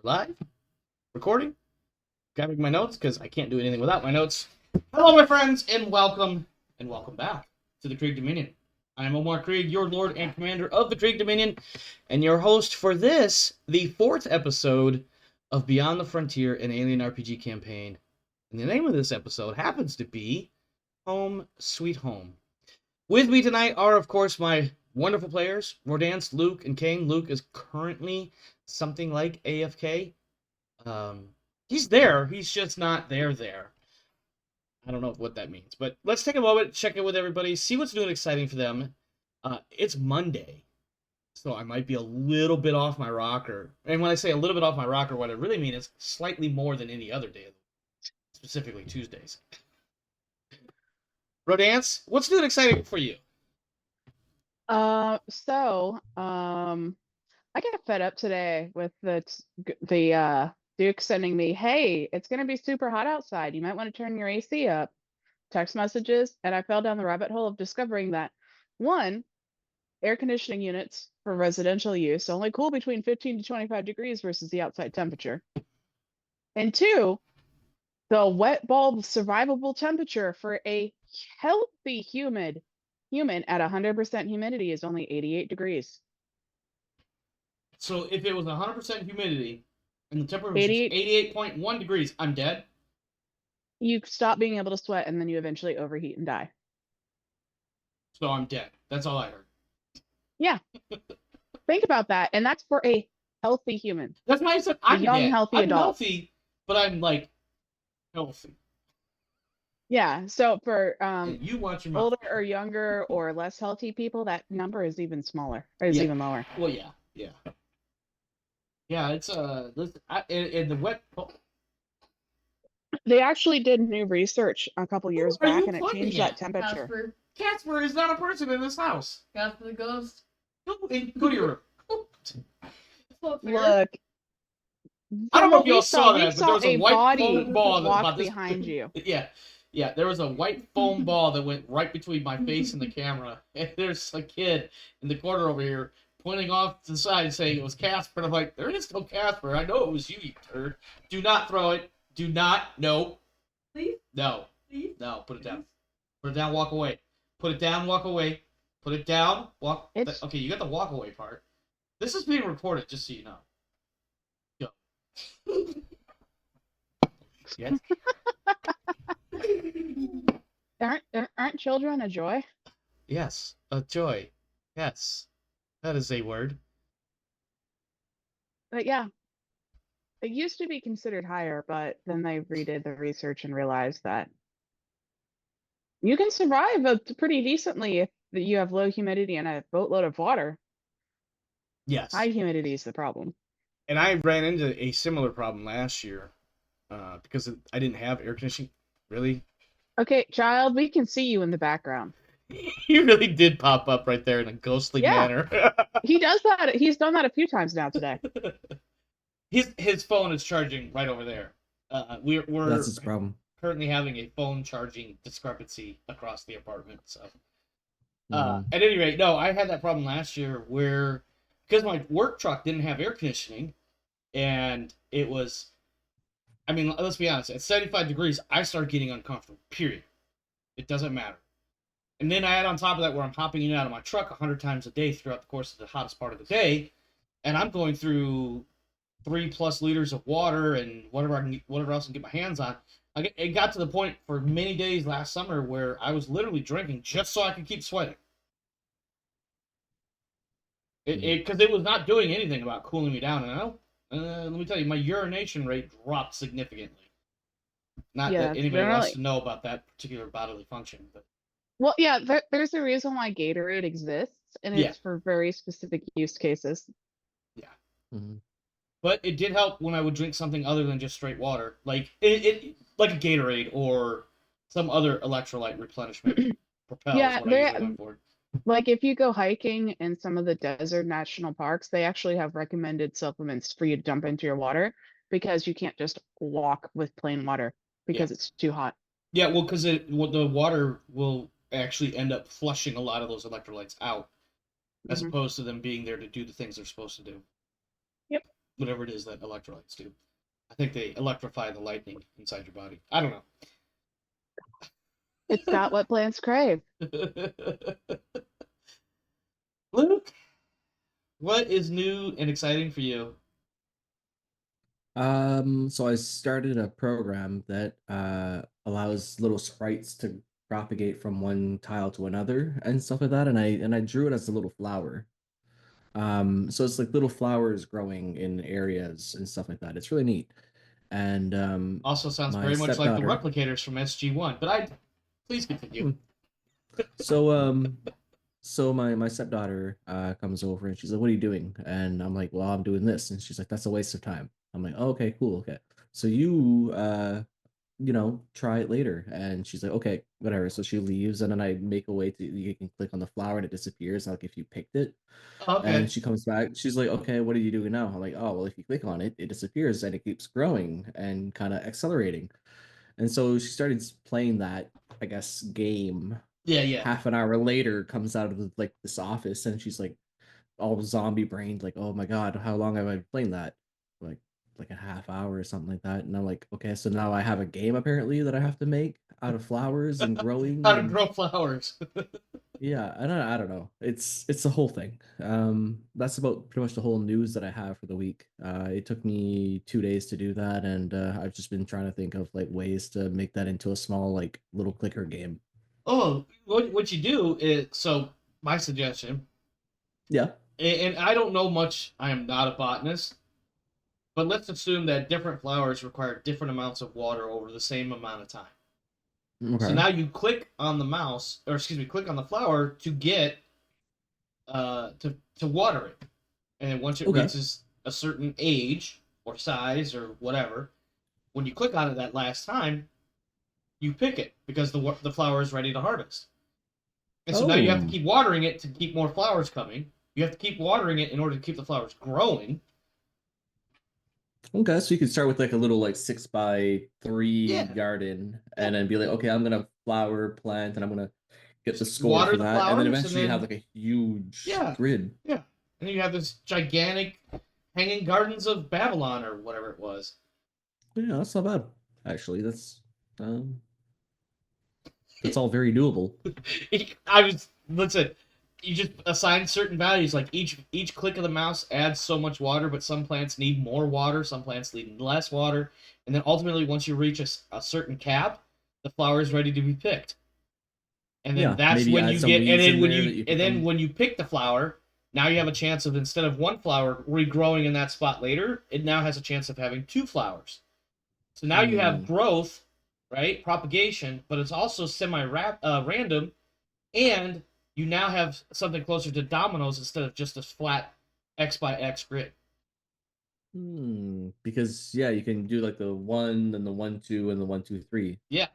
Live? Recording? Grabbing my notes because I can't do anything without my notes. Hello, my friends, and welcome back to the Krieg Dominion. I am Omar Krieg, your Lord and Commander of the Krieg Dominion, and your host for this, the 4th episode of Beyond the Frontier, an Alien RPG campaign. And the name of this episode happens to be Home Sweet Home. With me tonight are, of course, my wonderful players, Rodance, Luke, and Kane. Luke is currently something like AFK. He's there. He's just not there. I don't know what that means. But let's take a moment, check in with everybody, see what's new and exciting for them. It's Monday, so I might be a little bit off my rocker. And when I say a little bit off my rocker, what I really mean is slightly more than any other day, specifically Tuesdays. Rodance, what's new and exciting for you? I got fed up today with the Duke sending me, "Hey, it's gonna be super hot outside. You might want to turn your AC up." Text messages, and I fell down the rabbit hole of discovering that one, air conditioning units for residential use only cool between 15 to 25 degrees versus the outside temperature. And two, the wet bulb survivable temperature for a healthy human at 100% humidity is only 88 degrees. So if it was 100% humidity and the temperature was 88.1 degrees, I'm dead? You stop being able to sweat and then you eventually overheat and die. So I'm dead. That's all I heard. Yeah. Think about that. And that's for a healthy human. That's why I said I'm young, dead. healthy I'm adult. healthy, but I'm like healthy. Yeah. So for you watch your older or younger or less healthy people, that number is even smaller. Or is even lower. Well, yeah. Yeah, it's in the wet. They actually did new research a couple years back, and it changed that temperature. Casper is not a person in this house. Casper the ghost. Go to your room. Look. I don't know if y'all saw that, but there was a white foam ball that walked behind you. Yeah, there was a white foam ball that went right between my face and the camera. And there's a kid in the corner over here pointing off to the side saying it was Casper. And I'm like, there is no Casper. I know it was you turd. Do not throw it. Do not. No. Please? No. Please? No, put it down. Put it down, walk away. Put it down, walk away. Put it down, walk. Okay, you got the walk away part. This is being recorded, just so you know. Go. Yes. Aren't children a joy? Yes, a joy. Yes, that is a word. But yeah, it used to be considered higher, but then they redid the research and realized that you can survive pretty decently if you have low humidity and a boatload of water. Yes. High humidity is the problem. And I ran into a similar problem last year because I didn't have air conditioning. Really? Okay, child, we can see you in the background. He really did pop up right there in a ghostly manner. He does that. He's done that a few times now today. His phone is charging right over there. We're That's his problem. Currently having a phone charging discrepancy across the apartment. So, at any rate, no, I had that problem last year where because my work truck didn't have air conditioning, and it was, I mean, let's be honest, at 75 degrees, I started getting uncomfortable. Period. It doesn't matter. And then I add on top of that where I'm hopping in and out of my truck 100 times a day throughout the course of the hottest part of the day, and I'm going through 3+ liters of water and whatever else I can get my hands on. It got to the point for many days last summer where I was literally drinking just so I could keep sweating. Because it was not doing anything about cooling me down. And let me tell you, my urination rate dropped significantly. Not that anybody wants to know about that particular bodily function, but. Well, yeah, there's a reason why Gatorade exists, and it's for very specific use cases. Yeah. Mm-hmm. But it did help when I would drink something other than just straight water, like like a Gatorade or some other electrolyte replenishment. Like if you go hiking in some of the desert national parks, they actually have recommended supplements for you to dump into your water because you can't just walk with plain water because it's too hot. Yeah, well, because the water will actually end up flushing a lot of those electrolytes out, as opposed to them being there to do the things they're supposed to do. Yep. whatever it is that electrolytes do. I think they electrify the lightning inside your body. I don't It's got what plants crave. know. Luke, what is new and exciting for you? So I started a program that allows little sprites to propagate from one tile to another and stuff like that, and I drew it as a little flower. So it's like little flowers growing in areas and stuff like that. It's really neat. And Also sounds my very much like the stepdaughter. replicators from SG1, but I please continue. Hmm. So my stepdaughter comes over and she's like, "What are you doing?" And I'm like, "Well, I'm doing this." And she's like, "That's a waste of time." I'm like, oh, "Okay, cool, okay." So try it later. And she's like, "Okay, whatever." So she leaves, and then I make a way to you can click on the flower and it disappears, like if you picked it. And Okay. she comes back. She's like, "Okay, what are you doing now?" I'm like, "Oh, well, if you click on it, it disappears and it keeps growing and kind of accelerating." And so she started playing that, I guess, game. Yeah, yeah. Half an hour later, comes out of like this office, and she's like all zombie brained, like, "Oh my god, how long have I been playing that?" Like like a half hour or something like that. And I'm like, "Okay, so now I have a game apparently that I have to make out of flowers and growing How to and." grow flowers. Yeah, I don't know. It's a whole thing. That's about pretty much the whole news that I have for the week. It took me 2 days to do that, and I've just been trying to think of like ways to make that into a small like little clicker game. Oh, what you do is so my suggestion, Yeah. and I don't know much. I am not a botanist, but let's assume that different flowers require different amounts of water over the same amount of time. So Okay. now you click on the mouse, or excuse me, click on the flower to get to water it, and then once it Okay. reaches a certain age or size or whatever, when you click on it that last time, you pick it because the flower is ready to harvest. And so now you have to Oh. keep watering it to keep more flowers coming. You have to keep watering it in order to keep the flowers growing. Okay. So you could start with like a little like 6 by 3 Yeah, garden, yeah. and then be like, okay, I'm gonna flower plant, and I'm gonna get the Just score water for the that, and then flowers, and eventually you have then like a huge yeah, grid. yeah. And then you have this gigantic hanging gardens of Babylon or whatever it was. Yeah, that's not bad. Actually, um that's all very doable. I was listen. You just assign certain values. Like each click of the mouse adds so much water, but some plants need more water, some plants need less water, and then ultimately, once you reach a certain cap, the flower is ready to be picked. And then Yeah, that's maybe when add you some get, weeds in there that you and pick then them. when you pick the flower, now you have a chance of instead of one flower regrowing in that spot later, it now has a chance of having two flowers. So now you have Hmm. growth, right? Propagation, but it's also random, and you now have something closer to dominoes instead of just a flat X by X grid. Because yeah, you can do like the one and the 1 2 and the 1 2 3 Yeah,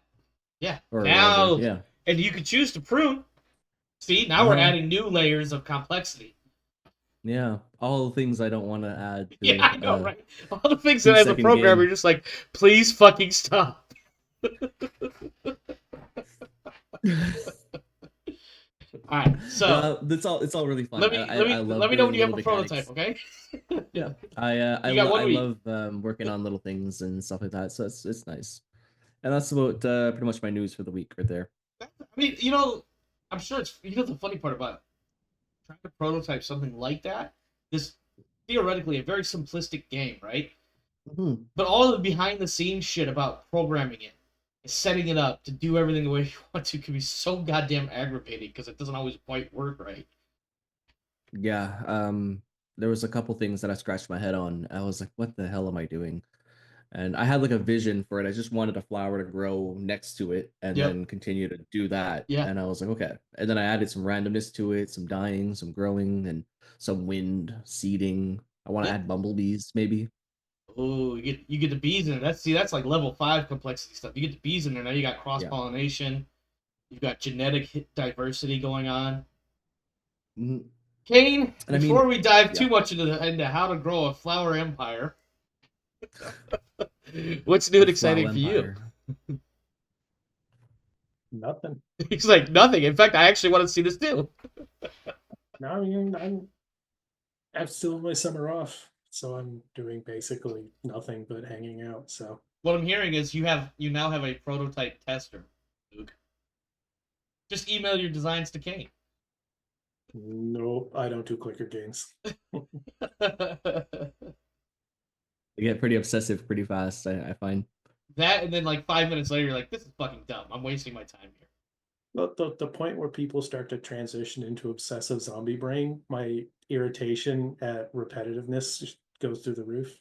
yeah. or whatever. Now, Yeah. and you can choose to prune. See, now we're Uh-huh. adding new layers of complexity. Yeah. All the things I don't want to add Yeah, to I know, a right? All the things that as a 2 second programmer, you're game. just like, please fucking stop. All right, so Well, it's all really fun. I let love me know when doing you have little a prototype, mechanics. okay? Yeah. I You got lo- one I week. love working on little things and stuff like that. So it's nice. And that's about pretty much my news for the week right there. I mean, I'm sure it's the funny part about trying to prototype something like that. This theoretically a very simplistic game, right? Mhm. But all the behind the scenes shit about programming it, setting it up to do everything the way you want to, can be so goddamn aggravating because it doesn't always quite work right. Yeah, there was a couple things that I scratched my head on. I was like, "What the hell am I doing?" And I had like a vision for it. I just wanted a flower to grow next to it and Yep. then continue to do that. Yeah. And I was like, "Okay." And then I added some randomness to it, some dying, some growing, and some wind seeding. I want to Yeah. add bumblebees, maybe. Oh, you get the bees in there. That's like level 5 complexity stuff. You get the bees in there now. You got cross Yeah. pollination. You've got genetic diversity going on. Mhm. Kane, And I before mean, we dive yeah, too much into how to grow a flower empire, what's new a and flower exciting for you? empire. Nothing. He's like nothing. In fact, I actually want to see this too. No, I mean, I'm still in my summer off. so I'm doing basically nothing but hanging out. So What I'm hearing is you now have a prototype tester, Luke. Just email your designs to Kane. nope, I don't do clicker games. They get pretty obsessive pretty fast, I find. That, and then like 5 minutes later, you're like, this is fucking dumb. I'm wasting my time here. The point where people start to transition into obsessive zombie brain, my irritation at repetitiveness just goes through the roof.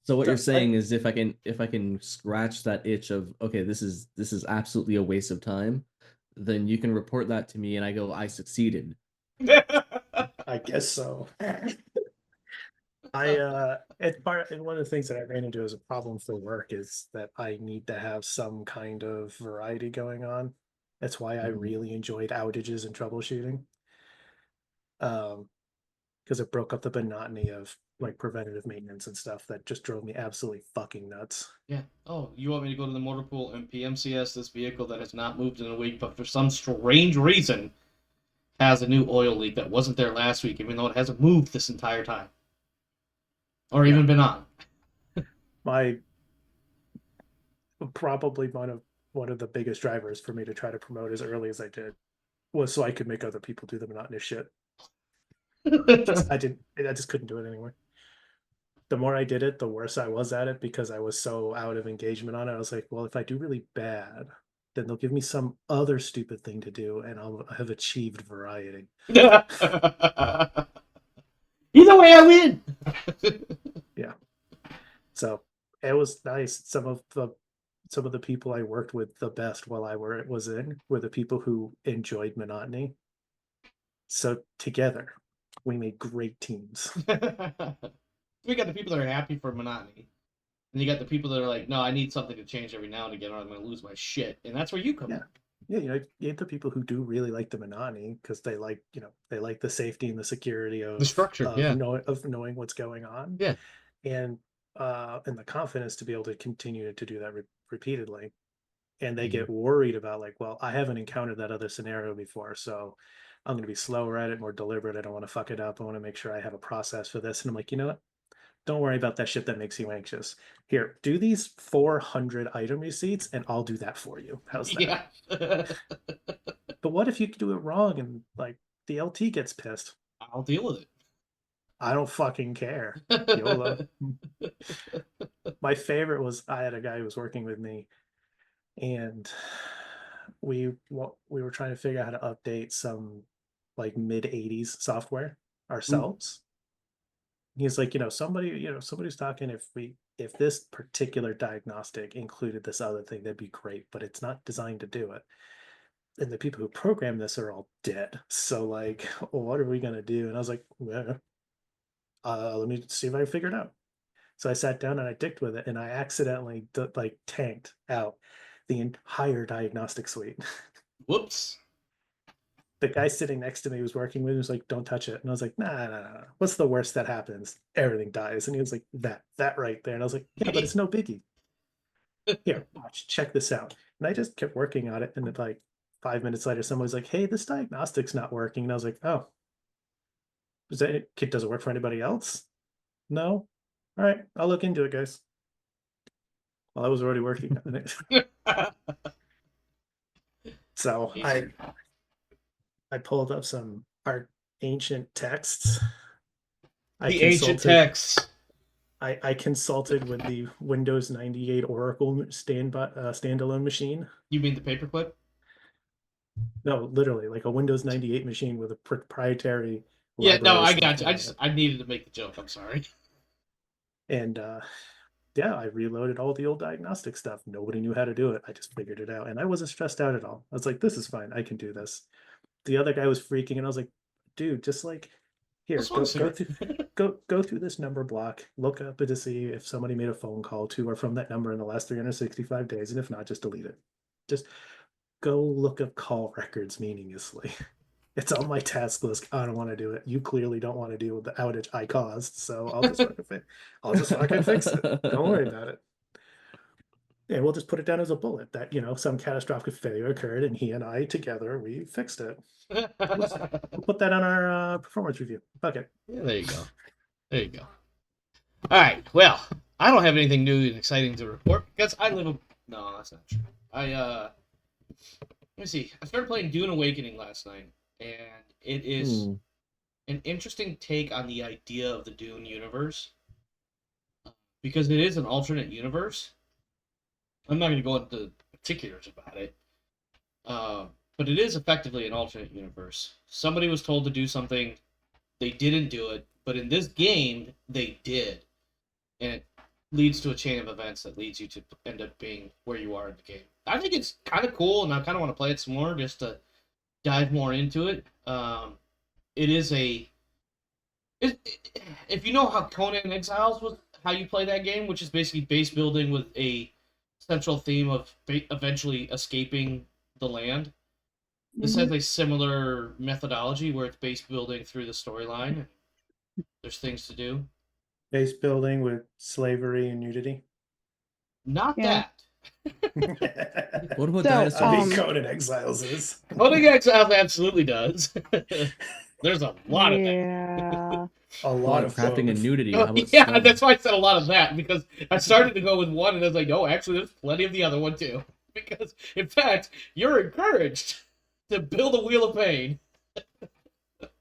So what So you're saying is if I can scratch that itch of, okay, this is absolutely a waste of time, then you can report that to me and I go, I succeeded. I guess so. And one of the things that I ran into as a problem for work is that I need to have some kind of variety going on. That's why I Mhm. really enjoyed outages and troubleshooting. Because it broke up the monotony of like preventative maintenance and stuff that just drove me absolutely fucking nuts. Yeah. Oh, you want me to go to the motor pool and PMCS this vehicle that has not moved in a week, but for some strange reason has a new oil leak that wasn't there last week, even though it hasn't moved this entire time, or even been on. My probably one of the biggest drivers for me to try to promote as early as I did was so I could make other people do the monotonous shit. I just couldn't do it anymore. The more I did it, the worse I was at it because I was so out of engagement on it. I was like, well, if I do really bad, then they'll give me some other stupid thing to do and I'll have achieved variety. Either way, I win. Yeah. So it was nice. Some of the people I worked with the best while I was in were the people who enjoyed monotony. So together, we made great teams. We got the people that are happy for monotony, and you got the people that are like, no, I need something to change every now and again, or I'm going to lose my shit. And that's where you come in. Yeah, you have the people who do really like the monotony because they like the safety and the security of The structure, yeah. knowing what's going on. Yeah. And the confidence to be able to continue to do that repeatedly. And they get worried about like, well, I haven't encountered that other scenario before, so I'm going to be slower at it, more deliberate. I don't want to fuck it up. I want to make sure I have a process for this. And I'm like, you know what? Don't worry about that shit that makes you anxious. Here, do these 400 item receipts and I'll do that for you. How's that? Yeah. But what if you do it wrong and like the LT gets pissed? I'll deal with it. I don't fucking care. YOLO. My favorite was I had a guy who was working with me and we were trying to figure out how to update some like mid 80s software ourselves. He's like, somebody's talking if this particular diagnostic included this other thing, that'd be great, but it's not designed to do it. And the people who program this are all dead. So like, what are we gonna do? And I was like, well, let me see if I can figure it out. So I sat down and I dicked with it, and I accidentally like tanked out the entire diagnostic suite. Whoops. The guy sitting next to me was working with me was like, don't touch it. And I was like, nah. What's the worst that happens? Everything dies. And he was like, that right there. And I was like, yeah, but it's no biggie. Here, watch, check this out. And I just kept working on it. And then like 5 minutes later, someone was like, hey, this diagnostic's not working. And I was like, oh, does it work for anybody else? No. All right, I'll look into it, guys. Well, I was already working on it. So I pulled up some ancient texts. Ancient texts. I consulted with the Windows 98 Oracle standalone machine. You mean the paperclip? No, literally, like a Windows 98 machine with a proprietary. Yeah, no, I got you. I needed to make the joke. I'm sorry. And yeah, I reloaded all the old diagnostic stuff. Nobody knew how to do it. I just figured it out, and I wasn't stressed out at all. I was like, "This is fine. I can do this." The other guy was freaking, and I was like, "Dude, just like here, go through this number block, look up to see if somebody made a phone call to or from that number in the last 365 days, and if not, just delete it. Just go look up call records meaninglessly." It's on my task list. I don't want to do it. You clearly don't want to deal with the outage I caused, so I'll just fucking fix it. Don't worry about it. And we'll just put it down as a bullet that some catastrophic failure occurred, and he and I together we fixed it. We'll put that on our performance review. Okay. Yeah, there you go. There you go. All right. Well, I don't have anything new and exciting to report because I live. No, that's not true. Let me see. I started playing Dune Awakening last night, and it is an interesting take on the idea of the Dune universe because it is an alternate universe. I'm not going to go into particulars about it, but it is effectively an alternate universe. Somebody was told to do something, they didn't do it, but in this game, they did. And it leads to a chain of events that leads you to end up being where you are in the game. I think it's kind of cool, and I kind of want to play it some more just to dive more into it. It is a... if you know how Conan Exiles was, how you play that game, which is basically base building with a central theme of eventually escaping the land. This has a similar methodology where it's base building through the storyline. There's things to do. Base building with slavery and nudity. Not Yeah. that. What about So, dinosaurs? I mean, Conan Exiles is. Conan Exiles absolutely does. There's a lot of that. Yeah. A A lot lot of of crafting and both. nudity. How about Yeah, stone? that's why I said a lot of that, because I started to go with one, and I was like, no, actually, there's plenty of the other one, too. Because, in fact, you're encouraged to build a Wheel of Pain.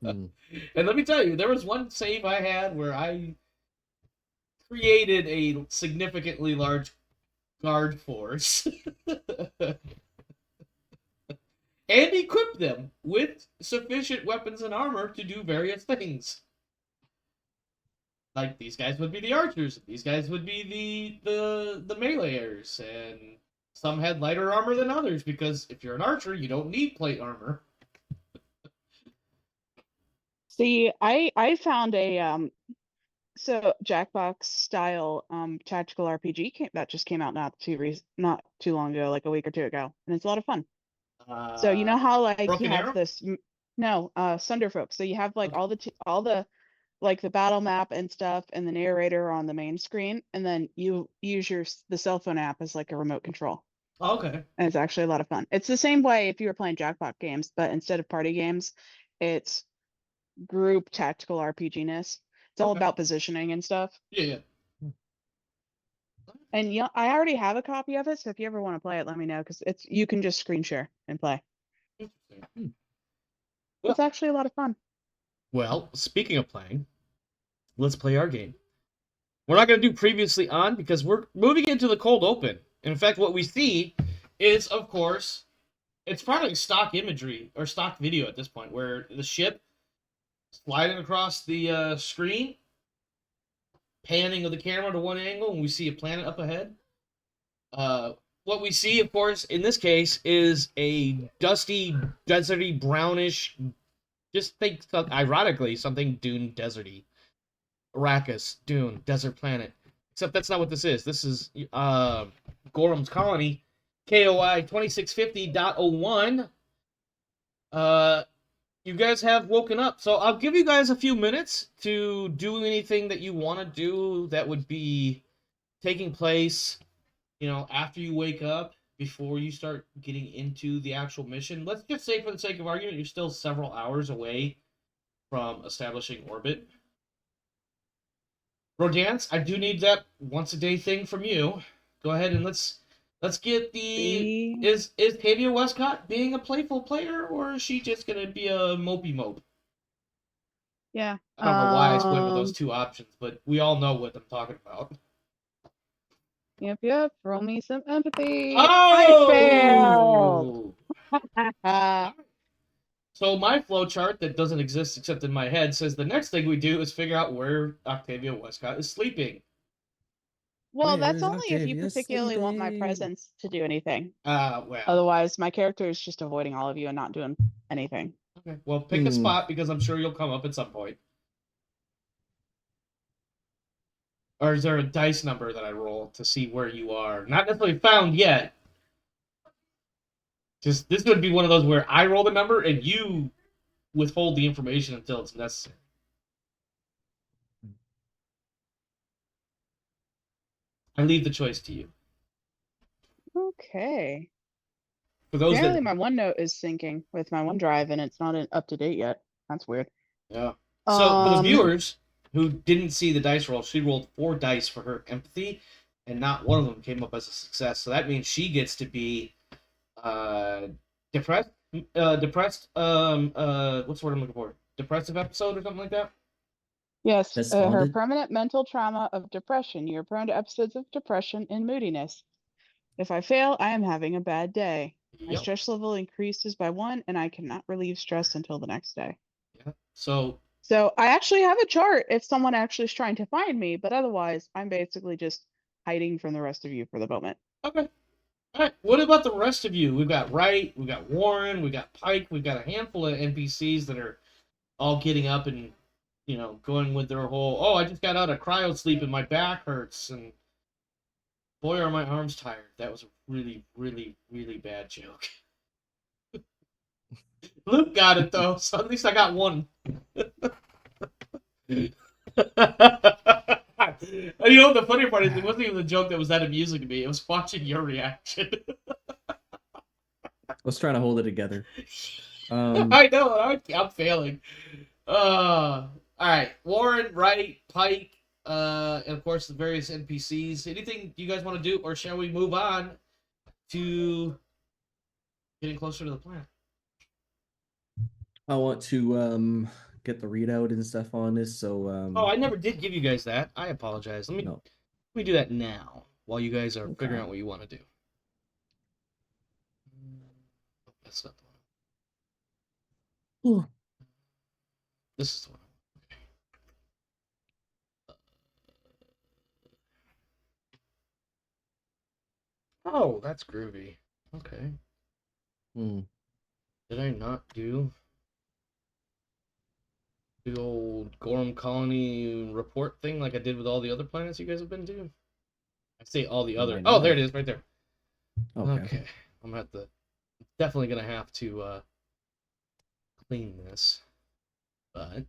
Hmm. And let me tell you, there was one save I had where I created a significantly large guard force and equipped them with sufficient weapons and armor to do various things. Like, these guys would be the archers, these guys would be the meleeers, and some had lighter armor than others, because if you're an archer, you don't need plate armor. See, I found a so Jackbox style tactical RPG that just came out not too long ago, like a week or two ago, and it's a lot of fun. So you know how like Broken you have Arrow? this Sunderfolk. So you have like Okay. all the like the battle map and stuff and the narrator on the main screen, and then you use the cell phone app as like a remote control. Oh, okay. And it's actually a lot of fun. It's the same way if you were playing Jackbox games, but instead of party games, it's group tactical RPG-ness. It's all Okay. about positioning and stuff. Yeah. And yeah, I already have a copy of it, so if you ever want to play it, let me know, because you can just screen share and play. Interesting. It's actually a lot of fun. Well, speaking of playing, let's play our game. We're not going to do previously on because we're moving into the cold open. In fact, what we see is, of course, it's probably stock imagery or stock video at this point, where the ship sliding across the screen, panning of the camera to one angle, and we see a planet up ahead. What we see, of course, in this case, is a dusty, deserty, brownish, just think, ironically, something Dune deserty. Arrakis, Dune, desert planet. Except that's not what this is. This is Gorham's Colony, KOI 2650.01. You guys have woken up, so I'll give you guys a few minutes to do anything that you want to do that would be taking place, after you wake up, before you start getting into the actual mission. Let's just say, for the sake of argument, you're still several hours away from establishing orbit. Rodance, I do need that once a day thing from you. Go ahead and let's get the... Is Tavia Westcott being a playful player, or is she just gonna be a mopey mope? Yeah. I don't know why I went with those two options, but we all know what I'm talking about. Yep. Roll me some empathy. Oh! I failed. So my flowchart that doesn't exist except in my head says the next thing we do is figure out where Octavia Westcott is sleeping. Well, Where that's is only if you Octavia particularly want my sleeping? presence to do anything. Well. Otherwise, my character is just avoiding all of you and not doing anything. Okay. Well, pick a spot because I'm sure you'll come up at some point. Or is there a dice number that I roll to see where you are? Not necessarily found yet. Just this would be one of those where I roll the number and you withhold the information until it's necessary. I leave the choice to you. Okay. For those Apparently, that... my OneNote is syncing with my OneDrive, and it's not up to date yet. That's weird. Yeah. So for the viewers, who didn't see the dice roll. She rolled 4 dice for her empathy, and not one of them came up as a success. So that means she gets to be depressed. Depressed. What's the word I'm looking for? Depressive episode or something like that. Yes, her Despondent? permanent mental trauma of depression. You're prone to episodes of depression and moodiness. If I fail, I am having a bad day. My Yep. stress level increases by 1, and I cannot relieve stress until the next day. Yeah. So So I actually have a chart if someone actually is trying to find me, but otherwise, I'm basically just hiding from the rest of you for the moment. okay. All right. What about the rest of you? We've got Wright, we've got Warren, we've got Pike, we've got a handful of NPCs that are all getting up and, you know, going with their whole, oh, I just got out of cryo sleep and my back hurts, and boy, are my arms tired. That was a really, really, really bad joke. Luke got it, though, so at least I got one. And you know what the funny part is? It wasn't even the joke that was that amusing to me. It was watching your reaction. Let's try to hold it together. I know, I'm failing. All right, Warren, Wright, Pike, and of course the various NPCs. Anything you guys want to do, or shall we move on to getting closer to the planet? I want to get the readout and stuff on this. So Oh, I never did give you guys that. I apologize. Let me do that now while you guys are figuring out what you want to do. Oh, that's not the one. Ooh. This is the one. Oh, that's groovy. Okay. Did I not do the old Gorham Colony report thing like I did with all the other planets you guys have been to? I say all the other. Oh, there it is, right there. Okay. I'm gonna have to. Definitely gonna have to clean this, but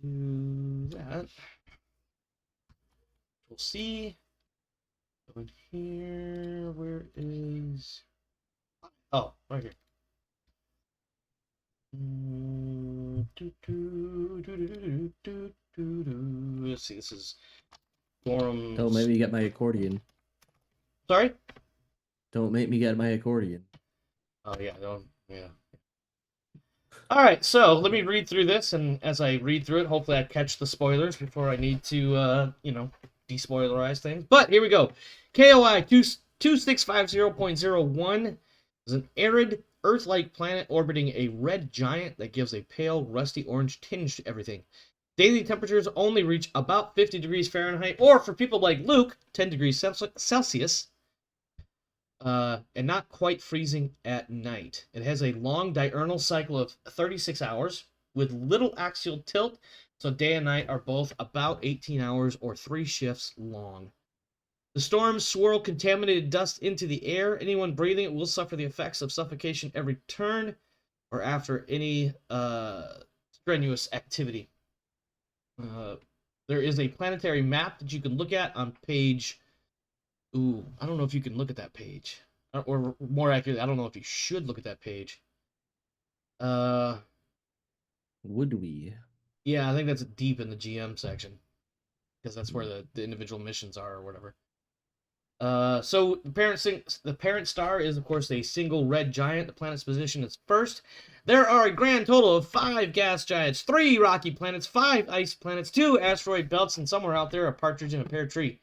do that. We'll see. Go in here. Where is? Oh, right here. Let's see. This is Gorham. Don't make me get my accordion. Sorry? Don't make me get my accordion. Oh yeah, yeah. All right, so let me read through this, and as I read through it, hopefully I catch the spoilers before I need to, despoilerize things. But here we go. KOI 2650.01 is an arid, Earth-like planet orbiting a red giant that gives a pale, rusty orange tinge to everything. Daily temperatures only reach about 50 degrees Fahrenheit, or for people like Luke, 10 degrees Celsius. And not quite freezing at night. It has a long diurnal cycle of 36 hours with little axial tilt, so day and night are both about 18 hours or 3 shifts long. The storms swirl contaminated dust into the air. Anyone breathing it will suffer the effects of suffocation every turn or after any strenuous activity. There is a planetary map that you can look at on page... Ooh, I don't know if you can look at that page. Or more accurately, I don't know if you should look at that page. Would we? Yeah, I think that's deep in the GM section. Because that's where the individual missions are or whatever. So the parent star is, of course, a single red giant. The planet's position is first. There are a grand total of 5 gas giants, 3 rocky planets, 5 ice planets, 2 asteroid belts, and somewhere out there a partridge in a pear tree.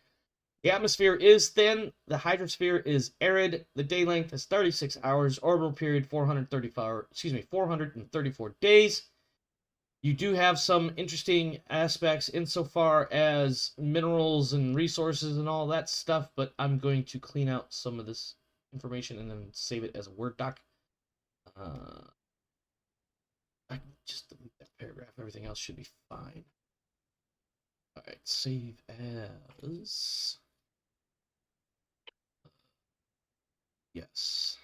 The atmosphere is thin. The hydrosphere is arid. The day length is 36 hours. Orbital period 434 days. You do have some interesting aspects insofar as minerals and resources and all that stuff, but I'm going to clean out some of this information and then save it as a Word doc. I can just delete that paragraph. Everything else should be fine. All right, save as... Yes.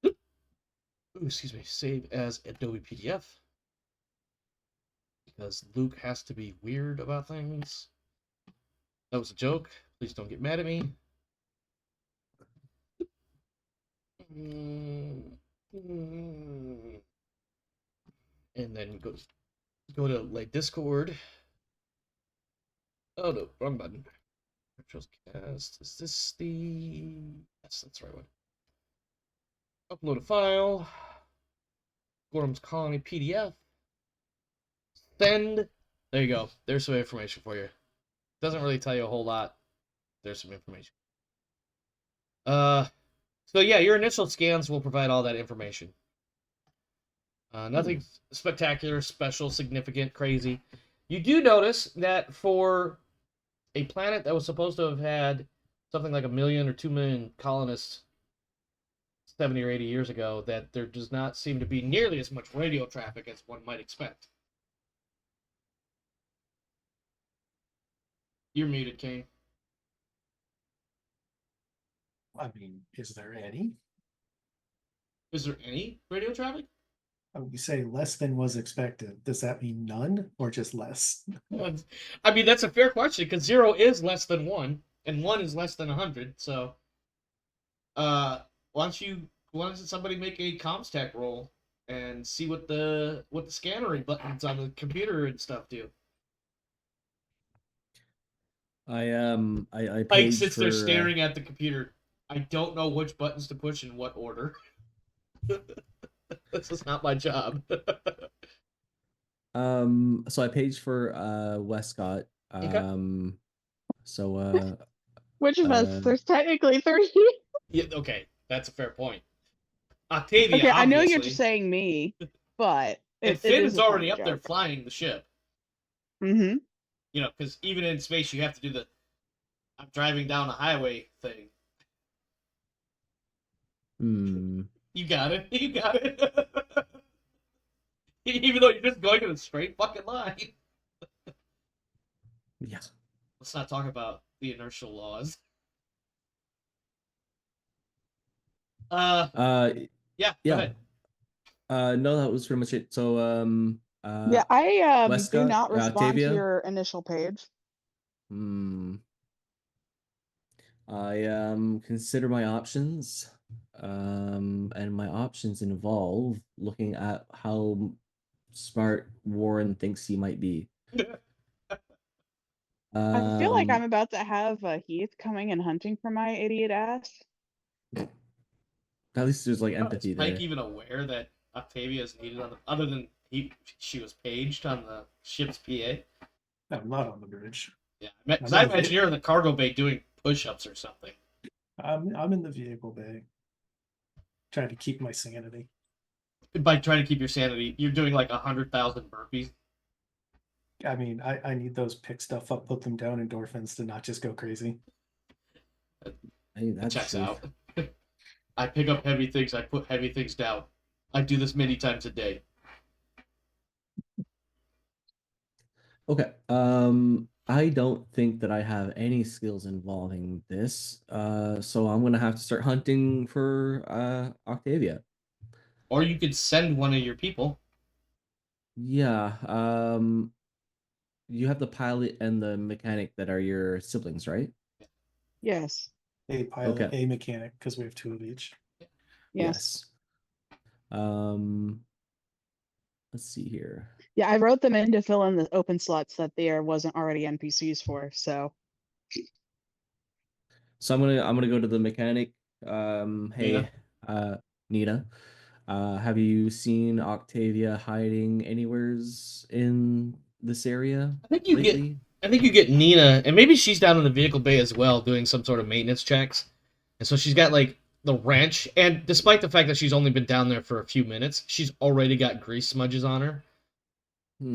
Ooh, excuse me. Save as Adobe PDF. Because Luke has to be weird about things. That was a joke. Please don't get mad at me. And then go to like Discord. Oh no, wrong button. Virtual cast. Is this the? Yes, that's the right one. Upload a file. Gorham's Colony PDF. Send. There you go. There's some information for you. Doesn't really tell you a whole lot. There's some information. So yeah, your initial scans will provide all that information. Nothing spectacular, special, significant, crazy. You do notice that for a planet that was supposed to have had something like 1 million or 2 million colonists 70 or 80 years ago, that there does not seem to be nearly as much radio traffic as one might expect. You're muted, Kane. I mean, is there any? Is there any radio traffic? You say less than was expected. Does that mean none or just less? I mean, that's a fair question, because 0 is less than 1, and 1 is less than 100. So, why don't somebody make a comms tech roll and see what the scannery buttons on the computer and stuff do? I Mike paged sits there for, staring at the computer. I don't know which buttons to push in what order. This is not my job. So I paged for Westcott. Okay. So Which of us? There's technically 30. Yeah, okay, that's a fair point. Octavia, Okay, I know you're obviously. just saying me, but And Finn is already up there flying the ship. Mm-hmm. You know, because even in space, you have to do the "I'm driving down a highway" thing. You got it. You got it. Even though you're just going in a straight fucking line. Yeah. Let's not talk about the inertial laws. Yeah. Go ahead. No, that was pretty much it. So Yeah, I do Westcott, not respond to Octavia? your initial page. I consider my options. And my options involve looking at how smart Warren thinks he might be. I feel like I'm about to have Heath coming and hunting for my idiot ass. At least there's like empathy Is Mike there. even aware that Octavia is needed on the, other than she was paged on the ship's PA? I'm not on the bridge. Yeah, because I imagine you're in the cargo bay doing push-ups or something. I'm in the vehicle bay, trying to keep my sanity. By trying to keep your sanity, you're doing like 100,000 burpees. I mean, I need those pick stuff up, put them down endorphins to not just go crazy. Hey, that checks out. I pick up heavy things. I put heavy things down. I do this many times a day. Okay. I don't think that I have any skills involving this. So I'm gonna have to start hunting for Octavia. Or you could send one of your people. Yeah. You have the pilot and the mechanic that are your siblings, right? Yes. A pilot, Okay. a mechanic, because we have 2 of each. Yes. Let's see here. Yeah, I wrote them in to fill in the open slots that there wasn't already NPCs for. So I'm gonna go to the mechanic. Hey, Nina, have you seen Octavia hiding anywheres in this area? I think you get Nina, and maybe she's down in the vehicle bay as well, doing some sort of maintenance checks. And so she's got like the wrench, and despite the fact that she's only been down there for a few minutes, she's already got grease smudges on her.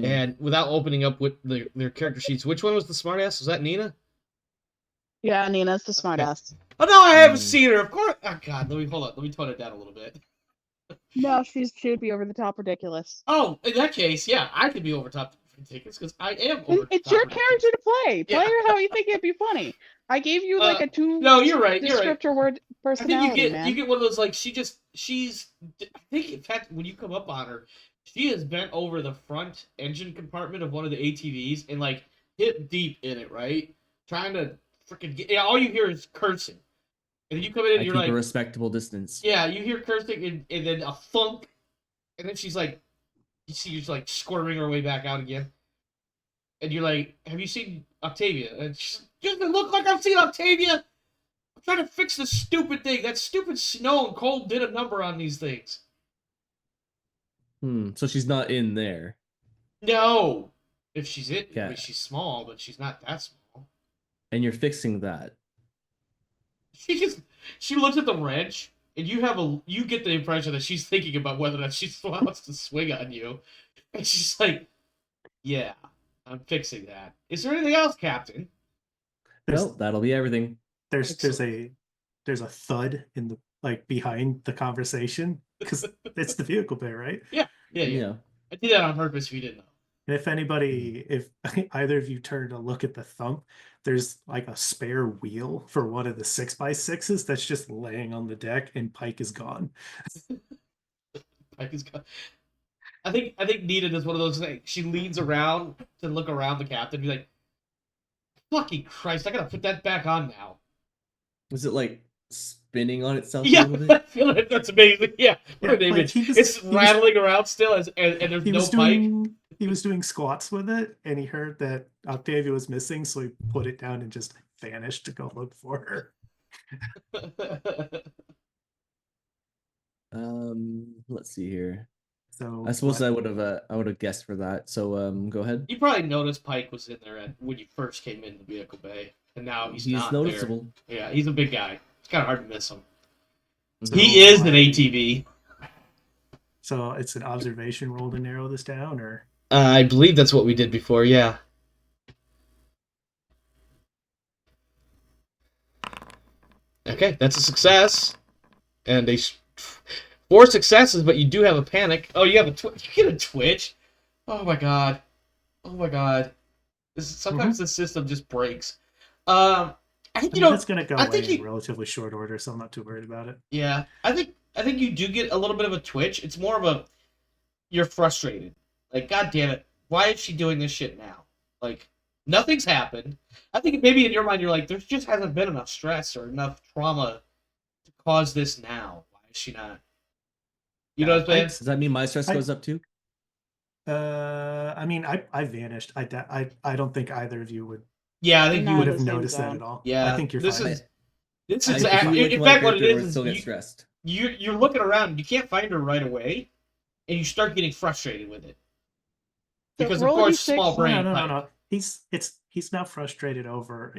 And without opening up with their character sheets, which one was the smartass? Was that Nina? yeah, Nina's the smartass. Oh no, I haven't seen her. Of course. Oh god, let me tone it down a little bit. No, she would be over the top ridiculous. Oh, in that case, yeah, I could be over top ridiculous because I am over. It's your character to play. Play her how you think it'd be funny. I gave you like a 2 No, you're right. descriptor word personality, I think you get one of those like she's. I think in fact when you come up on her, she is bent over the front engine compartment of one of the ATVs and like hip deep in it, right? Trying to freaking get. Yeah, all you hear is cursing. And then you come in and I you're keep like, a respectable distance. yeah, you hear cursing and then a thunk, and then she's like, you see her like squirming her way back out again. And you're like, have you seen Octavia? And she's doesn't look like I've seen Octavia. I'm trying to fix this stupid thing. That stupid snow and cold did a number on these things. So she's not in there. No. If she's it, I Okay. mean, she's small, but she's not that small. And you're fixing that. She looks at the wrench, and you get the impression that she's thinking about whether or not she wants to swing on you. And she's like, yeah, I'm fixing that. Is there anything else, Captain? Well, that'll be everything. There's a thud in the behind the conversation because it's the vehicle bay, right? Yeah. I did that on purpose if you didn't know. And if either of you turn to look at the thump, there's like a spare wheel for one of the 6x6s that's just laying on the deck, and Pike is gone. Pike is gone. I think Nita does one of those things. She leans around to look around the captain and be like, fucking Christ, I gotta put that back on now. Was it like spinning on itself a Yeah, little bit? I feel like that's amazing. Yeah, Yeah, it's rattling around still, and there's no Pike. He was doing squats with it, and he heard that Octavia was missing, so he put it down and just vanished to go look for her. Let's see here. So I suppose I would have guessed for that. So go ahead. You probably noticed Pike was in there when you first came in the vehicle bay, and now he's not noticeable. there. Yeah, he's a big guy. It's kind of hard to miss him. So He is an ATV. So it's an observation roll to narrow this down, or I believe that's what we did before. Yeah. Okay, that's a success, and 4 successes, but you do have a panic. Oh, you have you get a twitch. Oh my god. Sometimes the system just breaks. I think that's going to go I away think in relatively short order, so I'm not too worried about it. Yeah, I think you do get a little bit of a twitch. It's more of you're frustrated. Like, god damn it, why is she doing this shit now? Like, nothing's happened. I think maybe in your mind you're like, there just hasn't been enough stress or enough trauma to cause this now. Why is she not? You know what I'm saying? Does that mean my stress goes up too? I mean, I vanished. I don't think either of you would. Yeah, I think Not you would in would the have same noticed that zone. at all. Yeah, I think you're this fine. is in In fact what it is still get you, stressed. you're looking around, you can't find her right away, and you start getting frustrated with it. So Because of roll a course, D6. small brain. No. He's not frustrated over.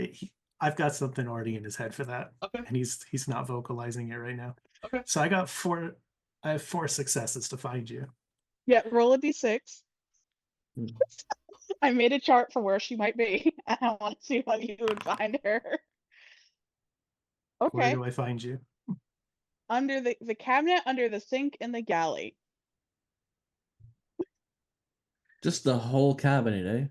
I've got something already in his head for that, Okay. and he's not vocalizing it right now. Okay. So I have 4 successes to find you. Yeah, roll a D6. Hmm. I made a chart for where she might be, and I want to see what you would find her. Where Okay. do I find you? Under the cabinet, under the sink, in the galley. Just the whole cabinet, eh?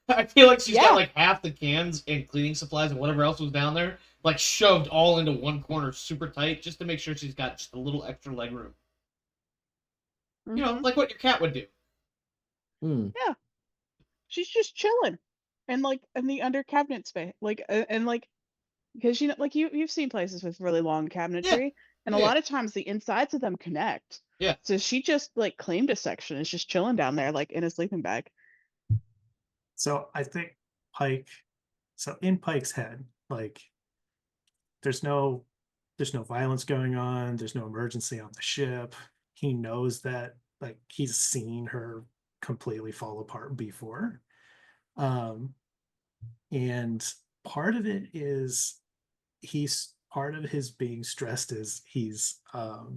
I feel like she's Yeah. got like half the cans and cleaning supplies and whatever else was down there, like shoved all into one corner super tight just to make sure she's got just a little extra leg room. You know, Mhm. like what your cat would do. She's just chilling, and like in the under cabinet space, and like because you've seen places with really long cabinetry, and a Yeah. lot of times the insides of them connect. Yeah. So she just like claimed a section, is just chilling down there like in a sleeping bag. So I think Pike. So in Pike's head, like there's no violence going on. There's no emergency on the ship. He knows that like he's seen her completely fall apart before. And part of it is part of his being stressed is he's not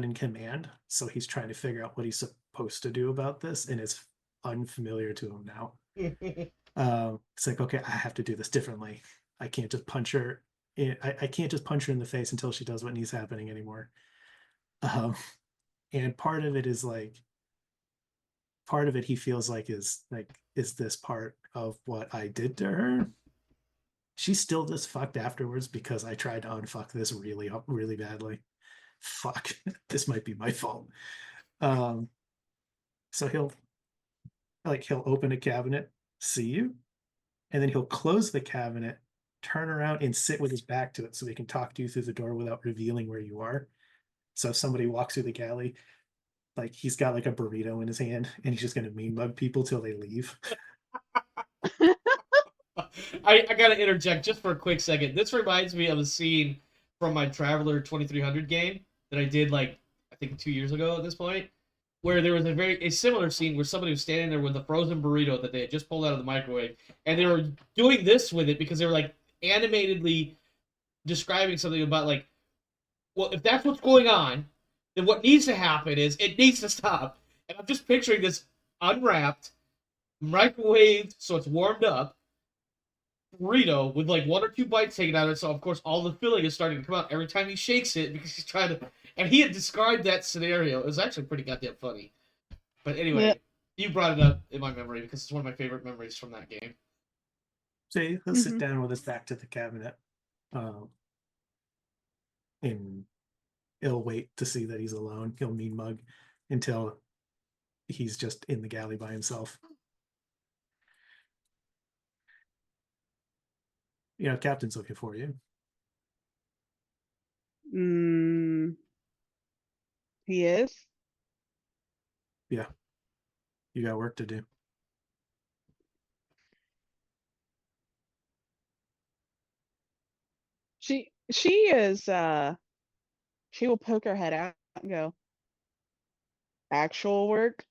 in command, so he's trying to figure out what he's supposed to do about this, and it's unfamiliar to him now. It's like, okay, I have to do this differently. I can't just punch her. I can't just punch her in the face until she does what needs happening anymore. And part of it is like, part of it he feels like is this part of what I did to her? She's still just fucked afterwards because I tried to unfuck this really, really badly. Fuck, this might be my fault. So he'll open a cabinet, see you, and then he'll close the cabinet, turn around and sit with his back to it so he can talk to you through the door without revealing where you are. So if somebody walks through the galley, like he's got like a burrito in his hand and he's just gonna mean mug people till they leave. I gotta interject just for a quick second. This reminds me of a scene from my Traveler 2300 game that I did like I think 2 years ago at this point, where there was a similar scene where somebody was standing there with a frozen burrito that they had just pulled out of the microwave, and they were doing this with it because they were like animatedly describing something about like, well, if that's what's going on, then what needs to happen is it needs to stop. And I'm just picturing this unwrapped, microwaved, so it's warmed up burrito with like 1 or 2 bites taken out of it. So of course all the filling is starting to come out every time he shakes it because he's trying to. And he had described that scenario. It was actually pretty goddamn funny. But anyway, Yeah. you brought it up in my memory because it's one of my favorite memories from that game. So he'll sit down with his back to the cabinet, and he'll wait to see that he's alone. He'll mean mug until he's just in the galley by himself. You know, captain's looking for you. He is. Yeah, you got work to do. She is. She will poke her head out and go, "Actual work."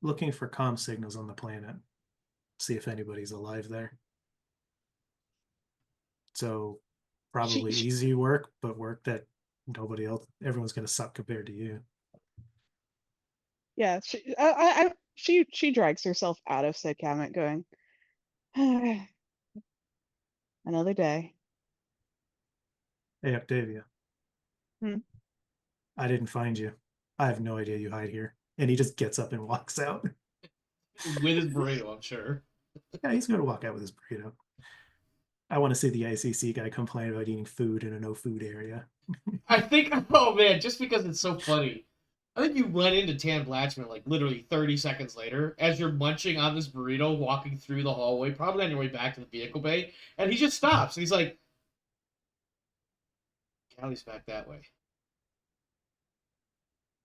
Looking for comm signals on the planet. See if anybody's alive there. So probably easy work, but work that nobody else, everyone's gonna suck compared to you. Yeah, she drags herself out of said cabinet, going, "Another day." Hey, Octavia. Hmm? I didn't find you. I have no idea you hide here. And he just gets up and walks out. With his burrito, I'm sure. Yeah, he's going to walk out with his burrito. I want to see the ICC guy complain about eating food in a no food area. I think, oh man, just because it's so funny. I think you run into Tan Blatchman like literally 30 seconds later as you're munching on this burrito, walking through the hallway, probably on your way back to the vehicle bay, and he just stops and he's like, Callie's back that way.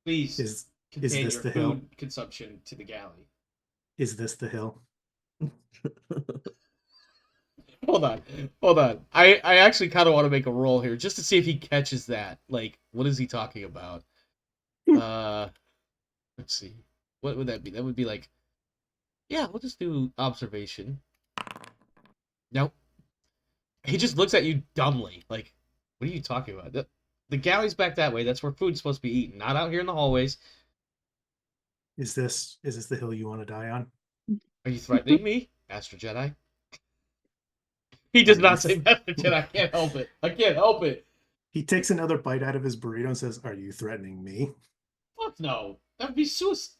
Please contain this your the food hill? consumption to the galley. Is this the hill? Hold on. I actually kind of want to make a roll here just to see if he catches that. Like, what is he talking about? Let's see. What would that be? That would be like, yeah, we'll just do observation. Nope. He just looks at you dumbly. Like, what are you talking about? The galley's back that way. That's where food's supposed to be eaten, not out here in the hallways. Is this the hill you want to die on? Are you threatening me, Master Jedi? He does not say Master Jedi. I can't help it. I can't help it. He takes another bite out of his burrito and says, "Are you threatening me?" Fuck no. That'd be suicide.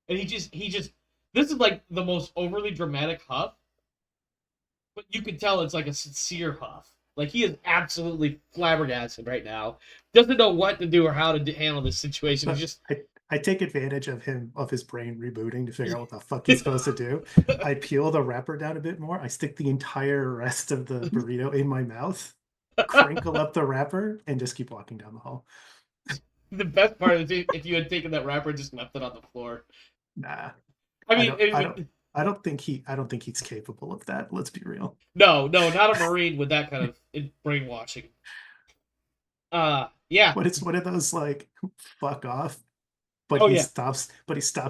And he just this is like the most overly dramatic huff, but you can tell it's like a sincere huff. Like he is absolutely flabbergasted right now. Doesn't know what to do or how to handle this situation. He's just I take advantage of his brain rebooting to figure out what the fuck he's supposed to do. I peel the wrapper down a bit more. I stick the entire rest of the burrito in my mouth, crinkle up the wrapper, and just keep walking down the hall. The best part is if you had taken that wrapper and just left it on the floor. Nah. I mean, I don't think he's capable of that. Let's be real. No, not a Marine with that kind of brainwashing. Yeah. But it's one of those like fuck off. But he stops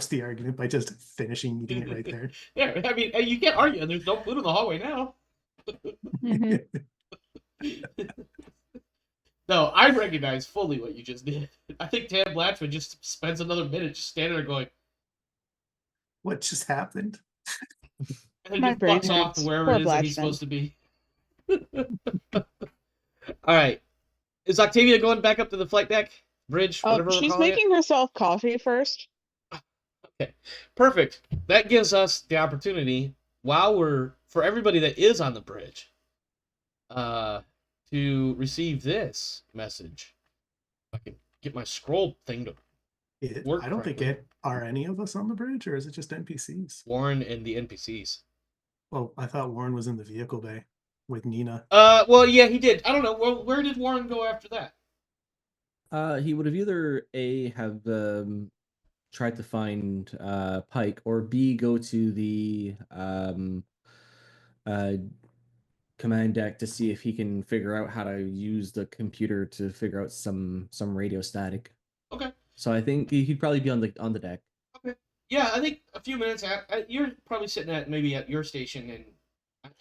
the argument by just finishing eating it right there. Yeah, I mean, you can't argue. There's no food in the hallway now. No, I recognize fully what you just did. I think Tan Blatchman just spends another minute just standing there going, "What just happened?" And then just bucks off to wherever it is that he's supposed to be. All right. Is Octavia going back up to the flight deck? Bridge? Whatever she's making herself coffee first. Okay. Perfect. That gives us the opportunity, for everybody that is on the bridge, to to receive this message. If I can get my scroll thing to work I don't think correctly. are any of us on the bridge, or is it just NPCs? Warren and the NPCs. Well, I thought Warren was in the vehicle bay with Nina. Well, yeah, he did. I don't know. Where did Warren go after that? He would have either A, have tried to find Pike, or B, go to the uh, command deck to see if he can figure out how to use the computer to figure out some radio static. Okay. So I think he'd probably be on the deck. Okay. Yeah, I think a few minutes you're probably sitting at maybe at your station, and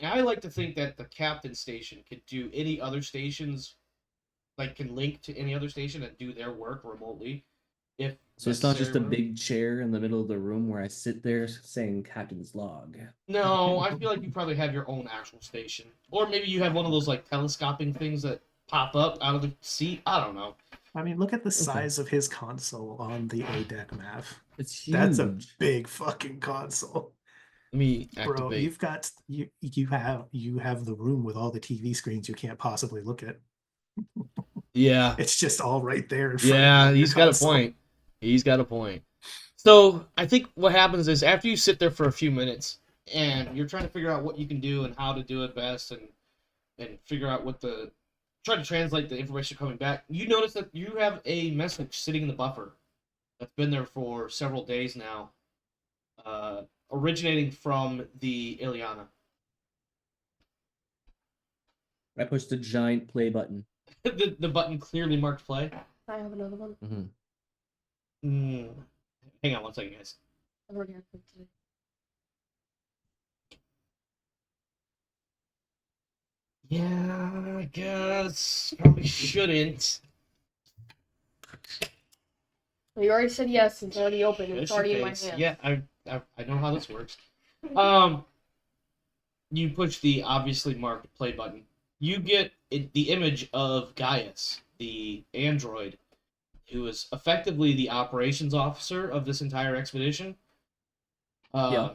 I like to think that the captain station could do any other stations, like can link to any other station and do their work remotely. If So it's not just a necessary. big chair in the middle of the room where I sit there saying Captain's log. No, I feel like you probably have your own actual station, or maybe you have one of those like telescoping things that pop up out of the seat. I don't know. I mean, look at the size of his console on the A deck map. It's huge. That's a big fucking console. Let me Bro, activate. you've got you have the room with all the TV screens you can't possibly look at. Yeah. It's just all right there in front Yeah, of he's got a point. He's got a point. So I think what happens is after you sit there for a few minutes and you're trying to figure out what you can do and how to do it best and figure out try to translate the information coming back, you notice that you have a message sitting in the buffer that's been there for several days now, originating from the Ileana. I pushed the giant play button. the button clearly marked play. I have another one. Hang on one second, guys. I've already had one today. Yeah, I guess probably shouldn't. Well, you already said yes. It's already open. It's already in my hand. Yeah, I know how this works. You push the obviously marked play button. You get the image of Gaius, the android, who is effectively the operations officer of this entire expedition. Yeah.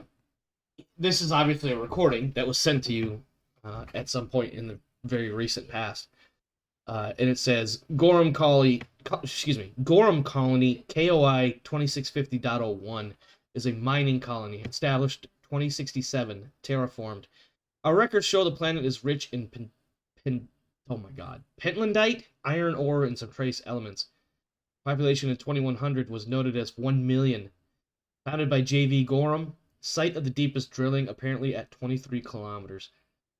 This is obviously a recording that was sent to you at some point in the very recent past. And it says Gorham Colony, KOI 2650.01 is a mining colony established 2067, terraformed. Our records show the planet is rich in pentlandite, iron ore, and some trace elements. Population in 2100 was noted as 1 million. Founded by J.V. Gorham, site of the deepest drilling apparently at 23 kilometers.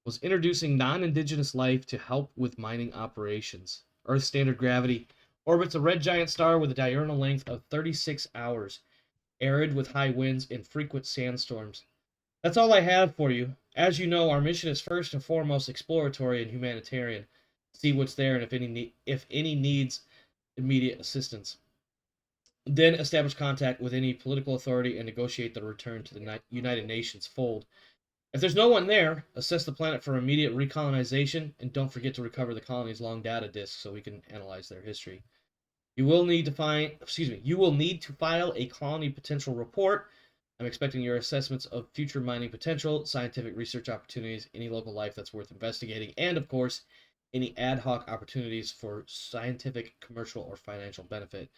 Was introducing non-indigenous life to help with mining operations. Earth standard gravity. Orbits a red giant star with a diurnal length of 36 hours. Arid with high winds and frequent sandstorms. That's all I have for you. As you know, our mission is first and foremost exploratory and humanitarian. See what's there and if any needs immediate assistance. Then establish contact with any political authority and negotiate the return to the United Nations fold. If there's no one there, assess the planet for immediate recolonization, and don't forget to recover the colony's long data disk so we can analyze their history. You will need to file a colony potential report. I'm expecting your assessments of future mining potential, scientific research opportunities, any local life that's worth investigating, and of course, any ad hoc opportunities for scientific, commercial, or financial benefit.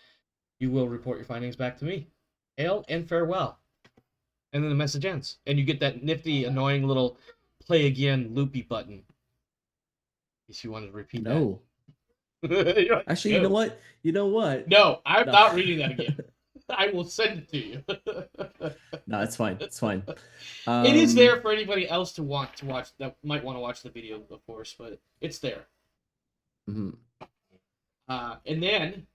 You will report your findings back to me. Hail and farewell. And then the message ends. And you get that nifty, annoying little play again loopy button. If you wanted to repeat No. that. Like, Actually, no. you know what? You know what? No, I'm No. not reading that again. I will send it to you. No, it's fine. It's fine. It is there for anybody else to want to watch that might want to watch the video, of course, but it's there. Mhm. And then,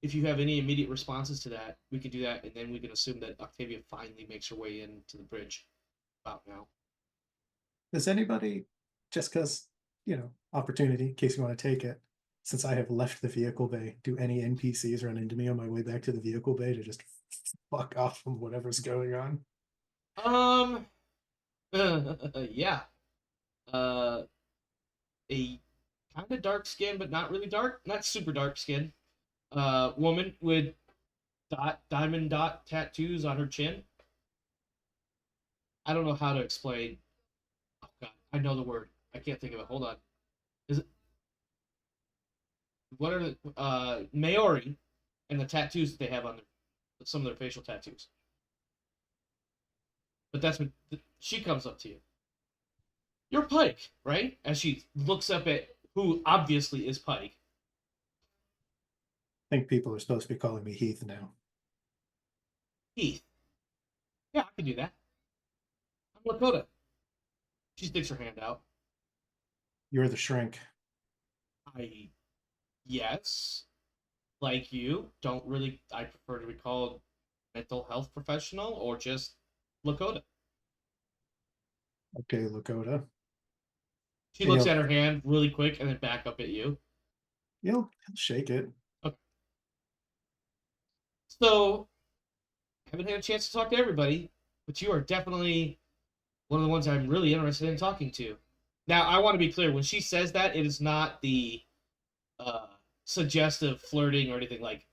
if you have any immediate responses to that, we can do that, and then we can assume that Octavia finally makes her way into the bridge about now. Does anybody, just because, opportunity, in case you want to take it, since I have left the vehicle bay, do any NPCs run into me on my way back to the vehicle bay to just fuck off from whatever's going on? Yeah. A kind of dark skin, but not really dark, not super dark skin. Woman with diamond dot tattoos on her chin. I don't know how to explain. Oh God, I know the word. I can't think of it. Hold on. Is it? What are the Maori and the tattoos that they have on some of their facial tattoos? But that's what she comes up to you. You're Pike, right? As she looks up at who obviously is Pike. I think people are supposed to be calling me Heath now. Heath. Yeah, I can do that. I'm Lakota. She sticks her hand out. You're the shrink. Yes, like you, don't really. I prefer to be called mental health professional or just Lakota. Okay, Lakota. She looks at her hand really quick and then back up at you. He'll shake it. Okay. So, haven't had a chance to talk to everybody, but you are definitely one of the ones I'm really interested in talking to. Now, I want to be clear. When she says that, it is not the suggestive flirting or anything like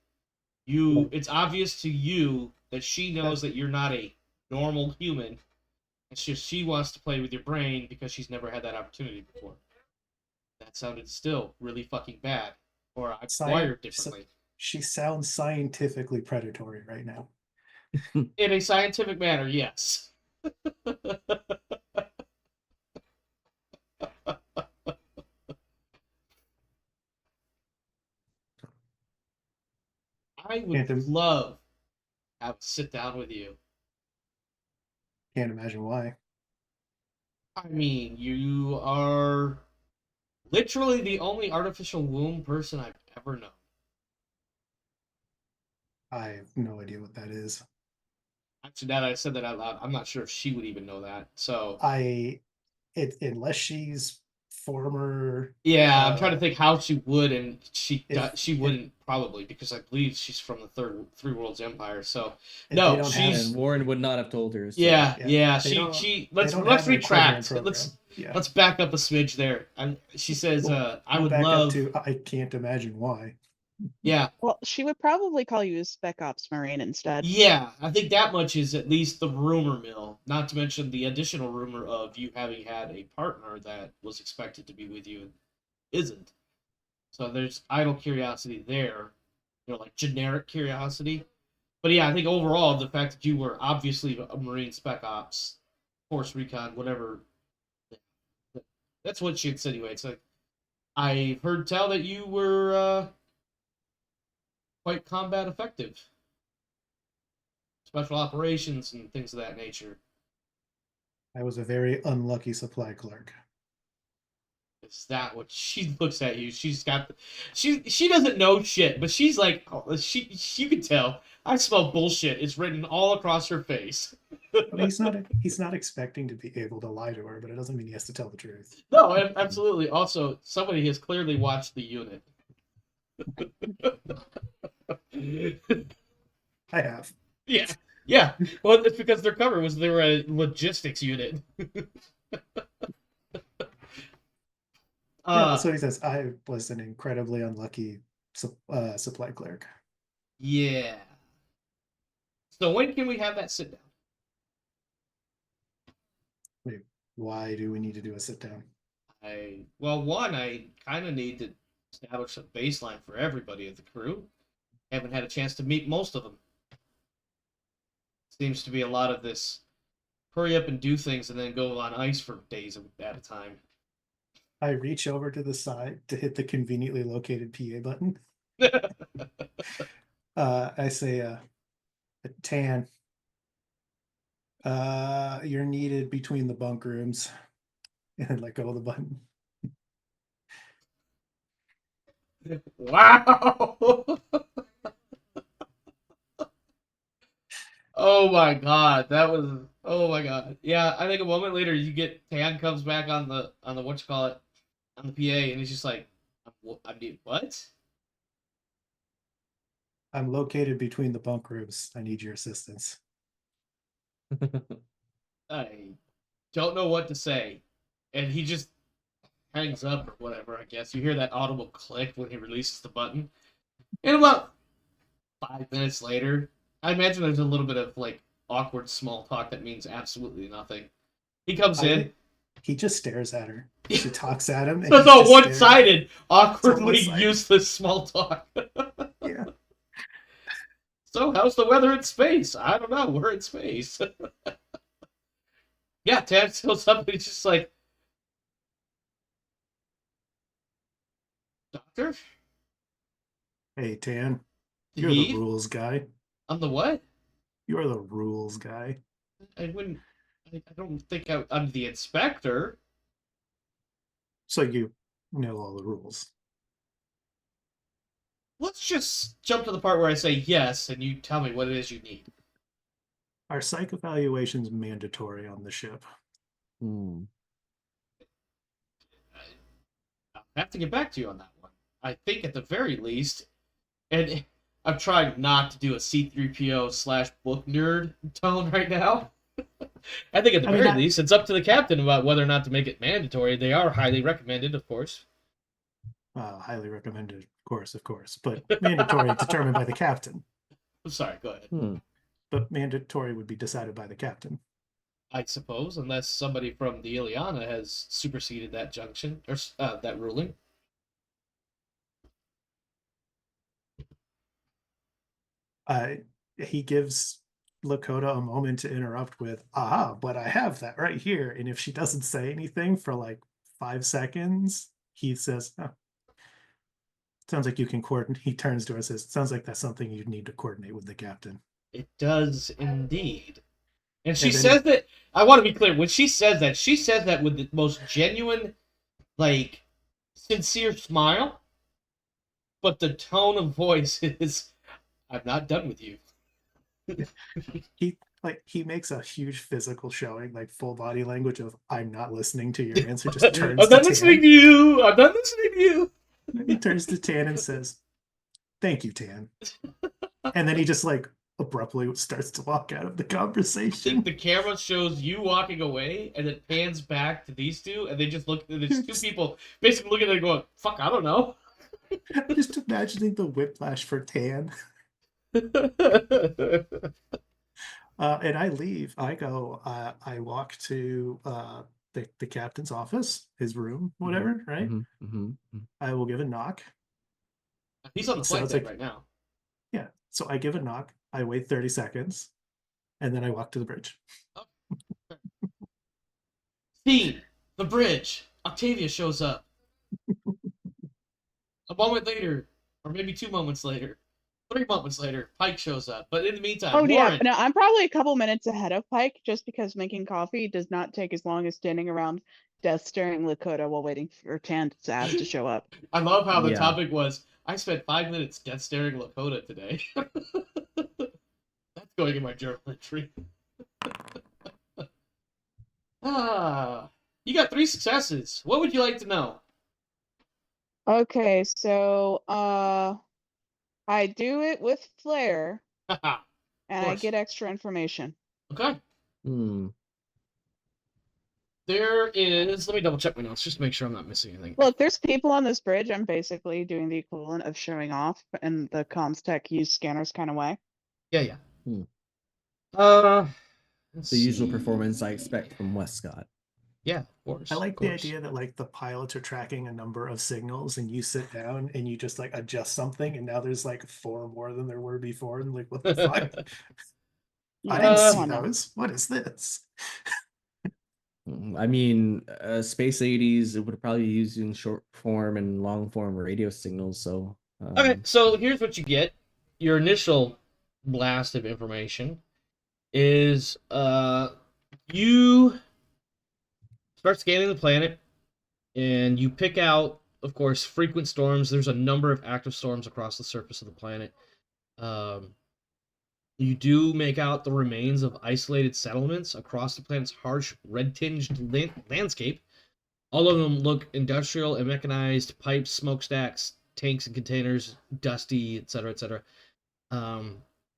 you. It's obvious to you that she knows that you're not a normal human. It's just she wants to play with your brain because she's never had that opportunity before. That sounded still really fucking bad. Or I'm wired differently. She sounds scientifically predatory right now. In a scientific manner, yes. I would love to have a sit down with you. Can't imagine why. I mean, you are literally the only artificial womb person I've ever known. I have no idea what that is. Actually, now that I said that out loud, I'm not sure if she would even know that. So unless she's former. Yeah, I'm trying to think how she would, and she wouldn't probably, because I believe she's from the Three Worlds Empire. So no, and Warren would not have told her. So. Yeah. She let's retract. Let's back up a smidge there. She says, "I would love to. I can't imagine why." Yeah. Well, she would probably call you Spec Ops Marine instead. Yeah, I think that much is at least the rumor mill. Not to mention the additional rumor of you having had a partner that was expected to be with you and isn't. So there's idle curiosity there, like generic curiosity. But yeah, I think overall the fact that you were obviously a Marine Spec Ops, Force Recon, whatever, that's what she insinuates. Like, I heard tell that you were quite combat effective. Special operations and things of that nature. I was a very unlucky supply clerk. Is that what she looks at you? She's got she doesn't know shit, but she's like, you can tell. I smell bullshit. It's written all across her face. He's not expecting to be able to lie to her, but it doesn't mean he has to tell the truth. No, absolutely. Also, somebody has clearly watched the unit. I have. Yeah. Well, it's because their cover was they were a logistics unit. That's what he says. I was an incredibly unlucky supply clerk. Yeah. So when can we have that sit down? Wait, why do we need to do a sit down? I kind of need to establish a baseline for everybody of the crew. Haven't had a chance to meet most of them. Seems to be a lot of this hurry up and do things and then go on ice for days at a time. I reach over to the side to hit the conveniently located PA button. I say, Tan, you're needed between the bunk rooms. And I let go of the button. Wow! Oh my god, oh my god. Yeah, I think a moment later you get Tan comes back on the on the PA, and he's just like, what? I'm located between the bunk rooms. I need your assistance. I don't know what to say. And he just hangs up or whatever, I guess. You hear that audible click when he releases the button. And about 5 minutes later, I imagine there's a little bit of like awkward small talk that means absolutely nothing. He comes in. He just stares at her. She talks at him. And So it's he all just stares. one-sided, awkwardly one-sided. useless small talk. Yeah. So how's the weather in space? I don't know. We're in space. Yeah, Tad tells somebody just like, Doctor? Hey, Tan. You're the He? rules guy. I'm the what? You're the rules guy. I wouldn't. I don't think I'm the inspector. So you know all the rules. Let's just jump to the part where I say yes, and you tell me what it is you need. Are psych evaluations mandatory on the ship? Hmm. I'll have to get back to you on that one. I think at the very least, and I'm trying not to do a C3PO/book nerd tone right now. I think at the very least, it's up to the captain about whether or not to make it mandatory. They are highly recommended, of course. Highly recommended, of course. But mandatory determined by the captain. I'm sorry, go ahead. Hmm. But mandatory would be decided by the captain. I suppose, unless somebody from the Ileana has superseded that junction, or that ruling. He gives Lakota a moment to interrupt with, but I have that right here. And if she doesn't say anything for like 5 seconds, he says, sounds like you can coordinate. He turns to her and says, sounds like that's something you need to coordinate with the captain. It does indeed. And she says that, I want to be clear, when she says that with the most genuine, like, sincere smile, but the tone of voice is, I'm not done with you. He makes a huge physical showing, like full body language of I'm not listening to your answer. Just turns I'm not listening to you. I'm not listening to you. He turns to Tan and says, "Thank you, Tan." And then he just like abruptly starts to walk out of the conversation. The camera shows you walking away, and it pans back to these two, and they just look. There's two people basically looking at it, going, "Fuck, I don't know." Just imagining the whiplash for Tan. And I leave. I go. I walk to the captain's office, his room, whatever. Right. I will give a knock. He's on the flight deck right now. Yeah. So I give a knock. I wait 30 seconds, and then I walk to the bridge. Okay. Scene, the bridge. Octavia shows up. A moment later, or maybe 2 moments later, 3 moments later, Pike shows up. But in the meantime, Warren... yeah, no, I'm probably a couple minutes ahead of Pike, just because making coffee does not take as long as standing around desk staring Lakota while waiting for Tan's ass to show up. I love how the topic was, I spent 5 minutes death staring Lakota today. That's going in my journal entry. You got 3 successes. What would you like to know? Okay, so I do it with flair, and I get extra information. Okay. There is, let me double check my notes just to make sure I'm not missing anything. Look, there's people on this bridge. I'm basically doing the equivalent of showing off in the comms tech use scanners kind of way. Yeah. The usual performance I expect from Westcott. Yeah, of course. I like the idea that like the pilots are tracking a number of signals, and you sit down and you just like adjust something, and now there's like 4 more than there were before, and like, what the fuck? I didn't see those. What is this? I mean, Space 80s, it would probably be using short form and long form radio signals. So okay, so here's what you get. Your initial blast of information is you start scanning the planet, and you pick out, of course, frequent storms. There's a number of active storms across the surface of the planet. You do make out the remains of isolated settlements across the planet's harsh, red-tinged landscape. All of them look industrial and mechanized: pipes, smokestacks, tanks and containers, dusty, etc., etc.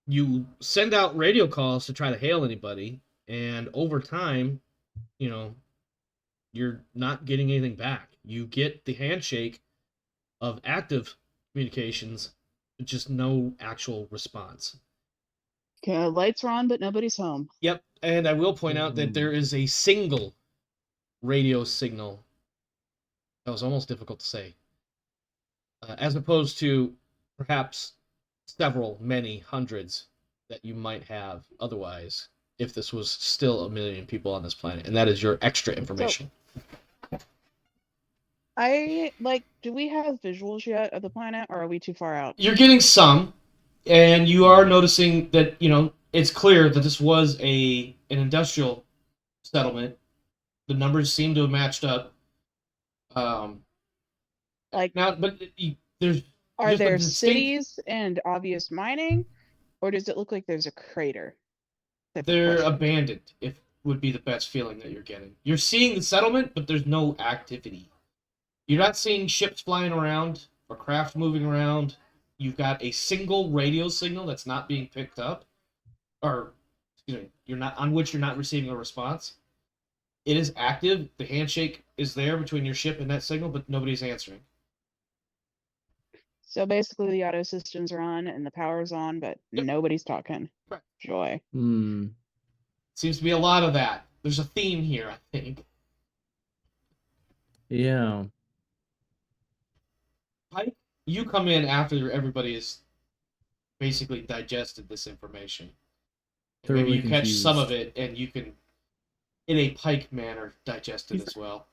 You send out radio calls to try to hail anybody, and over time, you're not getting anything back. You get the handshake of active communications, just no actual response. Okay, lights are on, but nobody's home. Yep, and I will point out that there is a single radio signal. That was almost difficult to say. As opposed to perhaps several, many hundreds that you might have otherwise if this was still a million people on this planet. And that is your extra information. Do we have visuals yet of the planet, or are we too far out? You're getting some, and you are noticing that, it's clear that this was an industrial settlement. The numbers seem to have matched up. There's Are just a there distinct- cities and obvious mining, or does it look like there's a crater? type of They're question? abandoned, if would be the best feeling that you're getting. You're seeing the settlement, but there's no activity. You're not seeing ships flying around or craft moving around. You've got a single radio signal that's not being picked up, or you're not receiving a response. It is active. The handshake is there between your ship and that signal, but nobody's answering. So basically, the auto systems are on and the power's on, but Yep. nobody's talking. Right. Joy. Seems to be a lot of that. There's a theme here, I think. Yeah. Pike, you come in after everybody has basically digested this information. And maybe Thoroughly you catch some of confused. it, and you can, in a Pike manner, digest it as well.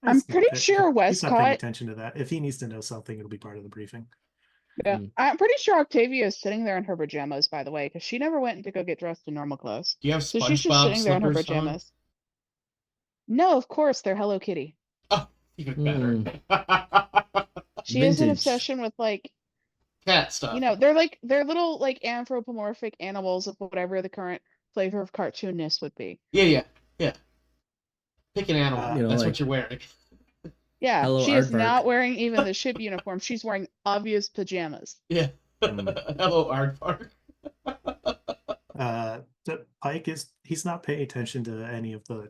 I'm He's not pretty pay- sure He's not paying Westcott. attention to that. If he needs to know something, it'll be part of the briefing. Yeah, Mm. I'm pretty sure Octavia is sitting there in her pajamas, by the way, because she never went to go get dressed in normal clothes. Do you have So she's just SpongeBob sitting there in her slippers on? pajamas. No, of course, they're Hello Kitty. Oh, even better. She has an Vintage. obsession with Cat stuff. they're little anthropomorphic animals of whatever the current flavor of cartoonness would be. Yeah. Pick an animal. You know, That's like- what you're wearing. Yeah, Hello, she is Aardvark. not wearing even the ship uniform. She's wearing obvious pajamas. Yeah. Mm. Hello, Aardvark. Pike he's not paying attention to any of the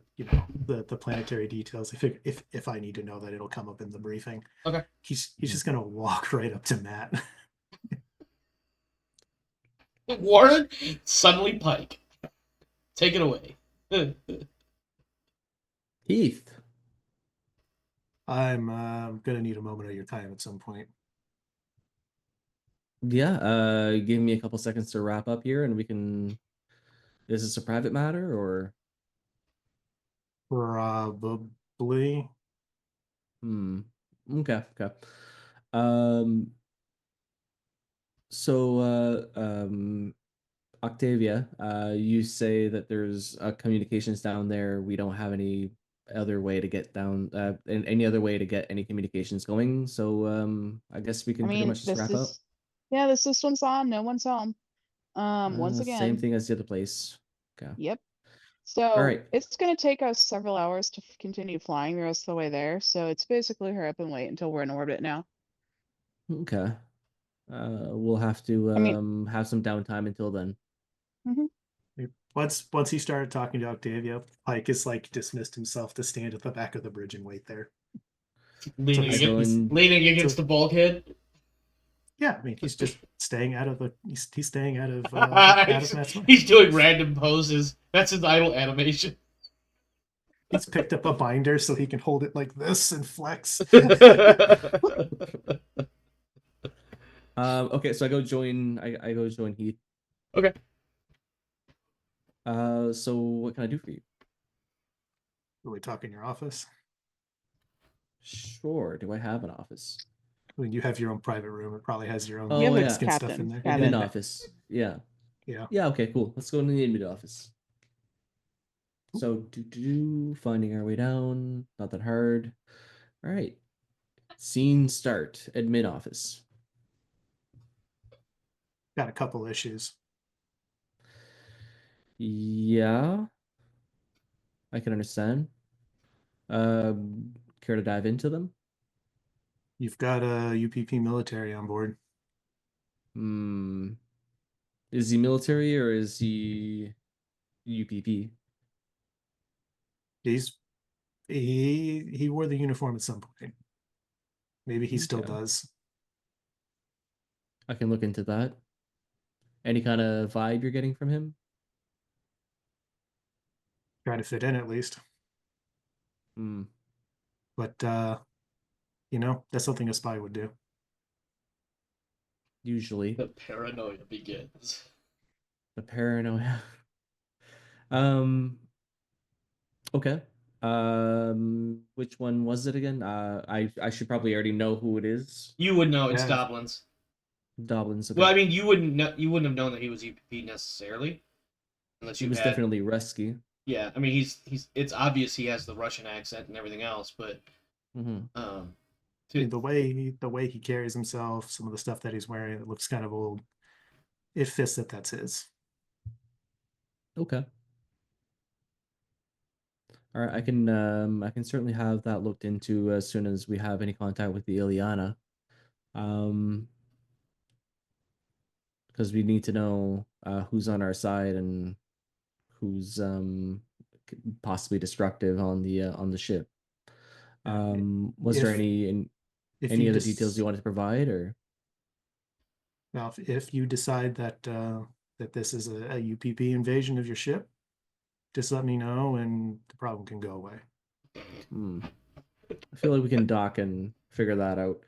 the planetary details. If I need to know that, it'll come up in the briefing. Okay. He's just gonna walk right up to Matt. Warren, suddenly Pike. Take it away. Heath. I'm gonna need a moment of your time at some point. Yeah, give me a couple seconds to wrap up here and we can. Is this a private matter or? Probably. Okay. Octavia, you say that there's communications down there. We don't have any other way to get down, any other way to get any communications going. So I guess we can pretty much just wrap up. Yeah, the system's on. No one's home. Once again. Same thing as the other place. Okay. Yep. So Alright. it's going to take us several hours to continue flying the rest of the way there. So it's basically hurry up and wait until we're in orbit now. Okay. We'll have to have some downtime until then. Once he started talking to Octavia, Pike is dismissed himself to stand at the back of the bridge and wait there. Leaning So against the bulkhead. Yeah, I mean he's just staying out of he's staying out of Matt's way. He's doing random poses. That's his idle animation. He's picked up a binder so he can hold it like this and flex. Okay, so I go join Heath. Okay. So what can I do for you? Are we talking your office? Sure. Do I have an office? I mean, you have your own private room. It probably has your own Oh, yeah. skin stuff in there. Cabin. Admin office. Yeah. Yeah. Yeah, okay, cool. Let's go into the admin office. So finding our way down. Not that hard. All right. Scene start. Admin office. Got a couple issues. Yeah. I can understand. Care to dive into them? You've got a UPP military on board. Is he military or is he UPP? He wore the uniform at some point. Maybe he still Okay. does. I can look into that. Any kind of vibe you're getting from him? Trying to fit in at least. Hmm. But that's something a spy would do. Usually, The paranoia begins. the paranoia. um. Okay. Which one was it again? I should probably already know who it is. You would know it's Yeah. Doblins. Dobbins. Okay. Well, I mean, you wouldn't know, you wouldn't have known that he was UPP necessarily, unless He you was had. definitely rescue. Yeah, I mean, he's. It's obvious he has the Russian accent and everything else, but Mm-hmm. to, The way he carries himself, some of the stuff that he's wearing, it looks kind of old. It fits that that's his. Okay. All right. I can certainly have that looked into as soon as we have any contact with the Ileana. Um, because we need to know who's on our side and who's possibly destructive on the ship. Was there If if any you other details you just wanted to provide, or now if you decide that this is a UPP invasion of your ship, just let me know and the problem can go away. hmm. I feel like we can dock and figure that out.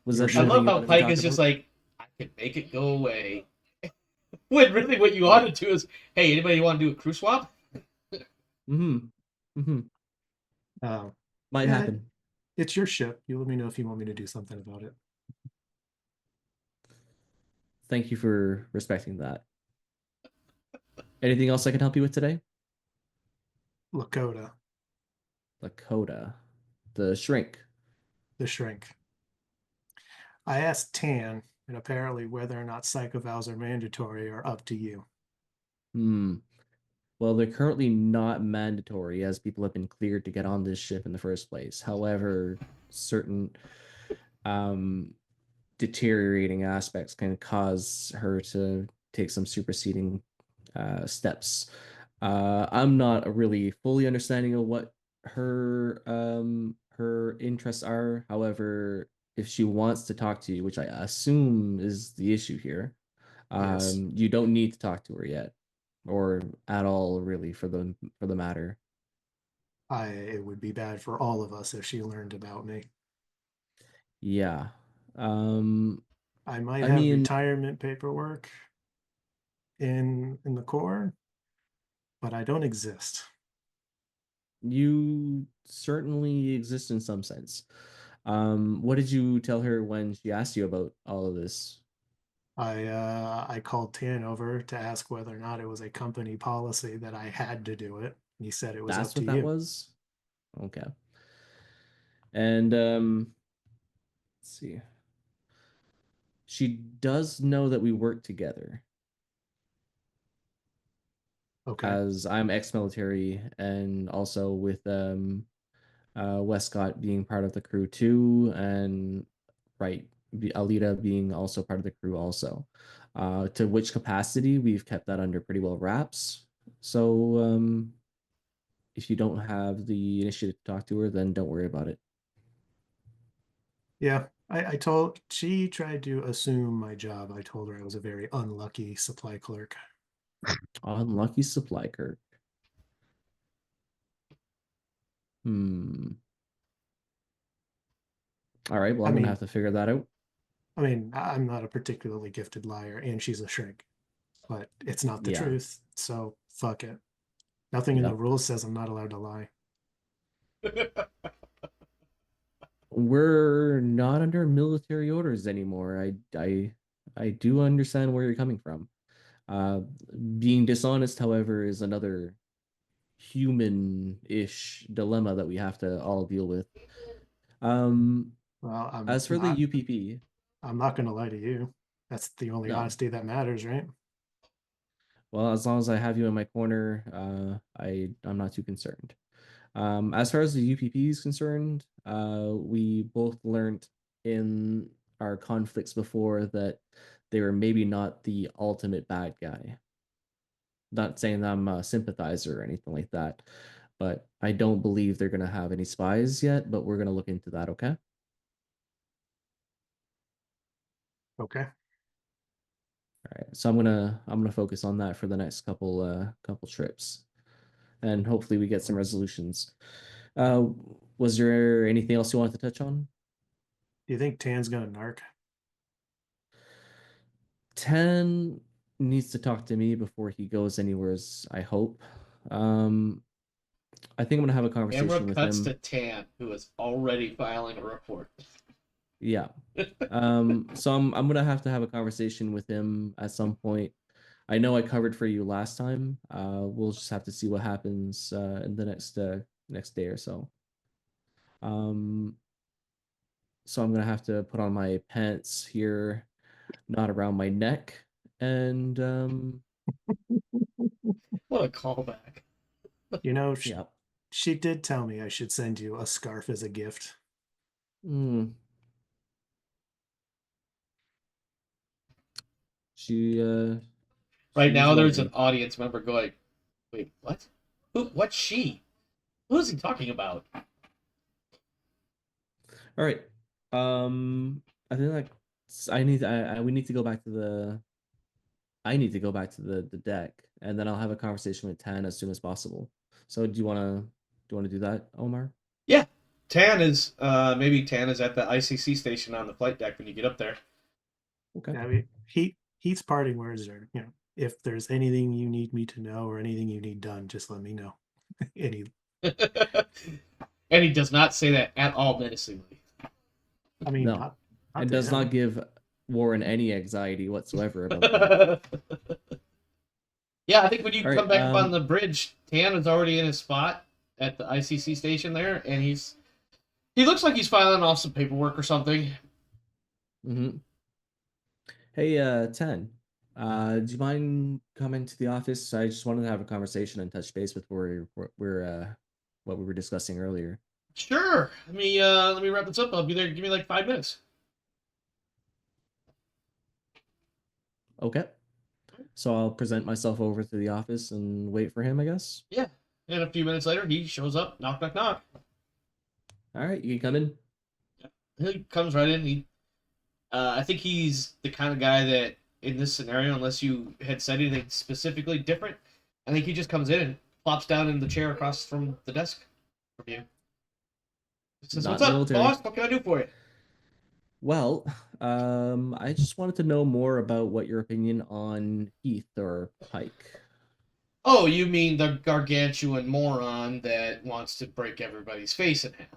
Was Your that the I only ship. thing love you how wanted to Pike talk is just about? like, I can make it go away. When really what you ought to do is, hey, anybody want to do a crew swap? Mm-hmm. Mm-hmm. Uh, Might yeah, happen. it's your ship. You let me know if you want me to do something about it. Thank you for respecting that. Anything else I can help you with today? Lakota, Lakota, the shrink. the shrink. I asked Tan, and apparently whether or not psychovals are mandatory are up to you. Hmm. Well, they're currently not mandatory as people have been cleared to get on this ship in the first place. However, certain um, deteriorating aspects can cause her to take some superseding steps. I'm not really fully understanding of what her interests are. However, if she wants to talk to you, which I assume is the issue here, Yes, you don't need to talk to her yet, or at all, really, for the matter. it would be bad for all of us if she learned about me. Yeah. Um, I might I have mean, retirement paperwork in the Corps, but I don't exist. you certainly exist in some sense. What did you tell her when she asked you about all of this? I called Tan over to ask whether or not it was a company policy that I had to do it. And he said it was up That's to what that you. was? Okay. And let's see. She does know that we work together, Okay. as I'm ex-military and also with Westcott being part of the crew too, and right, Alita being also part of the crew also. To which capacity we've kept that under pretty well wraps. So if you don't have the initiative to talk to her, then don't worry about it. Yeah. I told she tried to assume my job. I told her I was a very unlucky supply clerk. Unlucky supply, Kirk. Hmm. All right. Well, I I'm gonna mean, have to figure that out. I'm not a particularly gifted liar, and she's a shrink, but it's not the Yeah. truth. So fuck it. Nothing in the Yep. rules says I'm not allowed to lie. We're not under military orders anymore. I do understand where you're coming from. Uh, Being dishonest, however, is another human-ish dilemma that we have to all deal with. Um, Well, as for the UPP, I'm not going to lie to you. That's the only no. honesty that matters, right? Well, as long as I have you in my corner, I'm not too concerned. As far as the UPP is concerned, we both learned in our conflicts before that they were maybe not the ultimate bad guy. Not saying that I'm a sympathizer or anything like that, but I don't believe they're gonna have any spies yet. But we're gonna look into that. Okay. Okay. All right. So I'm gonna focus on that for the next couple trips. and hopefully we get some resolutions. Uh, was there anything else you wanted to touch on? Do you think Tan's gonna narc? 10 needs to talk to me before he goes anywhere, I hope. I think I'm gonna have a conversation Camera with cuts him. to Tan, who is already filing a report. Yeah. So I'm gonna have to have a conversation with him at some point. I know I covered for you last time. We'll just have to see what happens in the next day or so. So I'm gonna have to put on my pants here, not around my neck, and What a callback. You know, yeah. she did tell me I should send you a scarf as a gift. Mm. She Right she's now, there's an lovely. audience member going, "Wait, what? Who? What's she? Who is he talking about?" All right. I think like we need to go back to the I need to go back to the deck, and then I'll have a conversation with Tan as soon as possible. So do you want to do that, Omar? Yeah, Tan is maybe Tan is at the ICC station on the flight deck when you get up there. Okay. I mean, Heath's parting words are, if there's anything you need me to know or anything you need done, just let me know. Any, And he does not say that at all menacingly. I mean, No. not And to does him. not give Warren any anxiety whatsoever about that. Yeah, I think when you All come right, back up on the bridge, Tan is already in his spot at the ICC station there, and he looks like he's filing off some paperwork or something. Mm-hmm. Hey, Tan. Do you mind coming to the office? I just wanted to have a conversation and touch base with what we were discussing earlier. Sure. Let me wrap this up. I'll be there. Give me like 5 minutes. Okay. So I'll present myself over to the office and wait for him, I guess. Yeah. And a few minutes later, he shows up. Knock, knock, knock. All right, you can come in. He comes right in. I think he's the kind of guy that in this scenario, unless you had said anything specifically different, I think he just comes in and plops down in the chair across from the desk from you. He says, Not "What's up, military. boss? What can I do for you?" Well, I just wanted to know more about what your opinion on Heath or Pike. Oh, you mean the gargantuan moron that wants to break everybody's face in half?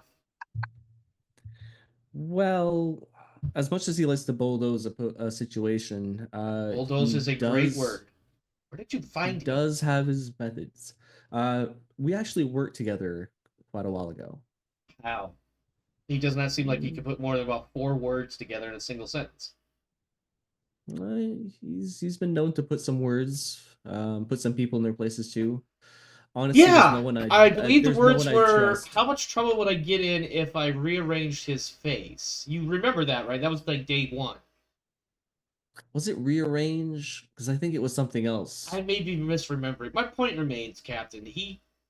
Well, as much as he likes to bulldoze a situation, Bulldoze is a great word. Where did you he find him? does have his methods. We actually worked together quite a while ago. How? He does not seem like he can put more than about 4 words together in a single sentence. He's been known to put some words, put some people in their places too. Honestly, there's no Yeah, one I believe the there's no words one I were, trust. "How much trouble would I get in if I rearranged his face?" You remember that, right? That was like day 1. Was it rearrange? Because I think it was something else. I may be misremembering. My point remains, Captain.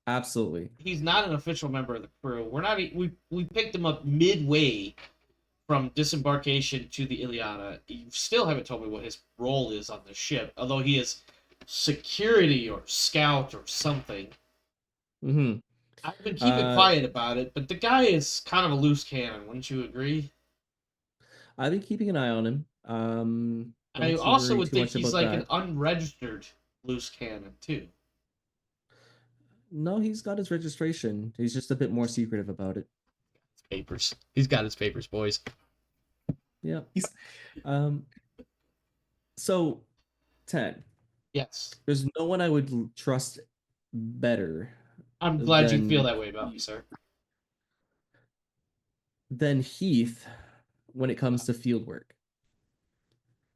Absolutely. He's not an official member of the crew. We're not. We picked him up midway from disembarkation to the Iliana. You still haven't told me what his role is on the ship, although he is security or scout or something. Mm-hmm. I've been keeping quiet about it, but the guy is kind of a loose cannon, wouldn't you agree? I've been keeping an eye on him. I Don't you also worry would too think much he's about like an that. unregistered loose cannon, too. No, he's got his registration. He's just a bit more secretive about it. Papers. He's got his papers, boys. Yeah. Um. So, 10. Yes. There's no one I would trust better I'm glad you feel than that way about me, sir. Heath when it comes to field work.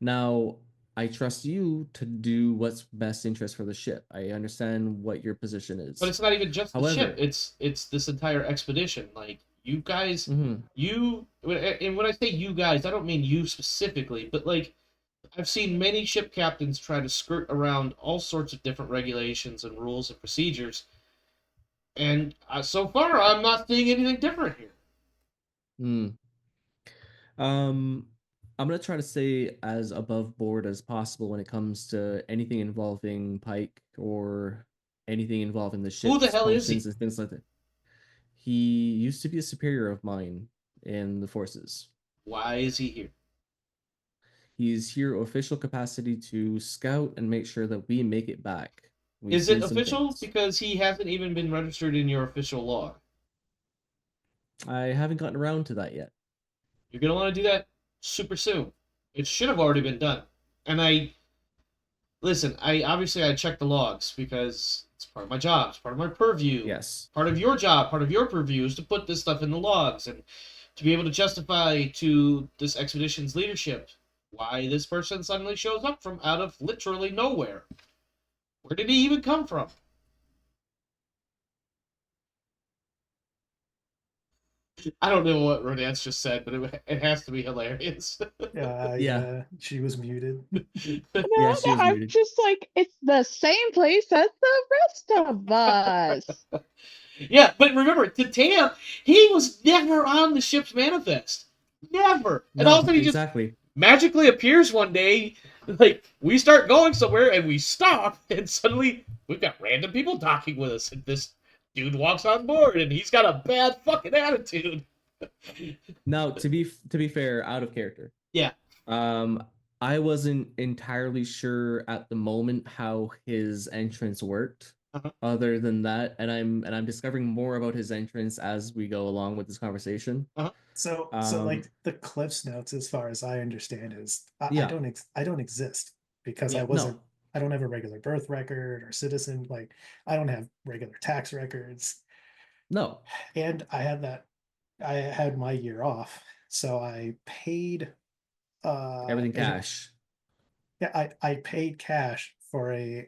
Now, I trust you to do what's best interest for the ship. I understand what your position is. But it's not even just the ship. However, It's this entire expedition. Like, you guys, mhm. and when I say you guys, I don't mean you specifically, but like, I've seen many ship captains try to skirt around all sorts of different regulations and rules and procedures, and so far I'm not seeing anything different here. Mm. I'm gonna try to stay as above board as possible when it comes to anything involving Pike or anything involving the Who the ship's hell is he? functions and things like that. He used to be a superior of mine in the forces. Why is he here? He's here official capacity to scout and make sure that we make it back. We've Is it seen some official? things. Because he hasn't even been registered in your official log. I haven't gotten around to that yet. You're going to want to do that super soon. It should have already been done. And listen, I check the logs because it's part of my job. It's part of my purview. Yes. Part of your job, part of your purview is to put this stuff in the logs and to be able to justify to this expedition's leadership why this person suddenly shows up from out of literally nowhere. Where did he even come from? I don't know what Rodance just said, but it has to be hilarious. Yeah, she was muted. No, Yeah, she was I'm muted. just like, it's the same place as the rest of us. Yeah, but remember, to Tam, he was never on the ship's manifest. Never. And No, all of a sudden he just exactly. magically appears one day. Like, we start going somewhere and we stop, and suddenly we've got random people talking with us, and this dude walks on board, and he's got a bad fucking attitude. Now, to be fair, out of character. Yeah. I wasn't entirely sure at the moment how his entrance worked. Uh-huh. Other than that, and I'm discovering more about his entrance as we go along with this conversation. So like the Cliff's Notes, as far as I understand, is I don't exist because Yeah, I don't have a regular birth record or citizen. Like, I don't have regular tax records, No. and I had my year off, so I paid Everything cash. Yeah, I paid cash for a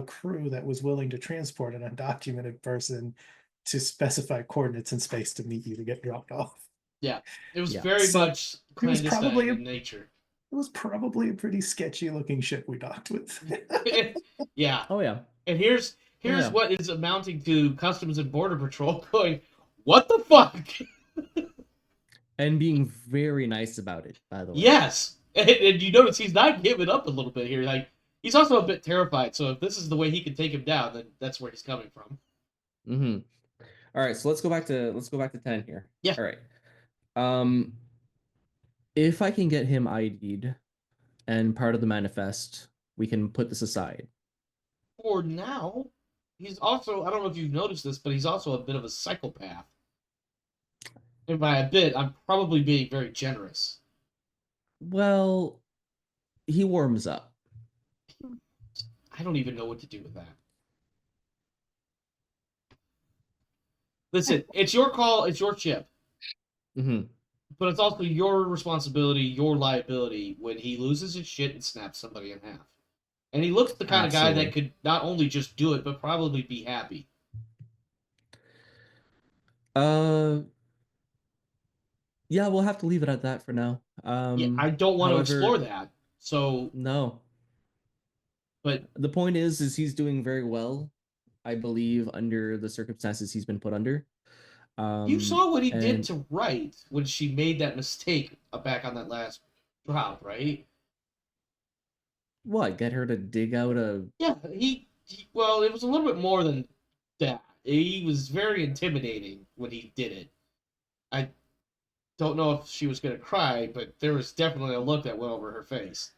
crew that was willing to transport an undocumented person to specified coordinates in space to meet you to get dropped off. Yeah. It was Yeah. very So, much it was clandestine probably in nature. It was probably a pretty sketchy looking ship we docked with. Yeah. Oh yeah. And here's Yeah. what is amounting to Customs and Border Patrol going, what the fuck? And being very nice about it, by the way. Yes. And you notice he's not giving up a little bit here. Like, he's also a bit terrified, so if this is the way he can take him down, then that's where he's coming from. Mm-hmm. All right, so let's go back to 10 here. Yeah. All right. If I can get him ID'd and part of the manifest, we can put this aside. For now, he's also, I don't know if you've noticed this, but he's also a bit of a psychopath. And by a bit, I'm probably being very generous. Well, he warms up. I don't even know what to do with that. Listen, it's your call, it's your ship. Mm-hmm. But it's also your responsibility, your liability when he loses his shit and snaps somebody in half. And he looks the kind of guy that could not only just do it, but probably be happy. Yeah, we'll have to leave it at that for now. Yeah, I don't want to explore that. So no. But the point is he's doing very well, I believe, under the circumstances he's been put under. You saw what he did to Wright when she made that mistake back on that last drop, right? What, get her to dig out a... Yeah, well, it was a little bit more than that. He was very intimidating when he did it. I don't know if she was going to cry, but there was definitely a look that went over her face.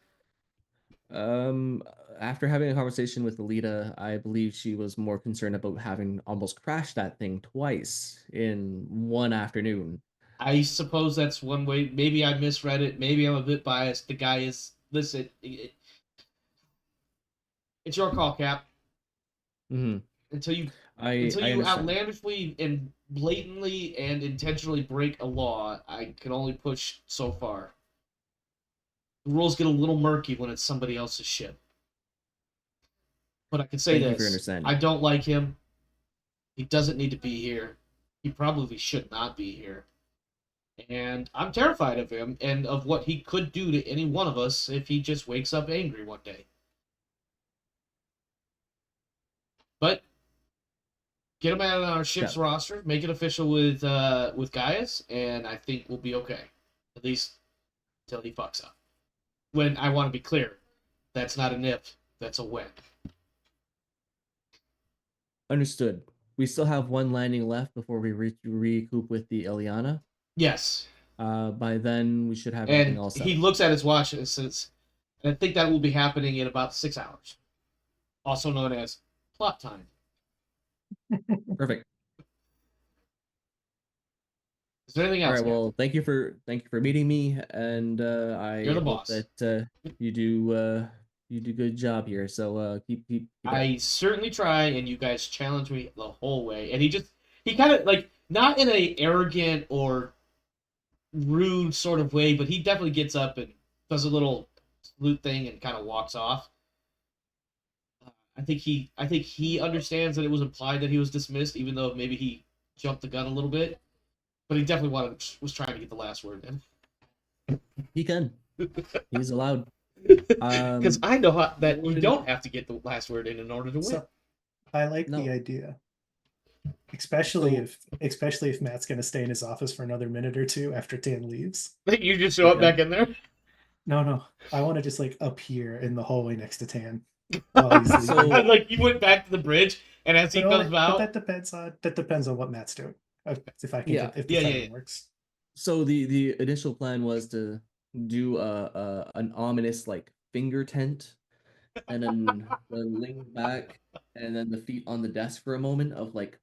After having a conversation with Alita, I believe she was more concerned about having almost crashed that thing twice in one afternoon. I suppose that's one way. Maybe I misread it. Maybe I'm a bit biased. The guy is... Listen, it's your call, Cap. Mm-hmm. Until you understand. outlandishly and blatantly and intentionally break a law, I can only push so far. The rules get a little murky when it's somebody else's ship. But I can say Thank you for this. understanding. I don't like him. He doesn't need to be here. He probably should not be here. And I'm terrified of him and of what he could do to any one of us if he just wakes up angry one day. But get him out on our ship's roster, make it official with Gaius, and I think we'll be okay. At least until he fucks up. When I want to be clear, that's not an if, that's a when. Understood. We still have one landing left before we recoup with the Ileana. Yes. By then, we should have everything And all set he up. looks at his watch and says, I think that will be happening in about 6 hours. Also known as plot time. Perfect. Is there anything All else? right. Well, thank you for meeting me, and I You're the hope boss. that you do good job here. So keep it up. I certainly try, and you guys challenge me the whole way. And he kind of, like, not in a arrogant or rude sort of way, but he definitely gets up and does a little salute thing and kind of walks off. I think he understands that it was implied that he was dismissed, even though maybe he jumped the gun a little bit. But he definitely was trying to get the last word in. He can. He's allowed. Because I know that you Wouldn't- don't have to get the last word in order to win. So, I like No. the idea, especially So- if Matt's gonna stay in his office for another minute or two after Tan leaves. You just show up Okay. back in there. No, I want to just like appear in the hallway next to Tan while he's So- leaving. Like you went back to the bridge, and as he But comes out, that depends on what Matt's doing. If I can Yeah. get, if the Yeah, timing yeah. works. So the initial plan was to do an ominous like finger tent, and then lean back, and then the feet on the desk for a moment of like,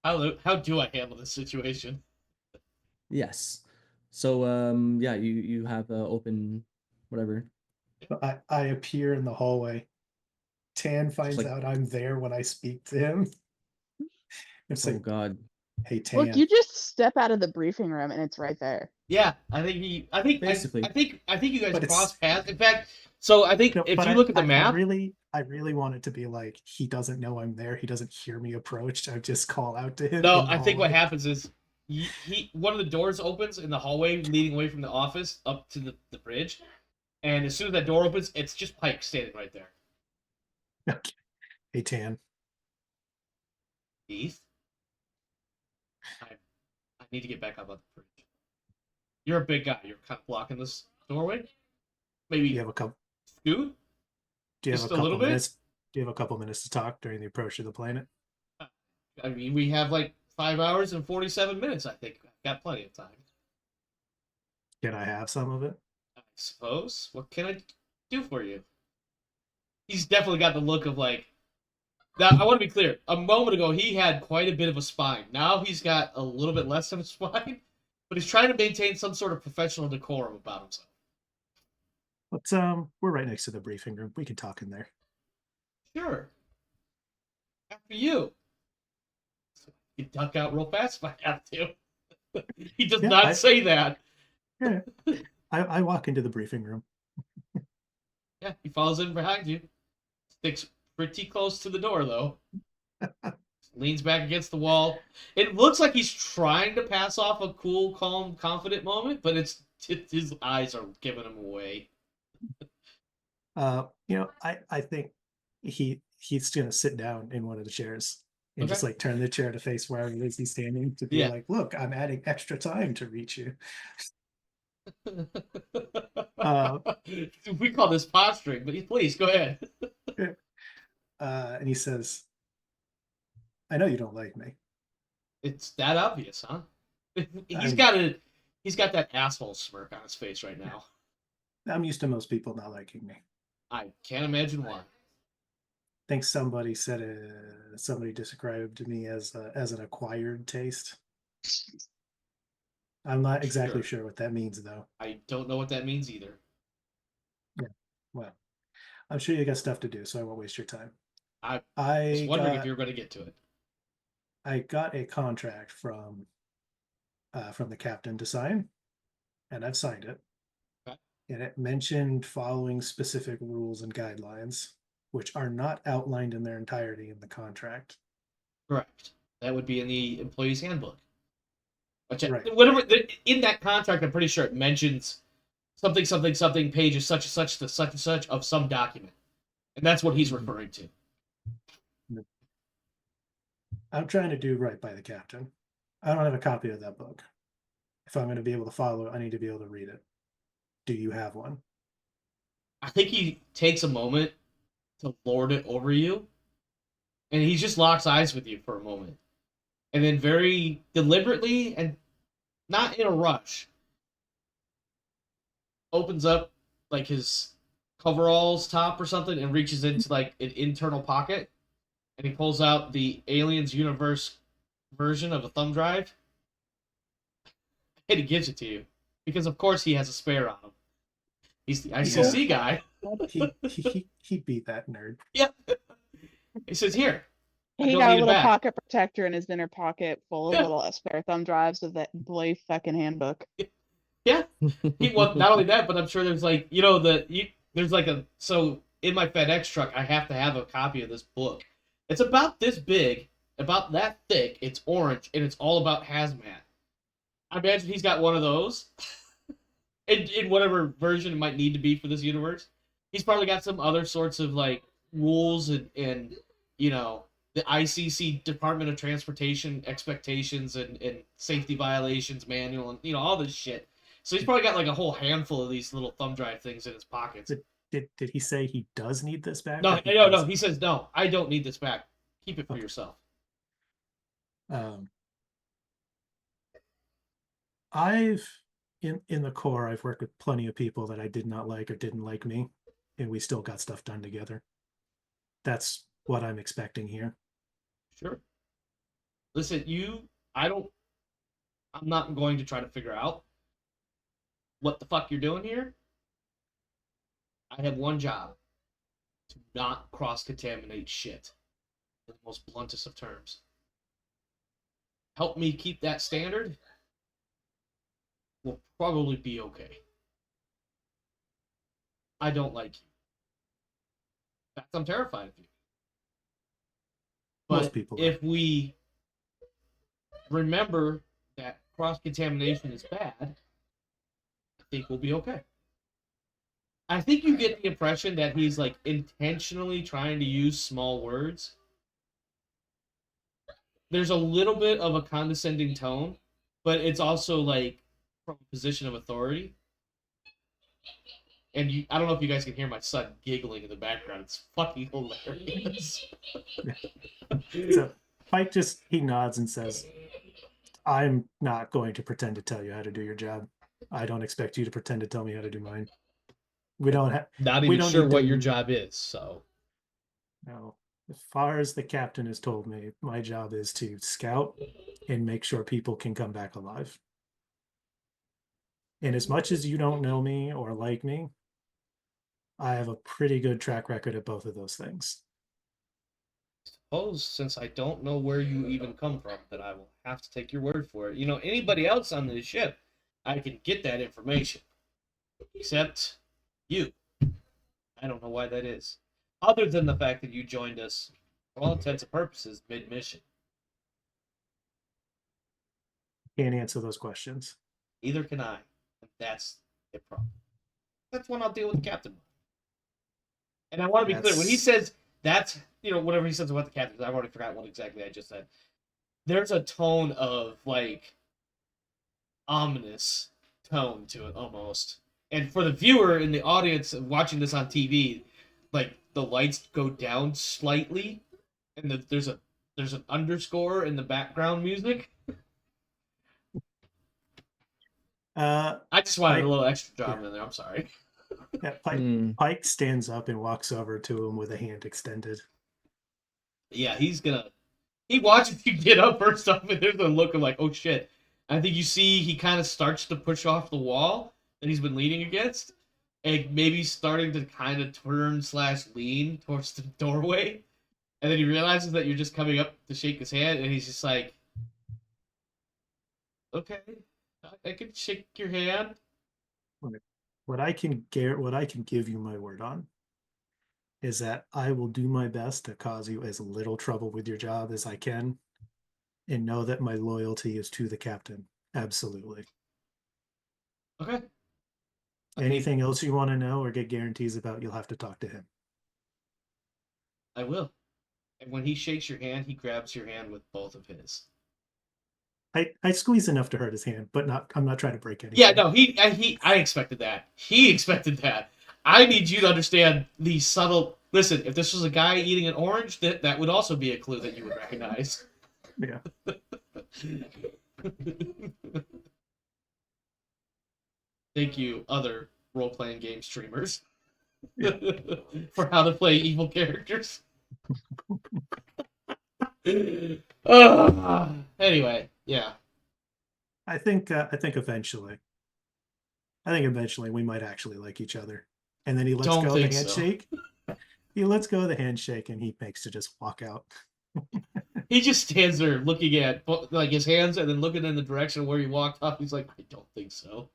how do I handle this situation? yes. So yeah, you have open whatever. So I appear in the hallway. Tan finds like- out I'm there when I speak to him. It's Oh like, God. hey Tan. Look, you just step out of the briefing room and it's right there. Yeah, I think you guys But cross it's- paths. In fact, so I think No, if but you look at the I map, really want it to be like he doesn't know I'm there. He doesn't hear me approach. I just call out to him. no, in the I think what hallway. happens is one of the doors opens in the hallway leading away from the office up to the bridge, and as soon as that door opens, it's just Pike standing right there. Okay. Hey Tan. Heath, I need to get back up on the bridge. You're a big guy. You're kind of blocking this doorway. Maybe Do you have a couple? scoot. Do you have Just a a little couple bit? minutes? Do you have a couple minutes to talk during the approach to the planet? I mean, we have like 5 hours and 47 minutes. I think I've got plenty of time. Can I have some of it? I suppose. What can I do for you? He's definitely got the look of like. Now, I want to be clear. A moment ago, he had quite a bit of a spine. Now he's got a little bit less of a spine, but he's trying to maintain some sort of professional decorum about himself. But we're right next to the briefing room. We can talk in there. Sure. After you. You duck out real fast if I have to. He does Yeah, not say that. Yeah. I walk into the briefing room. Yeah, he follows in behind you. Sticks pretty close to the door, though. Leans back against the wall. It looks like he's trying to pass off a cool, calm, confident moment, but it's his eyes are giving him away. I think he's gonna sit down in one of the chairs and just Okay. like turn the chair to face wherever it is he's standing to be Yeah. like, look, I'm adding extra time to reach you. We call this posturing, but please go ahead. And he says, I know you don't like me. It's that obvious, huh? He's I'm- got that asshole smirk on his face right now. I'm used to most people not liking me. I can't imagine why. I think somebody somebody described me as an acquired taste. I'm not exactly sure what that means though. I don't know what that means either. Well, I'm sure you got stuff to do, so I won't waste your time. I was I wondering if got, you were going to get to it. I got a contract from the captain to sign, and I've signed it. Okay. And it mentioned following specific rules and guidelines, which are not outlined in their entirety in the contract. Correct. That would be in the employee's handbook. Which Right. In that contract, I'm pretty sure it mentions something, something, something, pages such and such to such and such of some document. And that's what he's referring to. I'm trying to do right by the captain. I don't have a copy of that book. If I'm going to be able to follow it, I need to be able to read it. Do you have one? I think he takes a moment to lord it over you. and he just locks eyes with you for a moment, and then very deliberately and not in a rush opens up like his coveralls top or something and reaches into like an internal pocket, and he pulls out the Aliens Universe version of a thumb drive, and he gives it to you because of course he has a spare on him. He's the ICC guy. He beat that nerd. Yeah. He says, "Here." He don't got a need it little back. pocket protector in his inner pocket full of Yeah. little spare thumb drives with that bloody fucking handbook. Yeah. Well, not only that, but I'm sure there's like, there's like so in my FedEx truck, I have to have a copy of this book. It's about this big, about that thick. It's orange, and it's all about hazmat. I imagine he's got one of those in whatever version it might need to be for this universe. He's probably got some other sorts of like rules and the ICC Department of Transportation expectations and safety violations manual and all this shit. So he's probably got like a whole handful of these little thumb drive things in his pockets. Did he say he does need this back? No. does? He says, "No, I don't need this back. Keep it for yourself." I've in the Corps, I've worked with plenty of people that I did not like or didn't like me, and we still got stuff done together. That's what I'm expecting here. Sure. Listen, I'm not going to try to figure out what the fuck you're doing here. I have one job: to not cross-contaminate shit in the most bluntest of terms. Help me keep that standard. We'll probably be okay. I don't like you. In fact, I'm terrified of you. But Most people are. if we remember that cross-contamination is bad, I think we'll be okay. I think you get the impression that he's like intentionally trying to use small words. There's a little bit of a condescending tone, but it's also like from a position of authority. And I don't know if you guys can hear my son giggling in the background. It's fucking hilarious. So Pike he nods and says, "I'm not going to pretend to tell you how to do your job. I don't expect you to pretend to tell me how to do mine. We don't have. Not we even don't sure need what to- your job is, so. No. As far as the captain has told me, my job is to scout and make sure people can come back alive. And as much as you don't know me or like me, I have a pretty good track record at both of those things. Suppose since I don't know where you even come from, that I will have to take your word for it. Anybody else on this ship, I can get that information. Except you. I don't know why that is. Other than the fact that you joined us, for all intents and purposes, mid-mission. Can't answer those questions. Either can I. And that's a problem. That's one I'll deal with the captain. And I want to be clear. When he says that's, whatever he says about the captain, I've already forgotten what exactly I just said. There's a tone of, like, ominous tone to it, almost. And for the viewer in the audience watching this on TV, like, the lights go down slightly, and there's an underscore in the background music. I just wanted a little extra drama in there. I'm sorry. Yeah, Pike stands up and walks over to him with a hand extended. Yeah, he watches you get up first off, and there's a look of like, oh shit. I think you see he kind of starts to push off the wall that he's been leaning against, and maybe starting to kind of turn/lean towards the doorway, and then he realizes that you're just coming up to shake his hand, and he's just like, okay, I can shake your hand. What I can give you my word on is that I will do my best to cause you as little trouble with your job as I can, and know that my loyalty is to the captain. Absolutely. Okay. Anything else you want to know or get guarantees about, you'll have to talk to him. I will. And when he shakes your hand, he grabs your hand with both of his. I squeeze enough to hurt his hand, but I'm not trying to break anything. Yeah, no, I expected that. He expected that. I need you to understand the subtle. Listen, if this was a guy eating an orange, that would also be a clue that you would recognize. Yeah. Thank you, other role-playing game streamers, Yeah. for how to play evil characters. Anyway, yeah. I think eventually. I think eventually we might actually like each other. And then he lets Don't go of the think so. handshake. He lets go of the handshake and he makes to just walk out. He just stands there looking at like his hands and then looking in the direction where he walked off. He's like, I don't think so.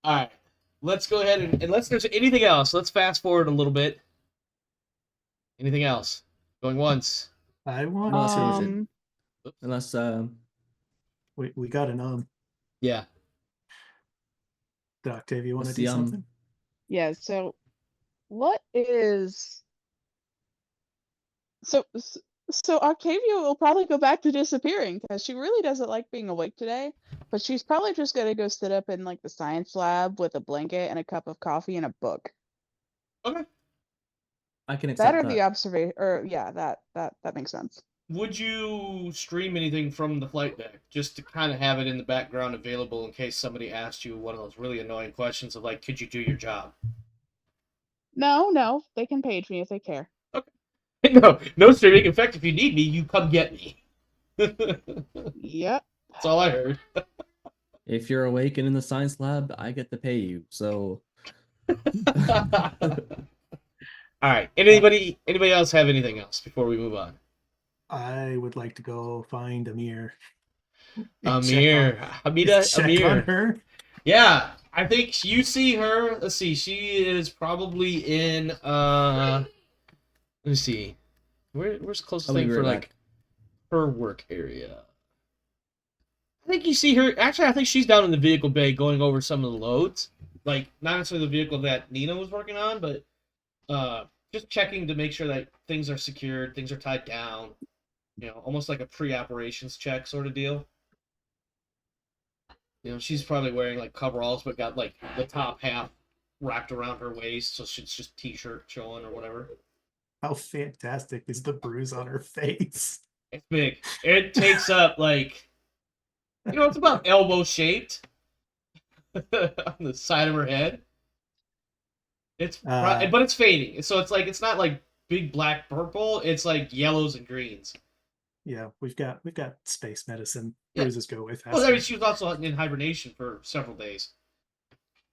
All right, let's go ahead and unless there's anything else, let's fast forward a little bit. Anything else? Going once. I want Unless it was it. Um, Unless we got an Yeah. Did Octavia want to what's do the something? yeah, so what is so Octavia will probably go back to disappearing because she really doesn't like being awake today, but she's probably just gonna go sit up in like the science lab with a blanket and a cup of coffee and a book. Okay. I can That accept or that. the observation, or yeah, that makes sense. Would you stream anything from the flight deck just to kind of have it in the background available in case somebody asked you one of those really annoying questions of like, could you do your job? No, they can page me if they care. No streaming. In fact, if you need me, you come get me. Yep. That's all I heard. If you're awake and in the science lab, I get to pay you. So All right. Anybody else have anything else before we move on? I would like to go find Amir. Amir, Hamida, Check on Amir. her. Yeah, I think you see her. Let's see. She is probably in. Let me see. Where's the closest I'll be thing for right like back. her work area? I think you see her. Actually, I think she's down in the vehicle bay going over some of the loads. Like not necessarily the vehicle that Nina was working on, but just checking to make sure that things are secured, things are tied down. You know, almost like a pre-operations check sort of deal. You know, she's probably wearing like coveralls, but got like the top half wrapped around her waist, so it's just t-shirt showing or whatever. How fantastic is the bruise on her face? It's big. It takes up like, it's about elbow shaped on the side of her head. But it's fading, so it's like it's not like big black purple. It's like yellows and greens. Yeah, we've got space medicine. Yeah. Bruises go with Well, I mean, us. she was also in hibernation for several days.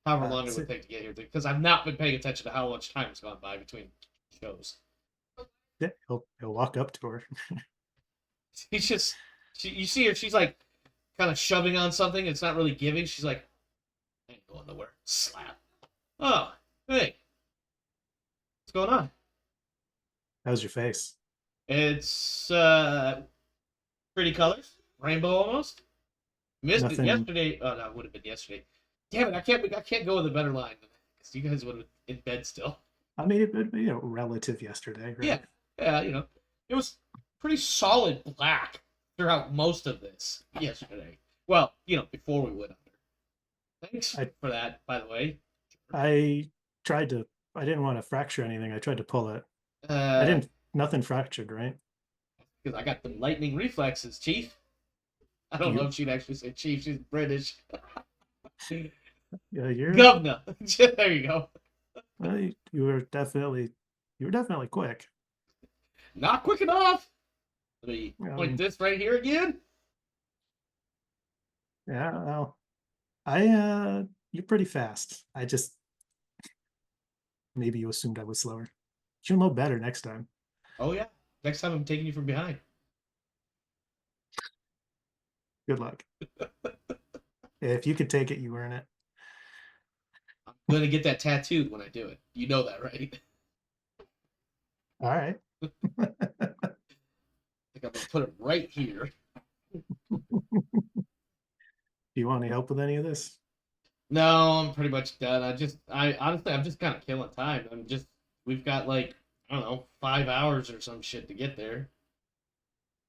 However long it would take to get here, because I've not been paying attention to how much time has gone by between shows. Yeah, he'll walk up to her. He's just, you see her, she's like kind of shoving on something. It's not really giving. She's like, I ain't going nowhere. Slap. Oh, hey. What's going on? How's your face? It's pretty colors, rainbow almost. Missed it Nothing- yesterday. Oh no, it would have been yesterday. Damn it! I can't go with a better line because you guys would have been in bed still. I mean, it relative yesterday, right? Yeah, it was pretty solid black throughout most of this yesterday. Well, before we went under. Thanks for that, by the way. I didn't want to fracture anything. I tried to pull it. Nothing fractured, right? Because I got the lightning reflexes, Chief. I don't know if she'd actually say Chief. She's British. Yeah, you're. Governor. There you go. Well, you were definitely quick. Not quick enough. Let me point Um, this right here again. Yeah, well, you're pretty fast. I just maybe you assumed I was slower. You'll know better next time. Oh yeah. Next time I'm taking you from behind. Good luck. If you could take it, you earn it. I'm gonna get that tattooed when I do it. You know that, right? All right. I think I'm gonna put it right here. Do you want any help with any of this? No, I'm pretty much done. I honestly, I'm just kind of killing time. We've got like, I don't know, 5 hours or some shit to get there.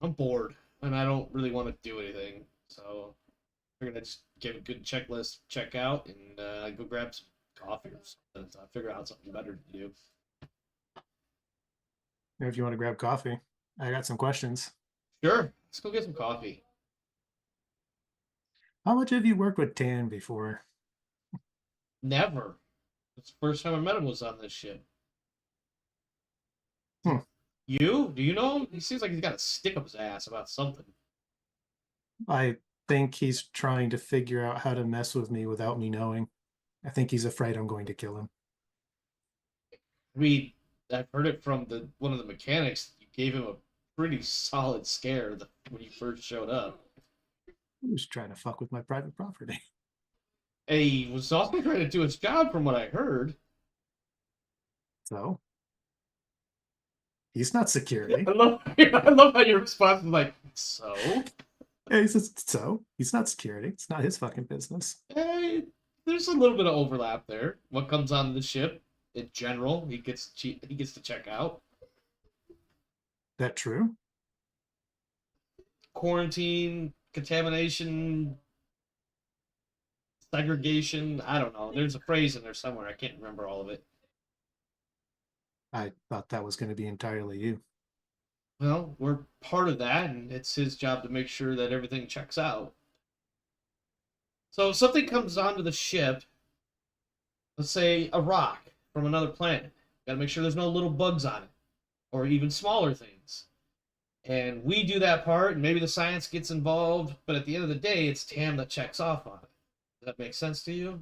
I'm bored, and I don't really want to do anything. So we're gonna just give a good checklist, check out, and go grab some coffee or something. So I figure out something better to do. If you want to grab coffee, I got some questions. Sure, let's go get some coffee. How much have you worked with Tan before? Never. It's the first time I met him was on this ship. Hmm. You? Do you know him? He seems like he's got a stick up his ass about something. I think he's trying to figure out how to mess with me without me knowing. I think he's afraid I'm going to kill him. I mean, I've heard it from one of the mechanics. You gave him a pretty solid scare when you first showed up. He was trying to fuck with my private property. And he was also trying to do his job, from what I heard. So he's not security. I love how your response is like, so? Yeah, he says, so he's not security. It's not his fucking business. There's a little bit of overlap there. What comes on the ship in general, he gets to check out. That true? Quarantine, contamination, segregation. I don't know. There's a phrase in there somewhere. I can't remember all of it. I thought that was going to be entirely you. Well, we're part of that, and it's his job to make sure that everything checks out. So if something comes onto the ship, let's say a rock from another planet, gotta make sure there's no little bugs on it, or even smaller things. And we do that part, and maybe the science gets involved, but at the end of the day, it's Tam that checks off on it. Does that make sense to you?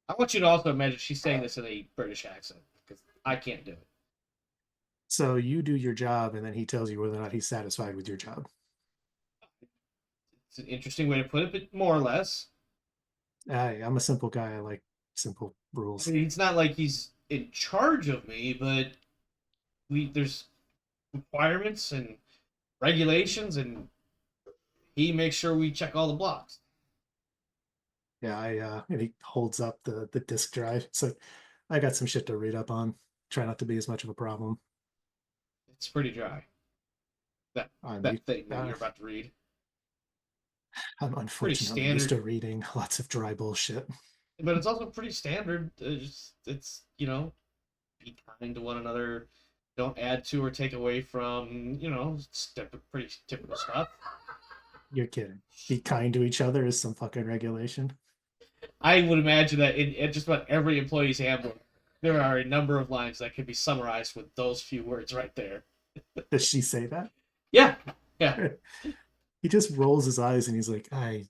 I want you to also imagine she's saying this in a British accent, because I can't do it. So you do your job, and then he tells you whether or not he's satisfied with your job. It's an interesting way to put it, but more or less. I'm a simple guy. I like simple rules. I mean, it's not like he's in charge of me, but there's requirements and regulations, and he makes sure we check all the blocks. Yeah, and he holds up the disk drive. So I got some shit to read up on. Try not to be as much of a problem. It's pretty dry. That thing that you're about to read. I'm unfortunately used to reading lots of dry bullshit. But it's also pretty standard. It's be kind to one another. Don't add to or take away from, it's pretty typical stuff. You're kidding. Be kind to each other is some fucking regulation. I would imagine that in just about every employee's handbook, there are a number of lines that can be summarized with those few words right there. Does she say that? Yeah. He just rolls his eyes and he's like, I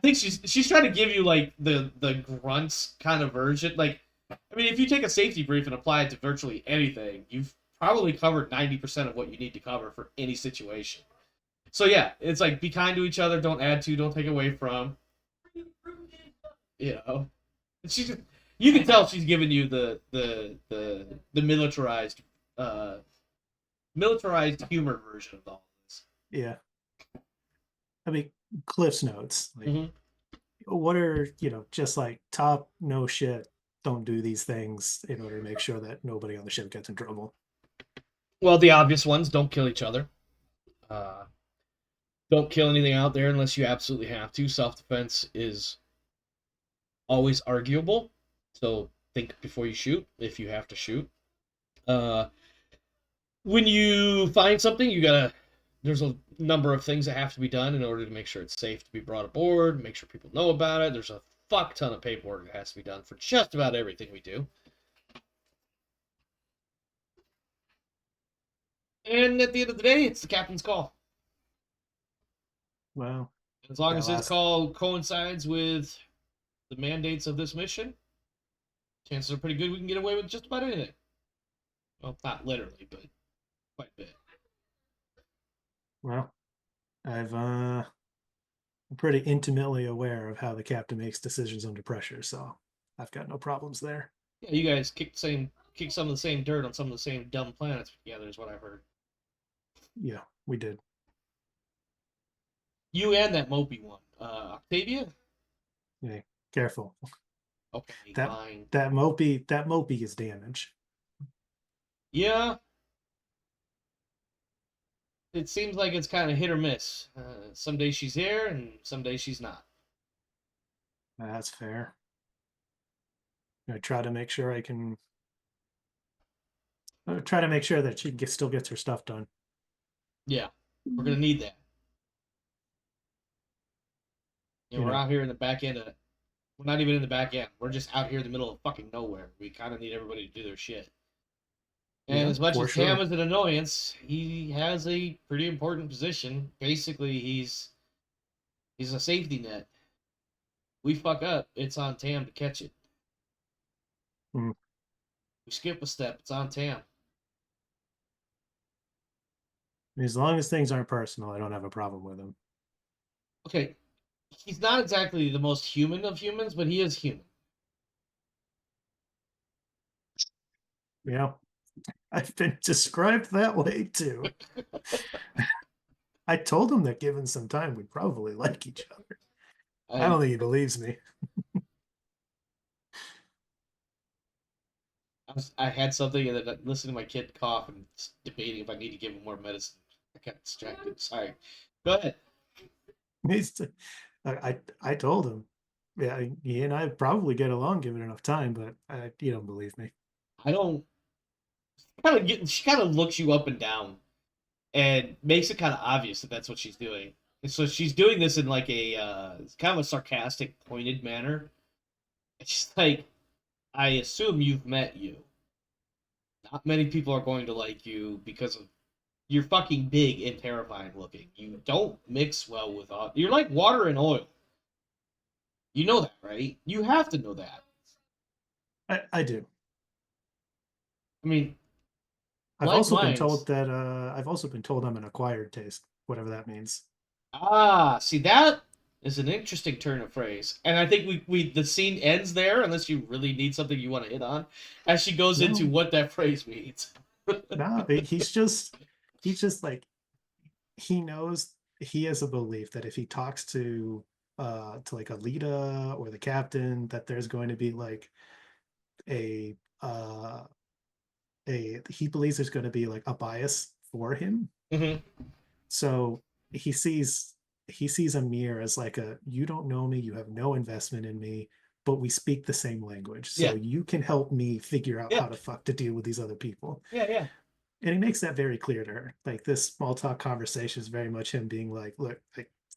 think she's trying to give you like the grunts kind of version. Like, I mean, if you take a safety brief and apply it to virtually anything, you've probably covered 90% of what you need to cover for any situation. So yeah, it's like, be kind to each other, don't add to, don't take away from. You can tell she's giving you the militarized humor version of all this. Yeah. I mean, Cliff's notes. Like, Mm-hmm. What are, just like top no shit, don't do these things in order to make sure that nobody on the ship gets in trouble. Well, the obvious ones, don't kill each other. Don't kill anything out there unless you absolutely have to. Self-defense is always arguable, so think before you shoot, if you have to shoot. When you find something, there's a number of things that have to be done in order to make sure it's safe to be brought aboard, make sure people know about it. There's a fuck ton of paperwork that has to be done for just about everything we do. And at the end of the day, it's the captain's call. Well, as long as his call coincides with the mandates of this mission, chances are pretty good we can get away with just about anything. Well, not literally, but quite a bit. Well, I'm pretty intimately aware of how the captain makes decisions under pressure, so I've got no problems there. Yeah, you guys kick some of the same dirt on some of the same dumb planets together, is what I've heard. Yeah, we did. You and that mopey one, Octavia. Yeah, careful. Okay, fine. That mopey is damage. Yeah. It seems like it's kind of hit or miss. Some days she's here, and some days she's not. That's fair. try to make sure try to make sure that she still gets her stuff done. Yeah, we're gonna need that. You We're know. out here in the back end of. We're not even in the back end. We're just out here in the middle of fucking nowhere. We kind of need everybody to do their shit. And Yeah, as much for as Tam sure. is an annoyance, he has a pretty important position. Basically, he's a safety net. We fuck up, it's on Tam to catch it. Hmm. We skip a step, it's on Tam. As long as things aren't personal, I don't have a problem with him. Okay, he's not exactly the most human of humans, but he is human. Yeah, I've been described that way too. I told him that given some time, we'd probably like each other. I don't think he believes me. I had something and then I listened to my kid cough and debating if I need to give him more medicine. I got distracted. Sorry. Go ahead. I told him, yeah, he and I probably get along given enough time, but you don't believe me. I don't. She kind of looks you up and down, and makes it kind of obvious that that's what she's doing. And so she's doing this in like a kind of a sarcastic, pointed manner. It's just like, I assume you've met you. Not many people are going to like you because of you're fucking big and terrifying looking. You don't mix well with all. You're like water and oil. You know that, right? You have to know that. I do. I mean, I've like also been minds. told that I've also been told I'm an acquired taste, whatever that means. See, that is an interesting turn of phrase, and I think we the scene ends there, unless you really need something you want to hit on, as she goes into No. what that phrase means. Nah, he's just like, he knows, he has a belief that if he talks to like Alita or the captain, that there's going to be like a he believes there's going to be like a bias for him. Mm-hmm. So he sees Amir as like a, you don't know me, you have no investment in me, but we speak the same language, so Yeah. you can help me figure out Yeah. how to fuck to deal with these other people. Yeah. And he makes that very clear to her. Like, this small talk conversation is very much him being like, look,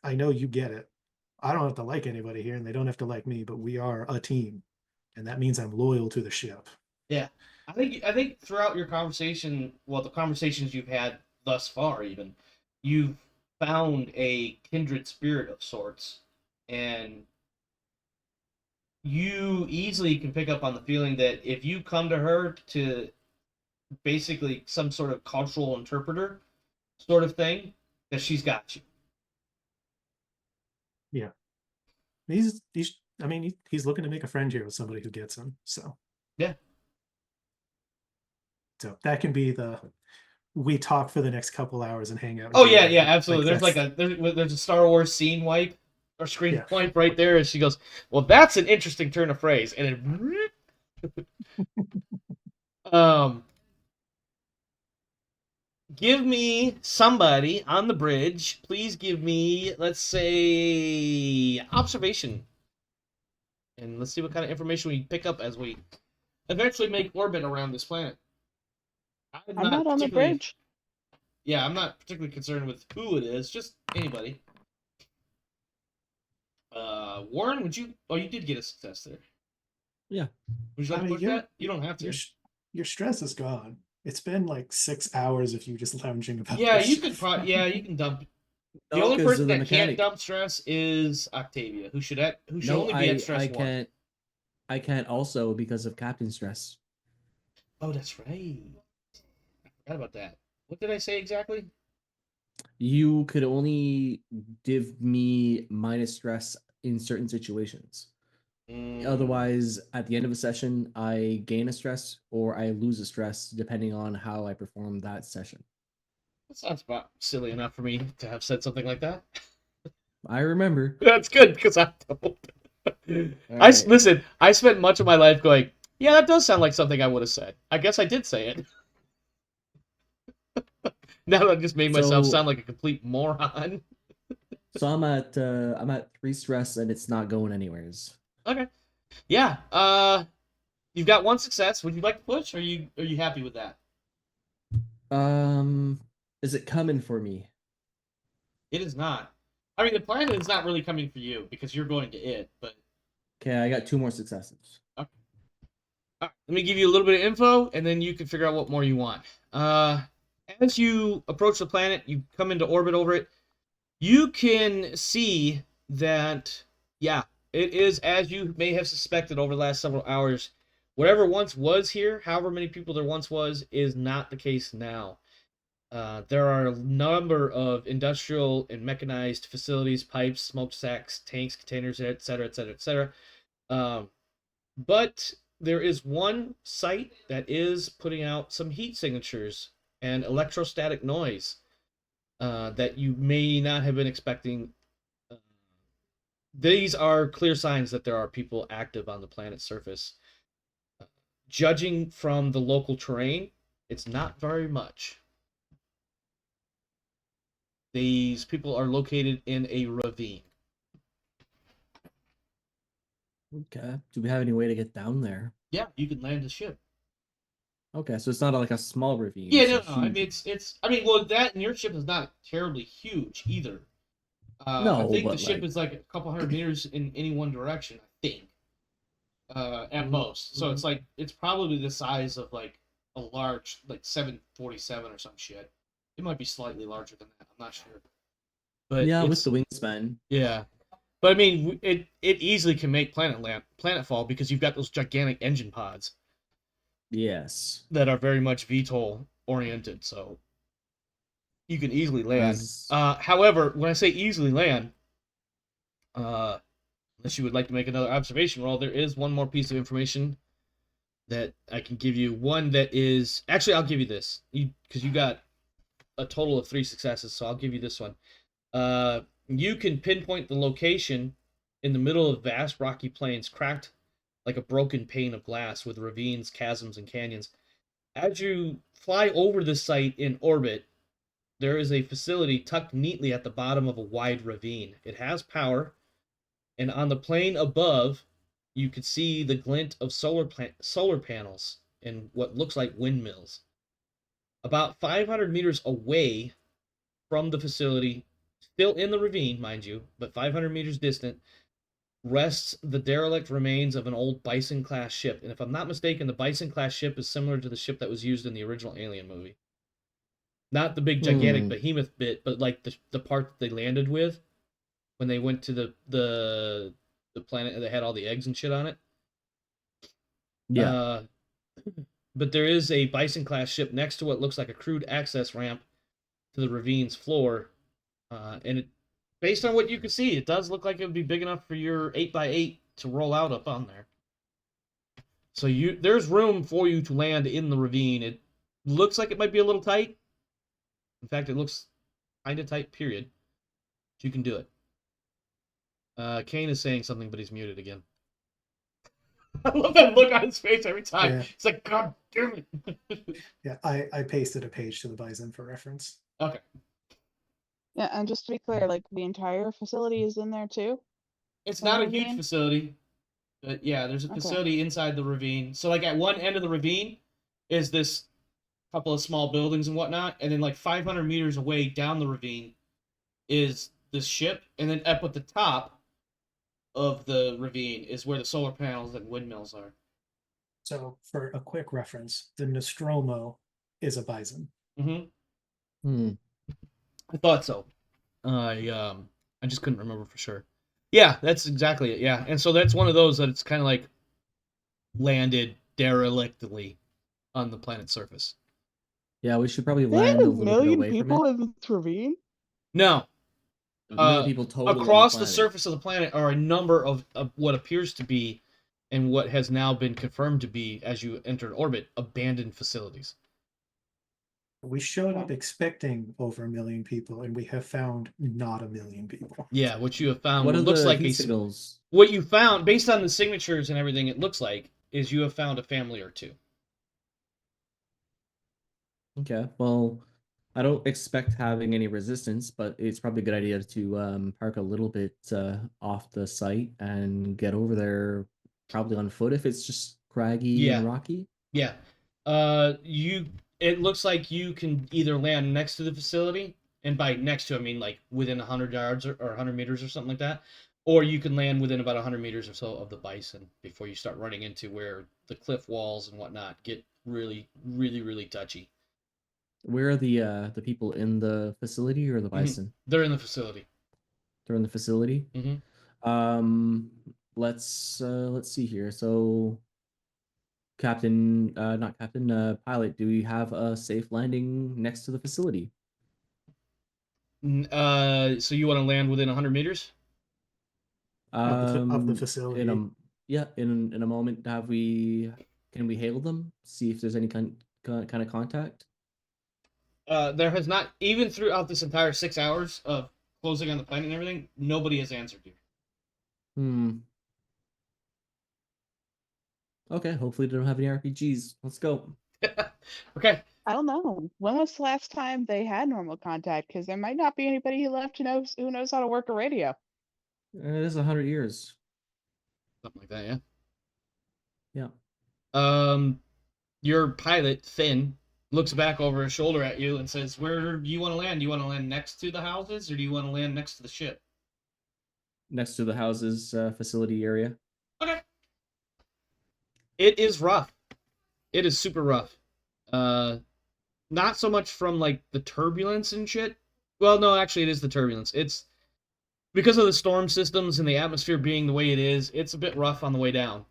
I know you get it. I don't have to like anybody here, and they don't have to like me, but we are a team, and that means I'm loyal to the ship. Yeah. I think throughout your conversation, well, the conversations you've had thus far, even, you've found a kindred spirit of sorts, and you easily can pick up on the feeling that if you come to her to basically some sort of cultural interpreter sort of thing, that she's got you. Yeah. He's I mean, he's looking to make a friend here with somebody who gets him. So Yeah. So that can be the, we talk for the next couple hours and hang out. Oh yeah, absolutely. Like, there's a Star Wars scene wipe or screen Yeah. wipe right there, and she goes, "Well, that's an interesting turn of phrase," and it. Give me somebody on the bridge. Please give me, let's say, observation, and let's see what kind of information we pick up as we eventually make orbit around this planet. I'm not on the bridge. Yeah, I'm not particularly concerned with who it is, just anybody. Warren, would you? Oh, you did get a success there. Yeah. Would you like to push that? You don't have to. Your stress is gone. It's been like 6 hours of you just lounging about. Yeah, this you shit. could probably. Yeah, you can dump. The No, only 'cause person of the that can't mechanic. dump stress is Octavia, who should No, only be at stress I 1. can't. I can't also because of captain stress. Oh, that's right. I forgot about that. What did I say exactly? You could only give me minus stress in certain situations. Otherwise, at the end of a session, I gain a stress or I lose a stress depending on how I perform that session. That sounds about silly enough for me to have said something like that. I remember. That's good because I don't. Right. Listen. I spent much of my life going, yeah, that does sound like something I would have said. I guess I did say it. Now that I just made myself sound like a complete moron. So I'm at 3 stress and it's not going anywheres. Okay. Yeah. You've got one success. Would you like to push, or are you happy with that? Is it coming for me? It is not. I mean, the planet is not really coming for you because you're going to it, but Okay, I got 2 more successes. okay. All right, let me give you a little bit of info, and then you can figure out what more you want. As you approach the planet, you come into orbit over it. You can see that, yeah, it is as you may have suspected over the last several hours. Whatever once was here, however many people there once was, is not the case now. There are a number of industrial and mechanized facilities, pipes, smokestacks, tanks, containers, etc., etc., etc. But there is one site that is putting out some heat signatures and electrostatic noise that you may not have been expecting. These are clear signs that there are people active on the planet's surface. Judging from the local terrain, it's not very much. These people are located in a ravine. Okay. Do we have any way to get down there? Yeah, you can land the ship. Okay, so it's not like a small ravine. Yeah, it's no, a no. I mean, huge- it's. I mean, well, that and your ship is not terribly huge either. I No, think the but, ship like- is like a couple hundred meters in any one direction. I think, at most. So it's like it's probably the size of like a large like 747 or some shit. It might be slightly larger than that. I'm not sure. But yeah, with it's, the wingspan. yeah. But I mean, it easily can make planetfall because you've got those gigantic engine pods Yes. that are very much VTOL oriented. So you can easily land. As- However, when I say easily land, unless you would like to make another observation roll, there is one more piece of information that I can give you. One that is actually, I'll give you this because you got a total of 3 successes, so I'll give you this one. You can pinpoint the location in the middle of vast rocky plains, cracked like a broken pane of glass with ravines, chasms, and canyons. As you fly over the site in orbit, there is a facility tucked neatly at the bottom of a wide ravine. It has power, and on the plain above, you could see the glint of solar panels and what looks like windmills. About 500 meters away from the facility, still in the ravine, mind you, but 500 meters distant, rests the derelict remains of an old Bison-class ship. And if I'm not mistaken, the Bison-class ship is similar to the ship that was used in the original Alien movie. Not the big gigantic behemoth bit, but like the part that they landed with when they went to the planet that had all the eggs and shit on it. Yeah. But there is a Bison-class ship next to what looks like a crude access ramp to the ravine's floor. And it, based on what you can see, it does look like it would be big enough for your 8x8 to roll out up on there. So there's room for you to land in the ravine. It looks like it might be a little tight. In fact, it looks kind of tight, period. But you can do it. Kane is saying something, but he's muted again. I love that look on his face every time. Yeah. It's like, God damn it. Yeah, I pasted a page to the Bison for reference. Okay. Yeah, and just to be clear, like the entire facility is in there too? It's In not the a huge ravine? facility, but yeah, there's a Okay. facility inside the ravine. So like at one end of the ravine is this couple of small buildings and whatnot, and then like 500 meters away down the ravine is this ship, and then up at the top of the ravine is where the solar panels and windmills are. So for a quick reference, the Nostromo is a Bison. Mm-hmm. I thought so. I just couldn't remember for sure. Yeah, that's exactly it. Yeah, and so that's one of those that it's kind of like landed derelictly on the planet's surface. Yeah, we should probably They land have a a little bit million away from people it. in this ravine? No, A million people total on across the planet. surface of the planet are a number of what appears to be, and what has now been confirmed to be, as you entered orbit, abandoned facilities. We showed up expecting over 1 million people, and we have found not 1 million people. Yeah, what you have found What are looks the like heat signals? what you found based on the signatures and everything. It looks like is you have found a family or two. Okay, well, I don't expect having any resistance, but it's probably a good idea to park a little bit off the site and get over there, probably on foot if it's just craggy and rocky? Yeah. It looks like you can either land next to the facility, and by next to I mean like within 100 yards or 100 meters or something like that, or you can land within about 100 meters or so of the bison before you start running into where the cliff walls and whatnot get really, really, really touchy. Where are the people in the facility or the bison? They're in the facility. They're in the facility. Let's see here. So, not Captain, pilot, do we have a safe landing next to the facility? So you want to land within 100 meters? Of the facility. In a moment, can we hail them? See if there's any kind of contact? There has not, even throughout this entire 6 hours of closing on the planet and everything, nobody has answered you. Okay, hopefully they don't have any RPGs. Let's go. Okay. I don't know. When was the last time they had normal contact? Because there might not be anybody left who knows how to work a radio. It is 100 years. Something like that, Yeah. Your pilot, Finn, looks back over his shoulder at you and says, where do you want to land? Do you want to land next to the houses, or do you want to land next to the ship? Next to the houses, facility area. Okay. It is rough. It is super rough. Not so much from, like, the turbulence and shit. Well, no, actually, it is the turbulence. It's because of the storm systems and the atmosphere being the way it is, it's a bit rough on the way down.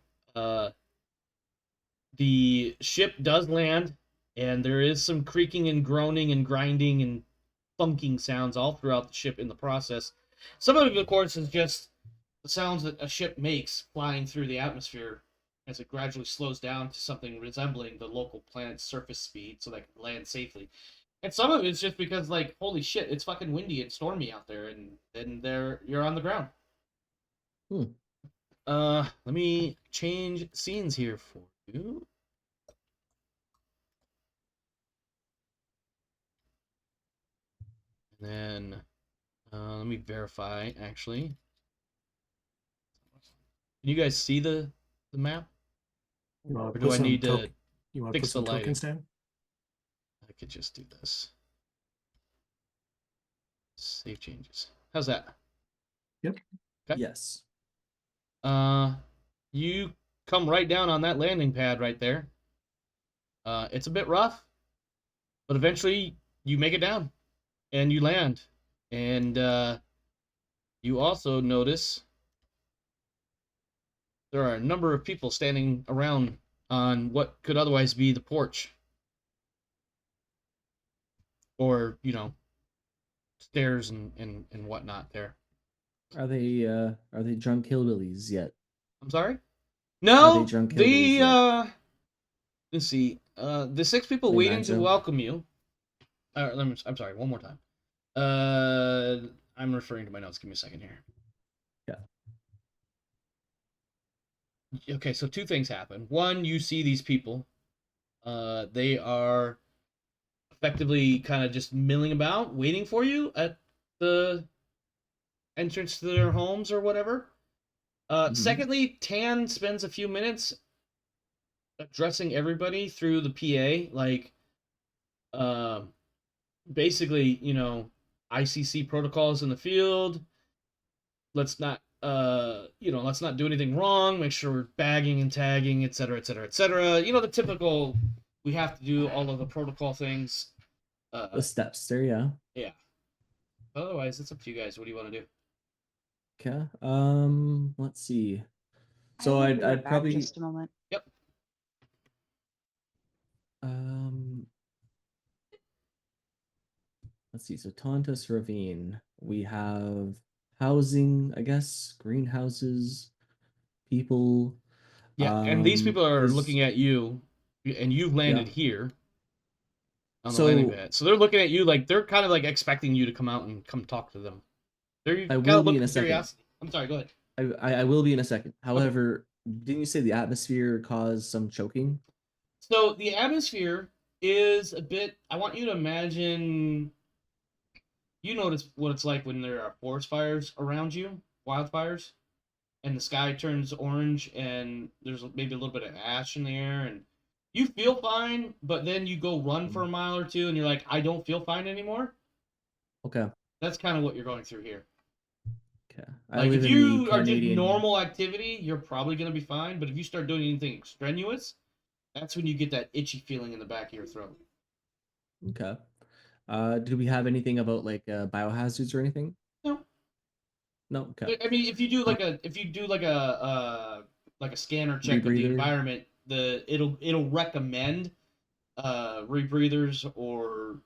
The ship does land, and there is some creaking and groaning and grinding and thunking sounds all throughout the ship in the process. Some of it, of course, is just the sounds that a ship makes flying through the atmosphere as it gradually slows down to something resembling the local planet's surface speed so that it can land safely. And some of it's just because, like, holy shit, it's fucking windy and stormy out there, and then you're on the ground. Let me change scenes here for you. And then let me verify, actually. Can you guys see the map? Or do I need to fix the lighting? Tokens down? I could just do this. Save changes. How's that? Yep. Okay. Yes. You come right down on that landing pad right there. It's a bit rough, but eventually you make it down and you land. And you also notice there are a number of people standing around on what could otherwise be the porch. Or, stairs and whatnot there. Are they drunk hillbillies yet? I'm sorry? No, Are they drunk hillbillies yet? Let's see. The 6 people waiting to welcome you. I'm sorry, one more time. I'm referring to my notes. Give me a second here. Yeah. Okay, so 2 things happen. One, you see these people. They are effectively kind of just milling about, waiting for you at the entrance to their homes or whatever. Secondly, Tan spends a few minutes addressing everybody through the PA, like, basically, ICC protocols in the field. Let's not do anything wrong. Make sure we're bagging and tagging, etc., etc., etc. The typical. We have to do all of the protocol things. The steps there, yeah. Yeah. Otherwise, it's up to you guys. What do you want to do? Okay. Let's see. So I'd probably just a moment. Yep. Let's see. So Tauntus Ravine, we have housing, I guess, greenhouses, people. Yeah, and these people are looking at you, and you've landed here on the landing pad. So they're looking at you like they're kind of like expecting you to come out and come talk to them. I will be in a second. Curiosity. I'm sorry, go ahead. I will be in a second. However, didn't you say the atmosphere caused some choking? So the atmosphere is a bit. I want you to imagine. You notice what it's like when there are forest fires around you, wildfires. and the sky turns orange, and there's maybe a little bit of ash in the air, and you feel fine, but then you go run for a mile or two, and you're like, I don't feel fine anymore. Okay. That's kind of what you're going through here. Okay. I Like, live if in the you are just Canadian. normal activity, you're probably going to be fine. But if you start doing anything strenuous, that's when you get that itchy feeling in the back of your throat. Okay. Do we have anything about like biohazards or anything? No. No. Okay. I mean, if you do like a scanner check of the Rebreather? environment, it'll recommend rebreathers or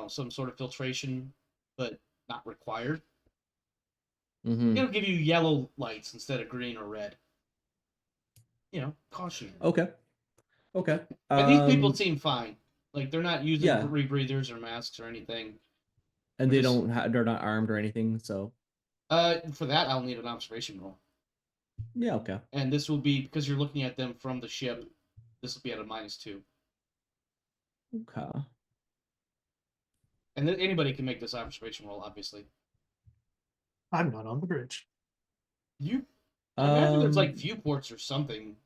some sort of filtration, but not required. Mm-hmm. It'll give you yellow lights instead of green or red. Caution. Okay. Okay. And these people seem fine. Like, they're not using Yeah. rebreathers or masks or anything. And We're they just- don't they're not armed or anything, so For that, I'll need an observation roll. yeah, okay. And this will be, because you're looking at them from the ship, this will be at a -2. Okay. And then anybody can make this observation roll, obviously. I'm not on the bridge. I imagine there's like Um, viewports or something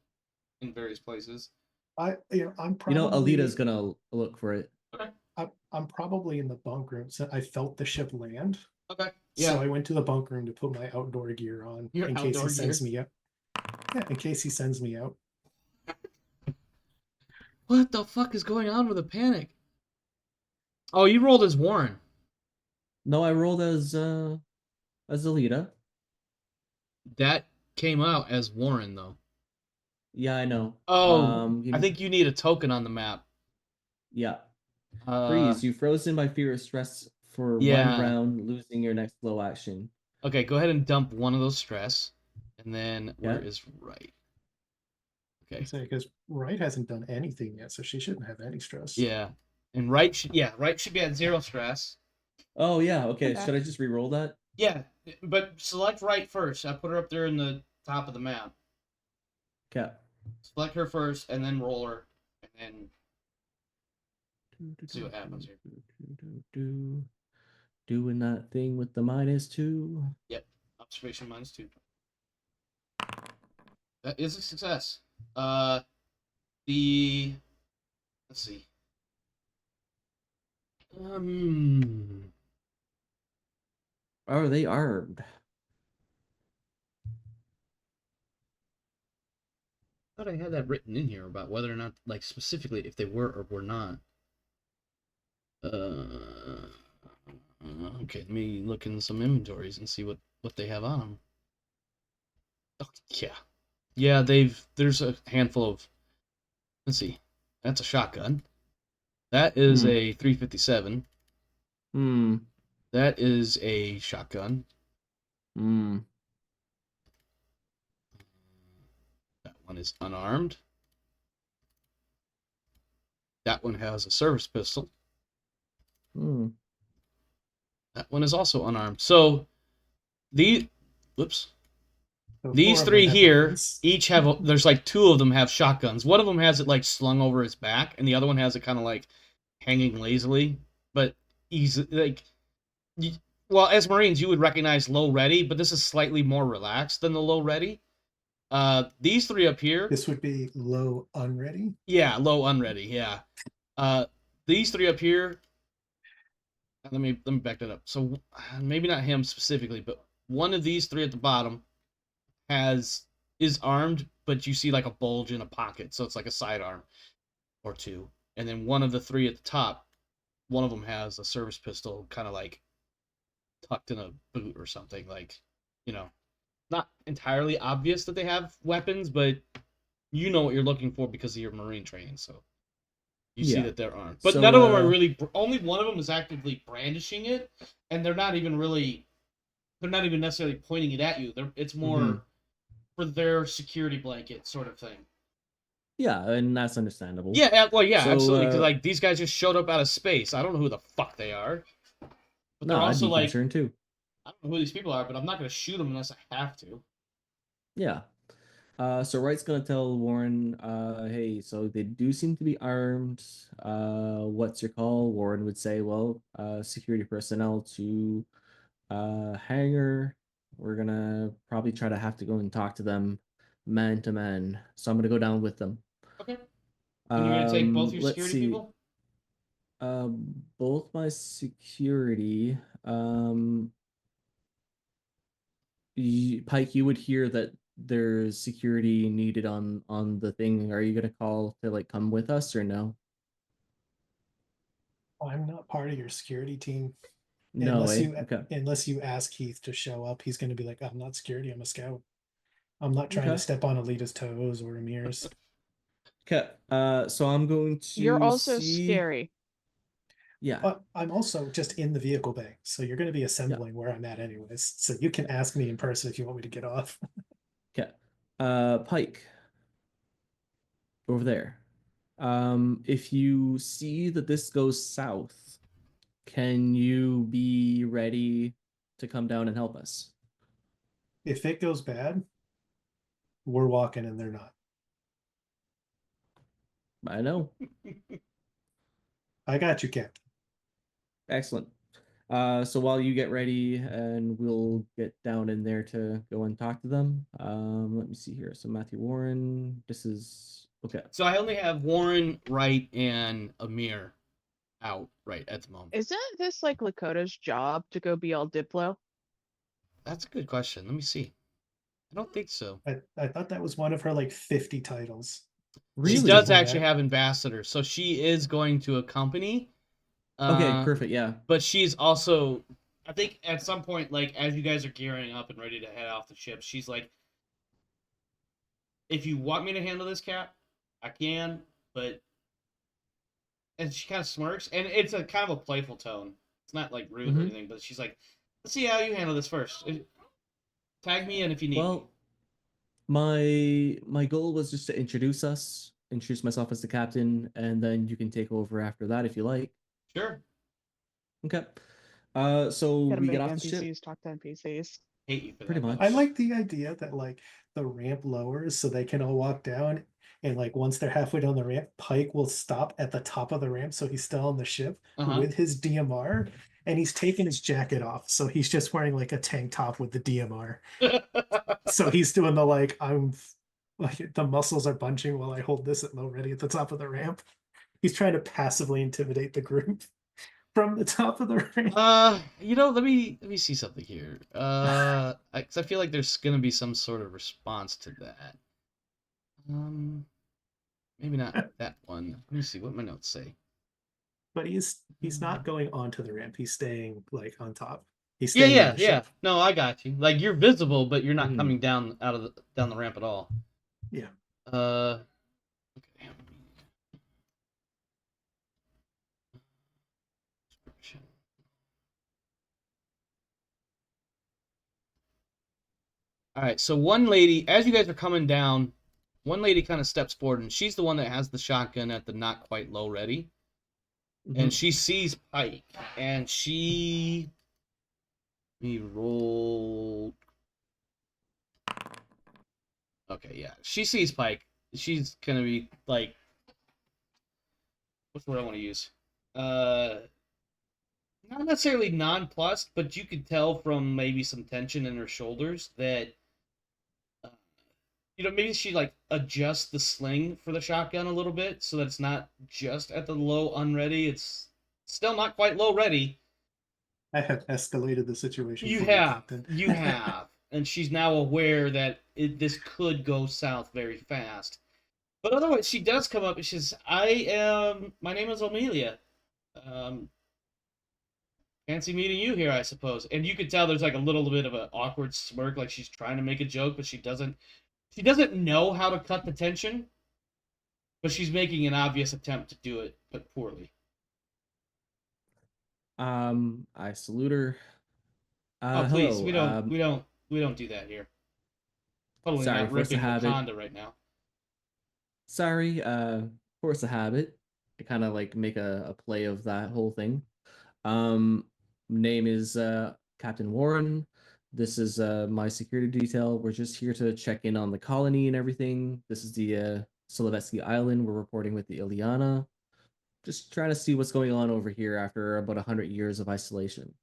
in various places. I'm You probably know, Alita's gonna look for it. I'm probably in the bunk room. So I felt the ship land. Okay. So Yeah. I went to the bunk room to put my outdoor gear on Your in case he outdoor sends gear? me out. Yeah, in case he sends me out. What the fuck is going on with the panic? Oh, you rolled as Warren. No, I rolled as Alita. That came out as Warren, though. Yeah, I know. Oh, you I think you need a token on the map. yeah. Uh, Freeze, you frozen by fear or stress for Yeah. 1 round, losing your next low action. Okay, go ahead and dump one of those stress. And then where Yeah. is Right? Okay. Because Wright hasn't done anything yet, so she shouldn't have any stress. Yeah. And Right should be at 0 stress. Oh yeah, okay. Okay. Should I just re-roll that? Yeah, but select Right first. I put her up there in the top of the map. Okay. Select her first, and then roll her, and then see what happens here. Doing that thing with the -2. Yep, observation -2. That is a success. Let's see. Are they armed? I thought I had that written in here about whether or not, like, specifically if they were or were not. Okay, let me look in some inventories and see what they have on them. Oh, yeah, there's a handful of. Let's see, that's a shotgun. That is a 357. That is a shotgun. That one is unarmed. That one has a service pistol. That one is also unarmed. So these So these 4 of them three have here weapons. each have there's like 2 of them have shotguns. One of them has it like slung over his back, and the other one has it kind of like hanging lazily. But he's like, well, as Marines, you would recognize low ready, but this is slightly more relaxed than the low ready. These 3 up here. This would be low unready. Yeah, low unready. Yeah. These 3 up here. Let me back that up. So maybe not him specifically, but one of these 3 at the bottom is armed, but you see like a bulge in a pocket, so it's like a sidearm or 2. And then one of the 3 at the top, one of them has a service pistol, kind of like tucked in a boot or something. Like, not entirely obvious that they have weapons, but you know what you're looking for because of your Marine training. So you see that they're armed, but So, none of them are really. Only one of them is actively brandishing it, and they're not even necessarily pointing it at you. It's more for their security blanket sort of thing. Yeah, and that's understandable. Yeah, well, yeah, So, absolutely. Because like these guys just showed up out of space. I don't know who the fuck they are, but no, they're I'd also be like, concerned too. I don't know who these people are, but I'm not going to shoot them unless I have to. Yeah. So Wright's gonna tell Warren, hey, so they do seem to be armed. What's your call? Warren would say, well, security personnel to hangar We're gonna probably try to have to go and talk to them man to man. So I'm gonna go down with them. Okay. And you're gonna take both your Let's security see. people? Both my security. Pike, you would hear that there's security needed on the thing. Are you gonna call to like come with us or no? I'm not part of your security team. No, Okay. Unless you ask Heath to show up, he's going to be like, "I'm not security. I'm a scout. I'm not trying to Okay. step on Alita's toes or Amir's." Okay. So I'm going to You're also see. scary. Yeah. But I'm also just in the vehicle bay, so you're going to be assembling where I'm at anyways. So you can ask me in person if you want me to get off. Okay. Pike. Over there. If you see that this goes south, can you be ready to come down and help us? If it goes bad, we're walking and they're not. I know. I got you, Captain. Excellent. So while you get ready, and we'll get down in there to go and talk to them. Let me see here. So Matthew Warren, this is okay. So I only have Warren, Wright, and Amir out right at the moment. Isn't this like Lakota's job to go be all Diplo? That's a good question. Let me see. I don't think so. I thought that was one of her like 50 titles. She Really? does actually have ambassador, so she is going to accompany. Okay, perfect. Yeah. But she's also, I think at some point, like as you guys are gearing up and ready to head off the ship, she's like, "If you want me to handle this, Cap, I can." But and she kind of smirks, and it's a kind of a playful tone. It's not like rude or anything, but she's like, "Let's see how you handle this first. Tag me in if you need me." My goal was just to introduce myself as the captain, and then you can take over after that if you like. Sure. Okay. So Gotta we make get off the NPCs ship. talk to NPCs. Hate you for Pretty that. much. I like the idea that like the ramp lowers so they can all walk down, and like once they're halfway down the ramp, Pike will stop at the top of the ramp so he's still on the ship with his DMR, and he's taking his jacket off, so he's just wearing like a tank top with the DMR. So he's doing the like I'm like the muscles are bunching while I hold this at low ready at the top of the ramp. He's trying to passively intimidate the group from the top of the ramp. Let me see something here. 'Cause I feel like there's gonna be some sort of response to that. Maybe not that one. Let me see what my notes say. But he's not going onto the ramp. He's staying like on top. He's staying Yeah. No, I got you. Like you're visible, but you're not coming down down the ramp at all. Yeah. Okay. All right, so one lady, as you guys are coming down, one lady kind of steps forward, and she's the one that has the shotgun at the not quite low ready. And she sees Pike, and she... Let me roll... Okay, yeah. She sees Pike. She's gonna be, like... What's the word I want to use? Not necessarily nonplussed, but you could tell from maybe some tension in her shoulders that... maybe she, like, adjusts the sling for the shotgun a little bit so that it's not just at the low unready. It's still not quite low ready. I have escalated the situation. You have. And she's now aware that this could go south very fast. But otherwise, she does come up and she says, my name is Amelia. Fancy meeting you here, I suppose. And you could tell there's like a little bit of an awkward smirk, like she's trying to make a joke, but she doesn't know how to cut the tension, but she's making an obvious attempt to do it, but poorly. I salute her. Please, hello. we don't do that here. Totally Sorry, not force of ripping habit. Wakanda right now. Sorry, force of habit. To kind of like make a play of that whole thing. Name is Captain Warren. This is my security detail. We're just here to check in on the colony and everything. This is the Solovetsky Island. We're reporting with the Ileana. Just trying to see what's going on over here after about 100 years of isolation.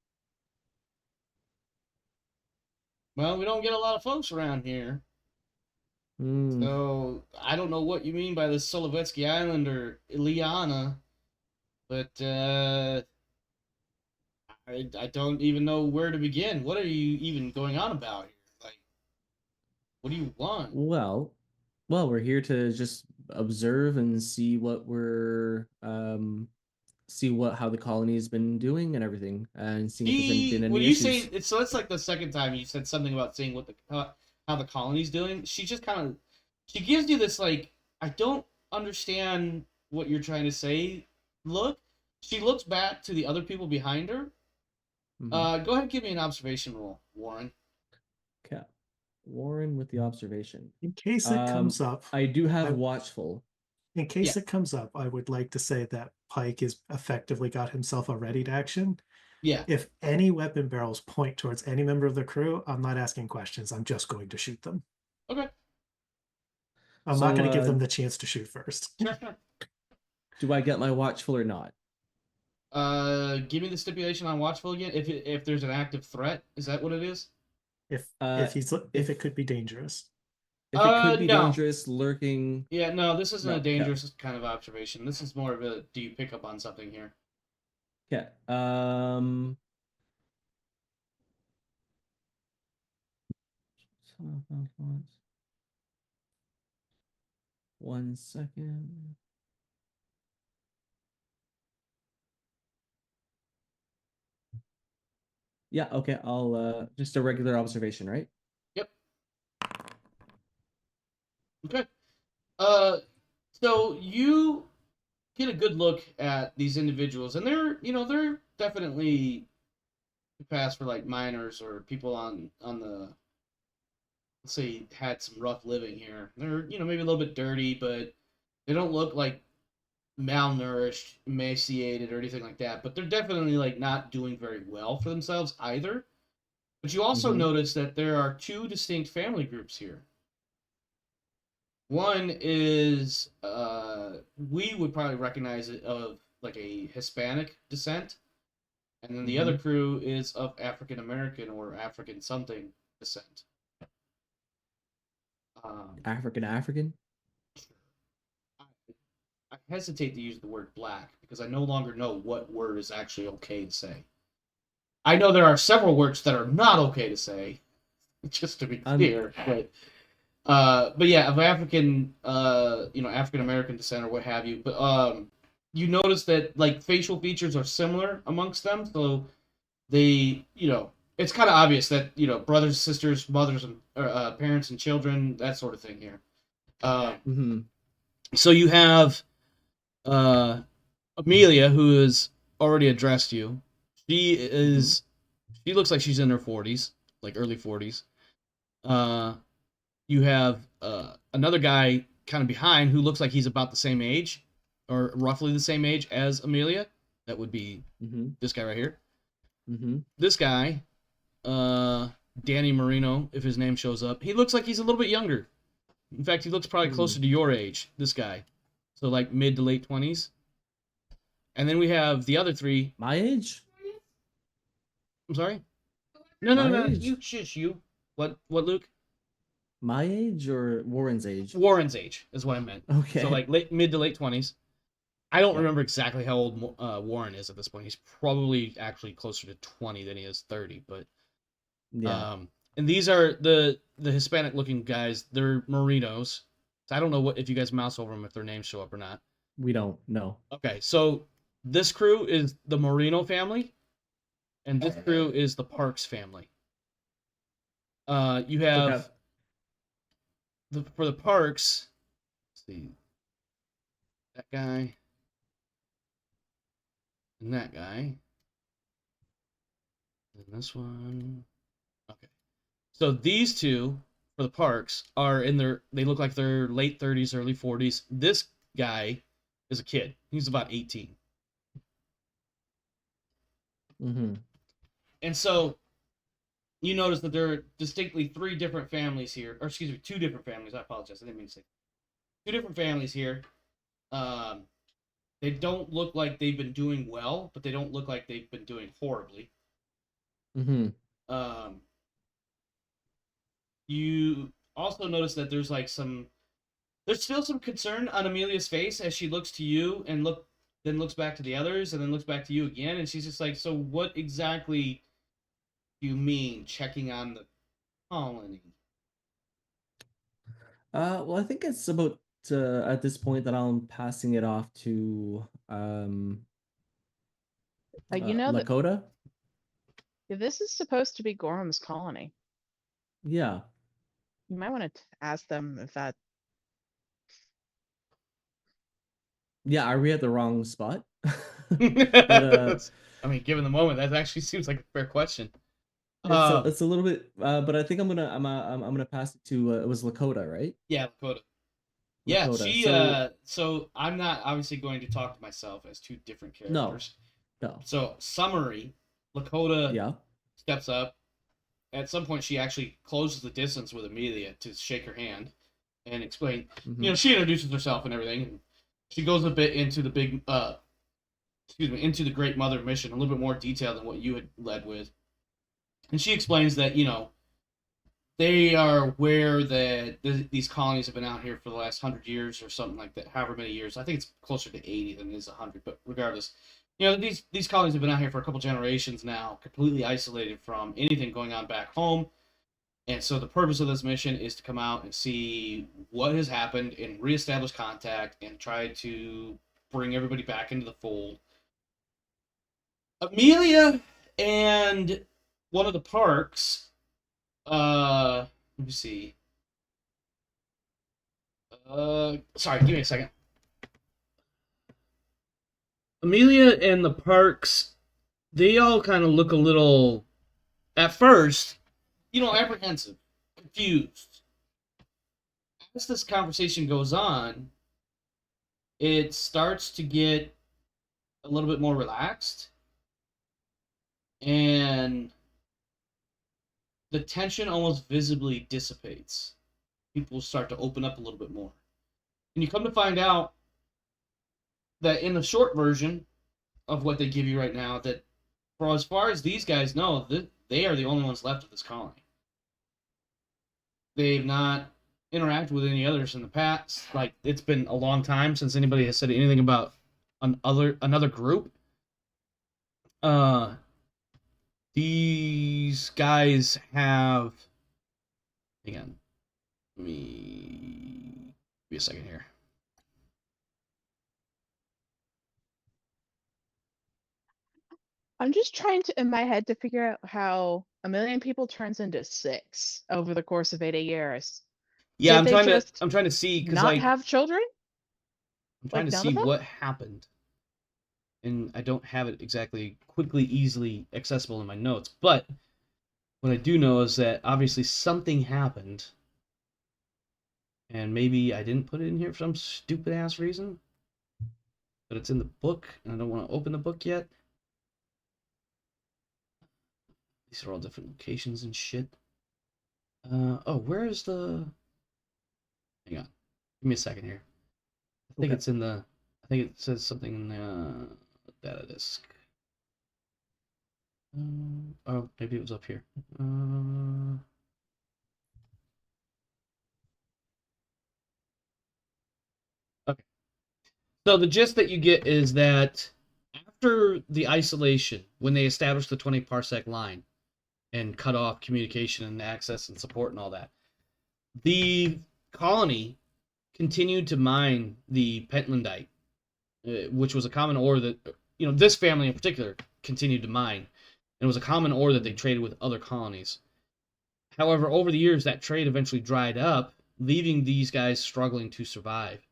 Well, we don't get a lot of folks around here. Mm. So I don't know what you mean by the Solovetsky Island or Ileana, but I don't even know where to begin. What are you even going on about here? Like, what do you want? Well, we're here to just observe and see how the colony's been doing and everything, and seeing if there's been When any you say issues. it's so that's like the second time you said something about seeing what how the colony's doing. She gives you this like I don't understand what you're trying to say. Look, she looks back to the other people behind her. Mhm. Go ahead and give me an observation roll, Warren. Okay. Warren with the observation. In case it comes up, I do have I- watchful. in case Yeah. it comes up, I would like to say that Pike has effectively got himself a readied action. Yeah. If any weapon barrels point towards any member of the crew, I'm not asking questions. I'm just going to shoot them. Okay. I'm not going to give them the chance to shoot first. Sure. Do I get my watchful or not? Give me the stipulation on watchful again. If there's an active threat, is that what it is? If Uh, it could be dangerous. If it could be No. dangerous, lurking. Yeah, no, this isn't No, a okay. dangerous kind of observation. This is more of a do you pick up on something here? Okay. One second. Yeah, okay. I'll just a regular observation, right? Yep. Okay. So you get a good look at these individuals, and they're definitely pass for like miners or people on the let's say had some rough living here. They're maybe a little bit dirty, but they don't look like malnourished, emaciated, or anything like that. But they're definitely like not doing very well for themselves either. But you also Mhm. notice that there are two distinct family groups here. One is we would probably recognize it of like a Hispanic descent, and then the other crew is of African American or African something descent. African. I hesitate to use the word black because I no longer know what word is actually okay to say. I know there are several words that are not okay to say, just to be clear. But yeah, of African, African American descent or what have you. But you notice that like facial features are similar amongst them, so they, it's kind of obvious that brothers, sisters, mothers, and parents and children, that sort of thing here. So you have Amelia, who has already addressed you. She looks like she's in her 40s, like early 40s. You have another guy kind of behind who looks like he's about the same age, or roughly the same age as Amelia. That would be this guy right here. This guy, Danny Marino, if his name shows up, he looks like he's a little bit younger. In fact, he looks probably closer to your age, this guy. So like mid to late 20s. And then we have the other three. My age? I'm sorry? No. Age? You shush you. What, Luke? My age or Warren's age? Warren's age is what I meant. Okay. So like mid to late 20s. I don't remember exactly how old Warren is at this point. He's probably actually closer to 20 than he is 30, but yeah. And these are the Hispanic looking guys. They're Merinos. So I don't know if you guys mouse over them if their names show up or not. We don't know. Okay, so this crew is the Marino family, and this crew is the Parks family. You have for the Parks. Let's see, that guy and that guy, and this one. Okay, so these two for the Parks are they look like they're late 30s, early 40s. This guy is a kid. He's about 18. And so you notice that there are distinctly three different families here, or excuse me, two different families. I apologize. I didn't mean to say two different families here. They don't look like they've been doing well, but they don't look like they've been doing horribly. you also notice that there's like there's still some concern on Amelia's face as she looks to you and then looks back to the others and then looks back to you again, and she's just like, so what exactly do you mean checking on the colony? Well, I think it's about at this point that I'm passing it off to You know that Lakota. this is supposed to be Gorham's colony. Yeah. You might want to ask them if that. Yeah, are we at the wrong spot? I mean, given the moment, that actually seems like a fair question. It's a little bit, but I think I'm gonna pass it to it was Lakota, right? Yeah, Lakota. Yeah, Lakota. she. So I'm not obviously going to talk to myself as two different characters. No. So summary, Lakota Yeah. steps up. At some point, she actually closes the distance with Amelia to shake her hand and explain. Mhm. You know, she introduces herself and everything. And she goes a bit into the big, into the Great Mother mission, a little bit more detail than what you had led with. And she explains that, you know, they are aware that these colonies have been out here for the last 100 years or something like that, however many years. I think it's closer to 80 than it is 100, but regardless. You know, these colonies have been out here for a couple generations now, completely isolated from anything going on back home. And so the purpose of this mission is to come out and see what has happened and reestablish contact and try to bring everybody back into the fold. Amelia and one of the Parks, let me see. Sorry, give me a second. Amelia and the Parks, they all kind of look a little, at first, you know, apprehensive, confused. As this conversation goes on, it starts to get a little bit more relaxed. And the tension almost visibly dissipates. People start to open up a little bit more. And you come to find out that in the short version of what they give you right now, that for as far as these guys know, they are the only ones left of this colony. They've not interacted with any others in the past. Like, it's been a long time since anybody has said anything about another group. These guys have... Hang on. Let me... Give me a second here. I'm just trying to, in my head, to figure out how 1 million people turns into 6 over the course of 80 years. Yeah, Did I'm trying to see, because not have children? I'm trying like, to none see of them? what happened. And I don't have it exactly quickly, easily accessible in my notes. But what I do know is that obviously something happened. And maybe I didn't put it in here for some stupid ass reason. But it's in the book, and I don't want to open the book yet. These are all different locations and shit. Oh, where is the... Hang on. Give me a second here. I think it's in the... I think it says something in the data disk. Oh, maybe it was up here. Okay. So the gist that you get is that after the isolation, when they established the 20 parsec line and cut off communication and access and support and all that, the colony continued to mine the pentlandite, which was a common ore that, you know, this family in particular continued to mine. And it was a common ore that they traded with other colonies. However, over the years, that trade eventually dried up, leaving these guys struggling to survive.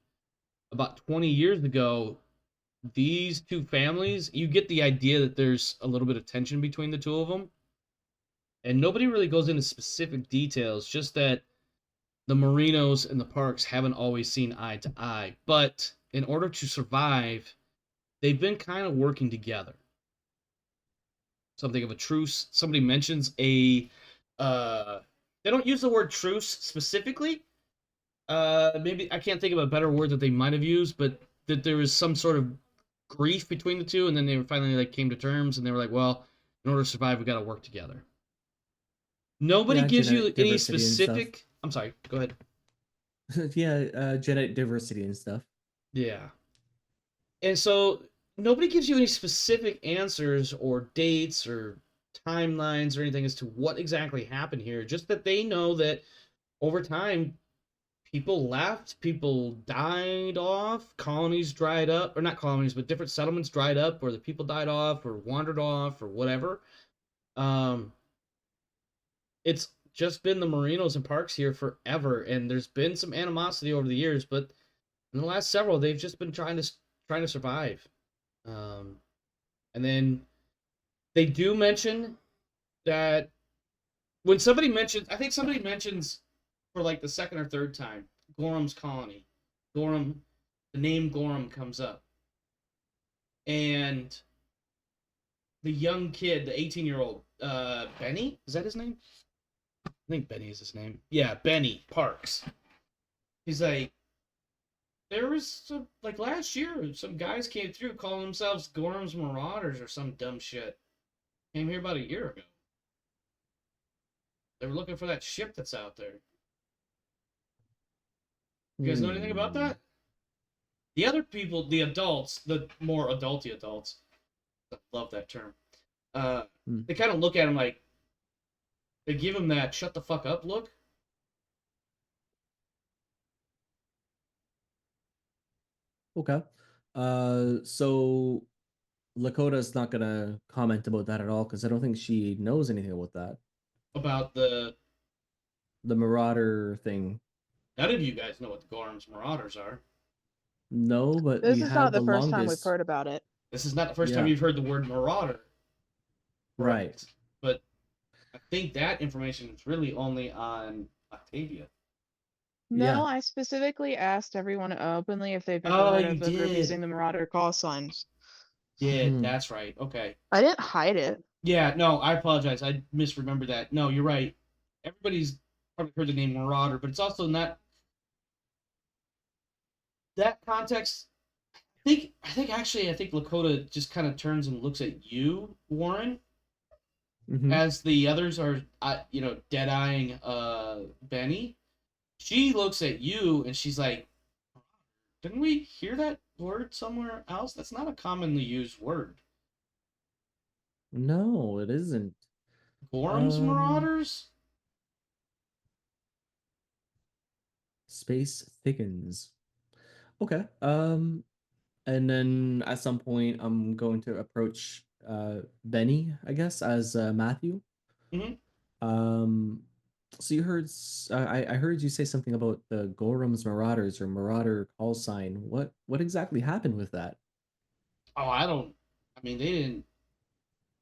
About 20 years ago, these two families, you get the idea that there's a little bit of tension between the two of them. And nobody really goes into specific details, just that the Marinos and the Parks haven't always seen eye to eye. But in order to survive, they've been kind of working together. Something of a truce. Somebody mentions they don't use the word truce specifically. Maybe I can't think of a better word that they might have used, but that there was some sort of grief between the two, and then they finally came to terms, and they were like, well, in order to survive, we got to work together. Nobody Yeah, gives you genetic any diversity and stuff. specific. I'm sorry. Go ahead. Yeah, genetic diversity and stuff. Yeah. And so nobody gives you any specific answers or dates or timelines or anything as to what exactly happened here. Just that they know that over time, people left, people died off, colonies dried up, or not colonies, but different settlements dried up, or the people died off, or wandered off, or whatever. Um, it's just been the Merinos and Parks here forever, and there's been some animosity over the years, but in the last several, they've just been trying to survive. Um, and then they do mention that when somebody mentions, I think somebody mentions for like the second or third time, Gorham's colony. Gorham, the name Gorham comes up. And the young kid, the 18-year-old, Benny? Is that his name? I think Benny is his name. Yeah, Benny Parks. He's like, there was some, like last year, some guys came through calling themselves Gorham's Marauders or some dumb shit. Came here about a year ago. They were looking for that ship that's out there. You guys know anything about that? The other people, the adults, the more adulty adults, I love that term. They kind of look at him like, they give him that shut the fuck up look. Okay. So Lakota's not gonna comment about that at all because I don't think she knows anything about that. About the Marauder thing. None of you guys know what the Gorham's Marauders are. No, but This we is had not the the first time we've longest. heard about it. This is not the first Yeah. time you've heard the word Marauder. Right. But I think that information is really only on Octavia. No, Yeah. I specifically asked everyone openly if they've ever Oh, heard you of the group did. using the Marauder call signs. Yeah, Mhm. that's right. Okay. I didn't hide it. Yeah, no, I apologize. I misremembered that. No, you're right. Everybody's probably heard the name Marauder, but it's also not that context. I think Lakota just kind of turns and looks at you, Warren, Mhm. as the others are, dead eyeing Benny. She looks at you and she's like, "Didn't we hear that word somewhere else? That's not a commonly used word." No, it isn't. Gorham's Marauders? Space thickens. Okay. And then at some point, I'm going to approach Benny, I guess, as Matthew. Mhm. So you heard, I heard you say something about the Gorham's Marauders or Marauder call sign. What exactly happened with that? Oh, I mean, they didn't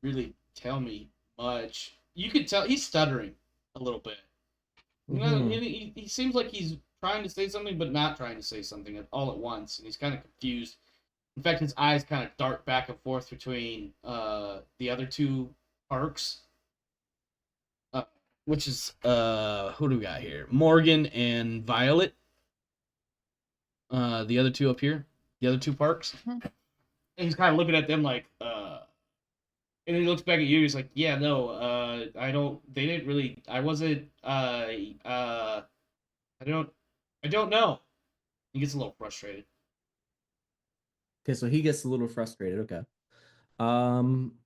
really tell me much. You could tell he's stuttering a little bit. Mhm. He seems like he's trying to say something, but not trying to say something all at once, and he's kind of confused. In fact, his eyes kind of dart back and forth between the other two Parks, which is who do we got here? Morgan and Violet. The other two up here, the other two Parks. Mhm. And he's kind of looking at them like, and he looks back at you. He's like, "Yeah, no, I don't. They didn't really. I wasn't. I don't know." He gets a little frustrated. Okay, so he gets a little frustrated. Okay. Um,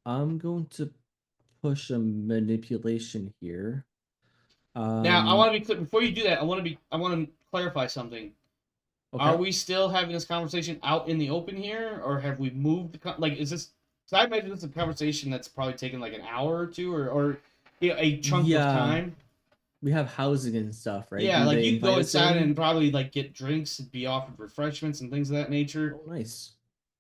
I'm going to push a manipulation here. Now, I want to be clear before you do that. I want to clarify something. Okay. Are we still having this conversation out in the open here, or have we moved? Is this? So I imagine this is a conversation that's probably taken like an hour or two, or a chunk of time. We have housing and stuff, right? Yeah, Do like they you can go invite us inside in? and probably like get drinks and be offered refreshments and things of that nature. Oh, nice.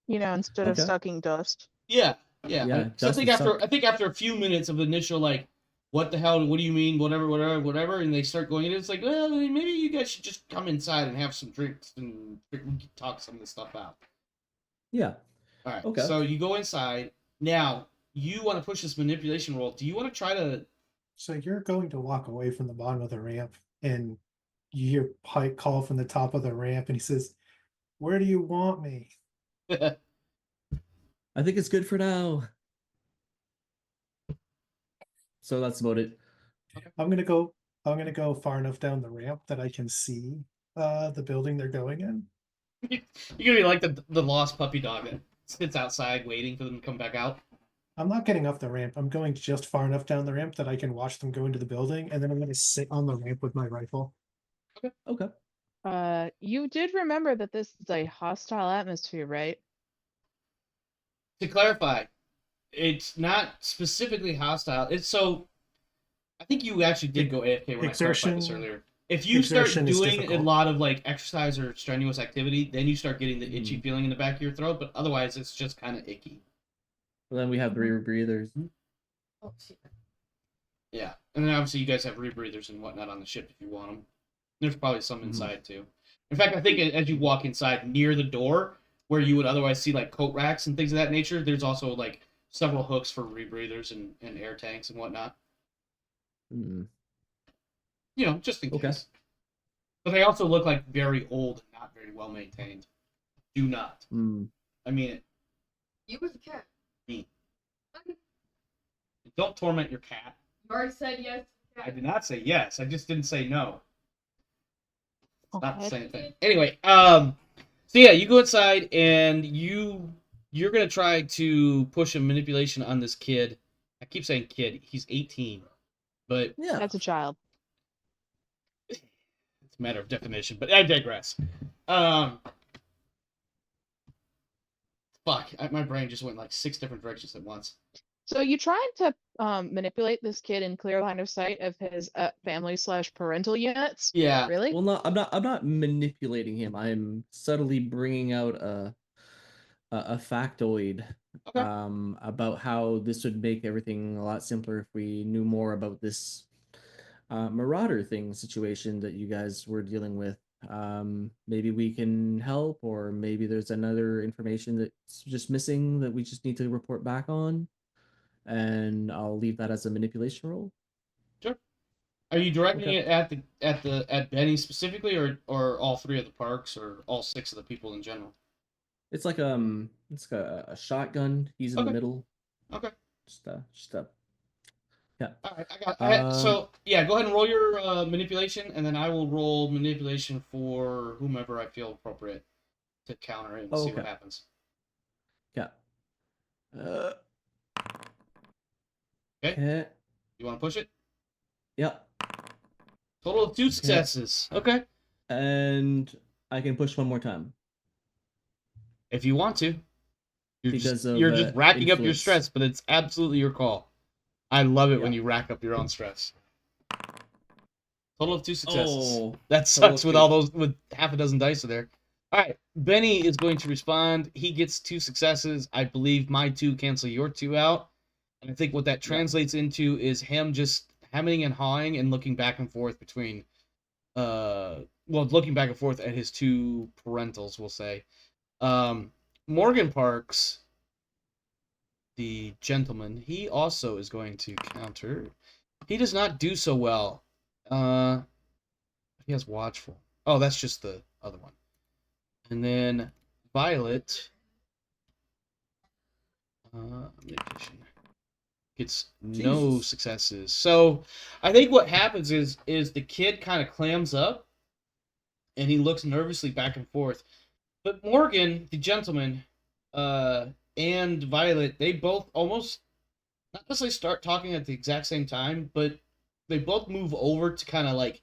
Instead of Okay. sucking dust. Yeah. Yeah, So dust would suck. I think after a few minutes of initial like, what the hell? What do you mean? Whatever, and they start going in. It's like, well, maybe you guys should just come inside and have some drinks and we can talk some of this stuff out. Yeah. All right. Okay. So you go inside. Now you want to push this manipulation roll. Do you want to try to? So you're going to walk away from the bottom of the ramp, and you hear Pike call from the top of the ramp, and he says, "Where do you want me?" I think it's good for now. So that's about it. I'm gonna go. I'm gonna go far enough down the ramp that I can see the building they're going in. You're gonna be like the lost puppy dog that sits outside waiting for them to come back out. I'm not getting off the ramp. I'm going just far enough down the ramp that I can watch them go into the building, and then I'm gonna sit on the ramp with my rifle. Okay. You did remember that this is a hostile atmosphere, right? To clarify, it's not specifically hostile. It's so. I think you actually did go AFK when I clarified this earlier. If you start exertion is doing a difficult. lot of like exercise or strenuous activity, then you start getting the itchy feeling in the back of your throat. But otherwise, it's just kind of icky. Well, then we have the rebreathers. Oh, shit. Yeah, and then obviously you guys have rebreathers and whatnot on the ship if you want them. There's probably some inside too. In fact, I think as you walk inside near the door, where you would otherwise see like coat racks and things of that nature, there's also like several hooks for rebreathers and air tanks and whatnot. Mm. You know, just in Okay. case. But they also look like very old and not very well maintained. Do not. Mm. I mean it. You was a cat. Me. Don't torment your cat. You already said yes. I did not say yes. I just didn't say no. It's not the Okay. same thing. Anyway, so yeah, you go inside and you're gonna try to push a manipulation on this kid. I keep saying kid. He's 18, but Yeah. That's a child. it's a matter of definition. But I digress. My brain just went like 6 different directions at once. So you trying to manipulate this kid in clear line of sight of his family/parental units? Yeah. Really? Well, no, I'm not manipulating him. I'm subtly bringing out a factoid Okay. about how this would make everything a lot simpler if we knew more about this marauder situation that you guys were dealing with. Maybe we can help, or maybe there's another information that's just missing that we just need to report back on. And I'll leave that as a manipulation roll. Sure. Are you directing Okay. it at Benny specifically, or all 3 of the parks, or all 6 of the people in general? It's like a shotgun. He's in the Okay. middle. Okay. Just a yeah. All right. So yeah, go ahead and roll your manipulation, and then I will roll manipulation for whomever I feel appropriate to counter it and see what Okay. happens. Yeah. Okay. Okay. You want to push it? Yeah. Total of 2 successes. Okay. And I can push one more time. If you want to. You're Because just racking up your influence. stress, but it's absolutely your call. I love it when Yeah. you rack up your own stress. Total of 2 successes. Oh, That total sucks of with 2. all those, with half a dozen dice there. All right, Benny is going to respond. He gets 2 successes. I believe my 2 cancel your 2 out. And I think what that translates into is him just hemming and hawing and looking back and forth between, looking back and forth at his 2 parentals, we'll say. Morgan Parks, the gentleman, he also is going to counter. He does not do so well. He has watchful. Oh, that's just the other one. And then Violet medication gets no Jesus. successes. So I think what happens is the kid kind of clams up and he looks nervously back and forth. But Morgan, the gentleman, and Violet, they both almost not necessarily start talking at the exact same time, but they both move over to kind of like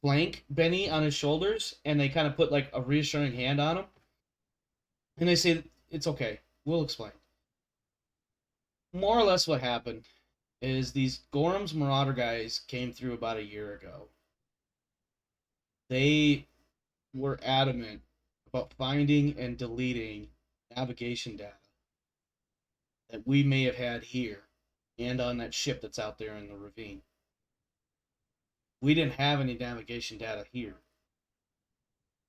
flank Benny on his shoulders, and they kind of put like a reassuring hand on him. And they say, "It's okay. We'll explain." More or less what happened is these Gorham's Marauder guys came through about a year ago. They were adamant about finding and deleting navigation data that we may have had here and on that ship that's out there in the ravine. We didn't have any navigation data here,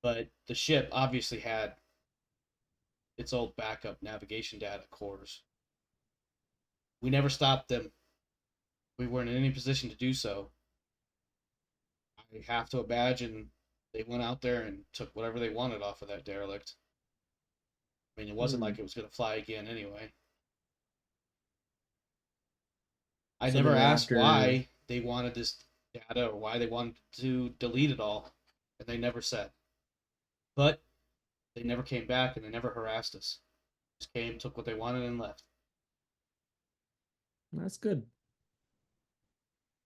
but the ship obviously had its old backup navigation data cores. We never stopped them. We weren't in any position to do so. I have to imagine they went out there and took whatever they wanted off of that derelict. I mean, it wasn't like it was going to fly again anyway. I So never then asked after- why they wanted this data or why they wanted to delete it all, and they never said. But they never came back and they never harassed us. Just came, took what they wanted, and left. That's good.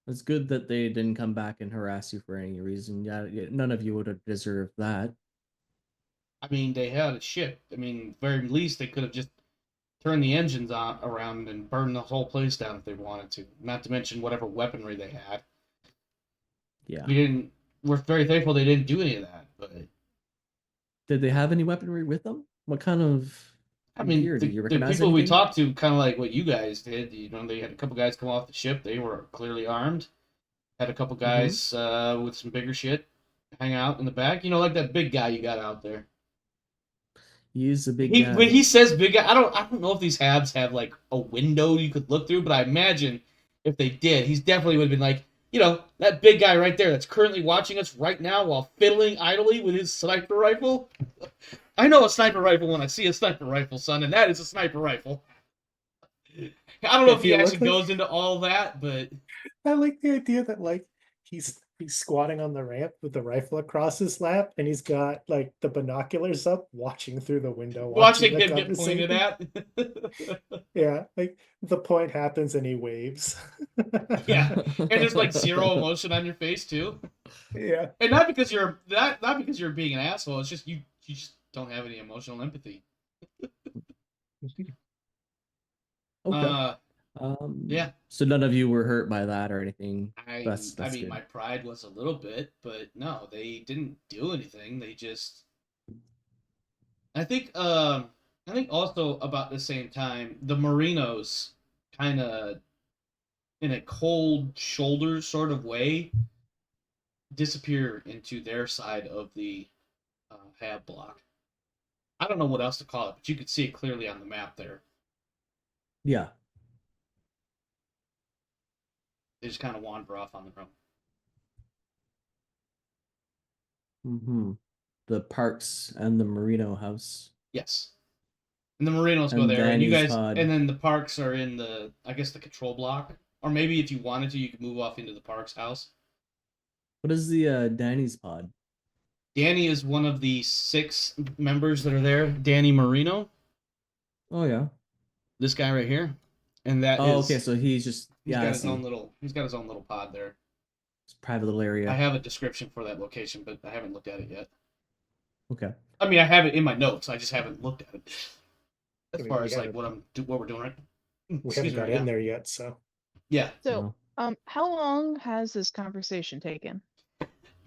It's good that they didn't come back and harass you for any reason. Yeah, none of you would have deserved that. I mean, they had a ship. I mean, very least they could have just turned the engines on around and burned the whole place down if they wanted to. Not to mention whatever weaponry they had. Yeah. We didn't. We're very thankful they didn't do any of that. But Did they have any weaponry with them? What kind of I mean, gear? the, Did you the recognize people we anything? talked to, kind of like what you guys did. You know, they had a couple guys come off the ship. They were clearly armed. Had a couple guys with some bigger shit hang out in the back. You know, like that big guy you got out there. He's a big He, guy. when he says big guy, I don't know if these habs have like a window you could look through, but I imagine if they did, he's definitely would have been like, you know, that big guy right there that's currently watching us right now while fiddling idly with his sniper rifle. I know a sniper rifle when I see a sniper rifle, son, and that is a sniper rifle. I don't know if he you look actually like- goes into all that, but I like the idea that like he's squatting on the ramp with the rifle across his lap, and he's got like the binoculars up, watching through the window, watching the him get pointed conversation. at. Yeah, like the point happens and he waves. Yeah. And there's like zero emotion on your face too. Yeah. And not because you're not because you're being an asshole. It's just you just don't have any emotional empathy. Okay. Yeah. So none of you were hurt by that or anything. I That's mean, good. my pride was a little bit, but no, they didn't do anything. They just. I think also about the same time, the Marinos kind of, in a cold shoulder sort of way, disappear into their side of the hab block. I don't know what else to call it, but you could see it clearly on the map there. Yeah. They just kind of wander off on their own. Mm-hmm. The Parks and the Merino house. Yes. And the Marinos go And there, and you Danny's guys, pod. and then the Parks are in the, I guess, the control block. Or maybe if you wanted to, you could move off into the Parks house. What is the Danny's pod? Danny is one of the 6 members that are there. Danny Marino, Oh yeah. this guy right here, and that Oh, is- okay. So he's just he's yeah. got I his see. own little. He's got his own little pod there. It's a private little area. I have a description for that location, but I haven't looked at it yet. Okay. I mean, I have it in my notes. I just haven't looked at it. As I mean, far we as like haven't- what we're doing right. We Excuse haven't me, got right in now. there yet, so Yeah, So, how long has this conversation taken?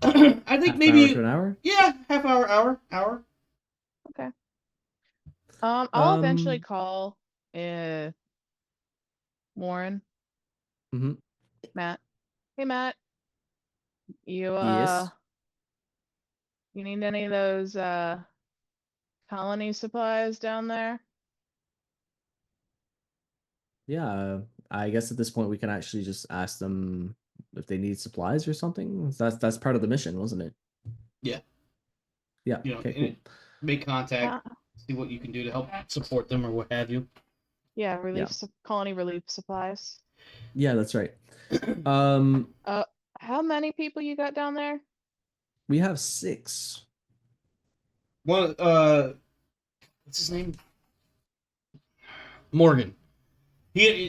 I think Half hour maybe to an hour. yeah, half hour, hour. I'll eventually Um, call Warren, Mhm. Matt. Hey, Matt. You Yes. you need any of those colony supplies down there? Yeah. I guess at this point we can actually just ask them if they need supplies or something. That's part of the mission, wasn't it? Yeah. Yeah. You know, Okay. and Cool. make contact, Uh, see what you can do to help support them or what have you. yeah, colony relief supplies. Yeah, that's right. Um, How many people you got down there? we have 6. One, what's his name? Morgan.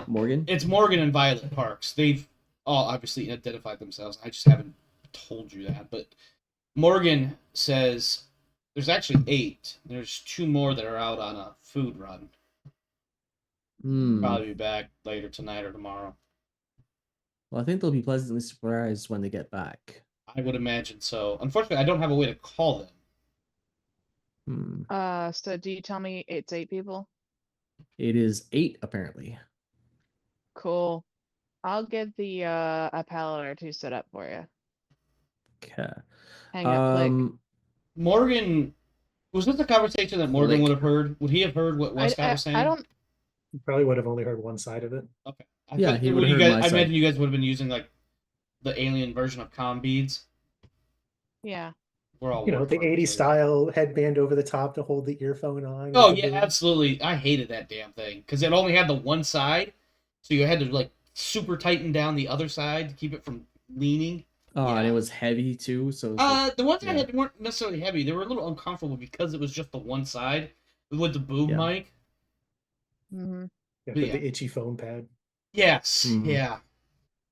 Morgan. It's Morgan and Violet Parks. They've all obviously identified themselves. I just haven't told you that. But Morgan says there's actually 8. There's 2 more that are out on a food run. Hmm. Probably be back later tonight or tomorrow. Well, I think they'll be pleasantly surprised when they get back. I would imagine so. Unfortunately, I don't have a way to call them. Hmm. So do you tell me it's 8 people? It is 8 apparently. Cool. I'll get the a pallet or 2 set up for you. Okay. Hang up, click. Morgan, was this a conversation that Morgan Click. would have heard? Would he have heard what Westcott was saying? I don't. you probably would have only heard one side of it. Okay. Yeah, he would would've you heard guys, my I side. imagine you guys would have been using like the alien version of comm beads. Yeah. We're all You know, the working for it, 80s so- style headband over the top to hold the earphone on. Oh with the yeah, boom. absolutely. I hated that damn thing because it only had the one side, so you had to like super tightened down the other side to keep it from leaning. Oh, and Yeah. it was heavy too. So it's like, The ones I yeah. had weren't necessarily heavy. They were a little uncomfortable because it was just the one side with the boom Yeah. mic. Mm-hmm. Yeah, But with yeah. the itchy phone pad. Yes. Mhm. Yeah.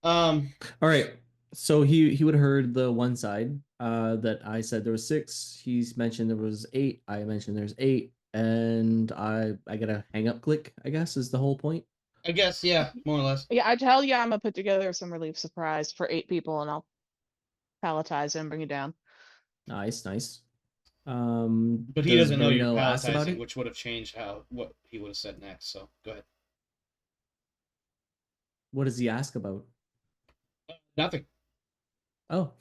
All right. So he would have heard the one side that I said there was 6. He's mentioned there was 8. I mentioned there's 8, and I get a hang up click, I guess, is the whole point. I guess, yeah, more or less. Yeah, I tell you, I'm gonna put together some relief surprise for 8 people, and I'll palletize it and bring it down. Nice. But he Does doesn't know you're Marino ask about palletizing, it? which would have changed what he would have said next. So go ahead. What does he ask about? Nothing. Oh,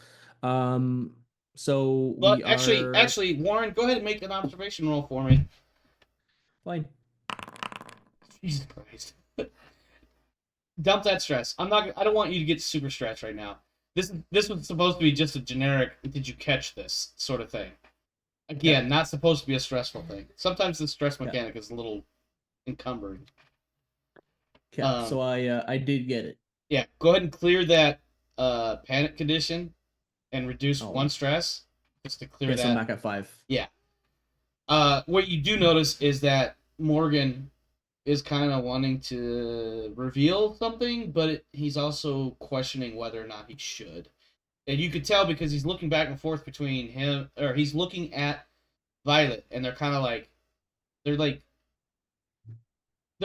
so But we actually, are Warren, go ahead and make an observation roll for me. fine. Jesus Christ. Dump that stress. I don't want you to get super stressed right now. This was supposed to be just a generic "did you catch this" sort of thing. Again, not supposed to be a stressful thing. Sometimes the stress mechanic is a little encumbering. Okay, so I did get it. Yeah, go ahead and clear that panic condition and reduce Oh. 1 stress just to clear Okay, so I'm back at 5. Yeah. What you do notice is that Morgan is kind of wanting to reveal something, but he's also questioning whether or not he should. And you could tell because he's looking back and forth between him, or he's looking at Violet, and they're kind of like, they're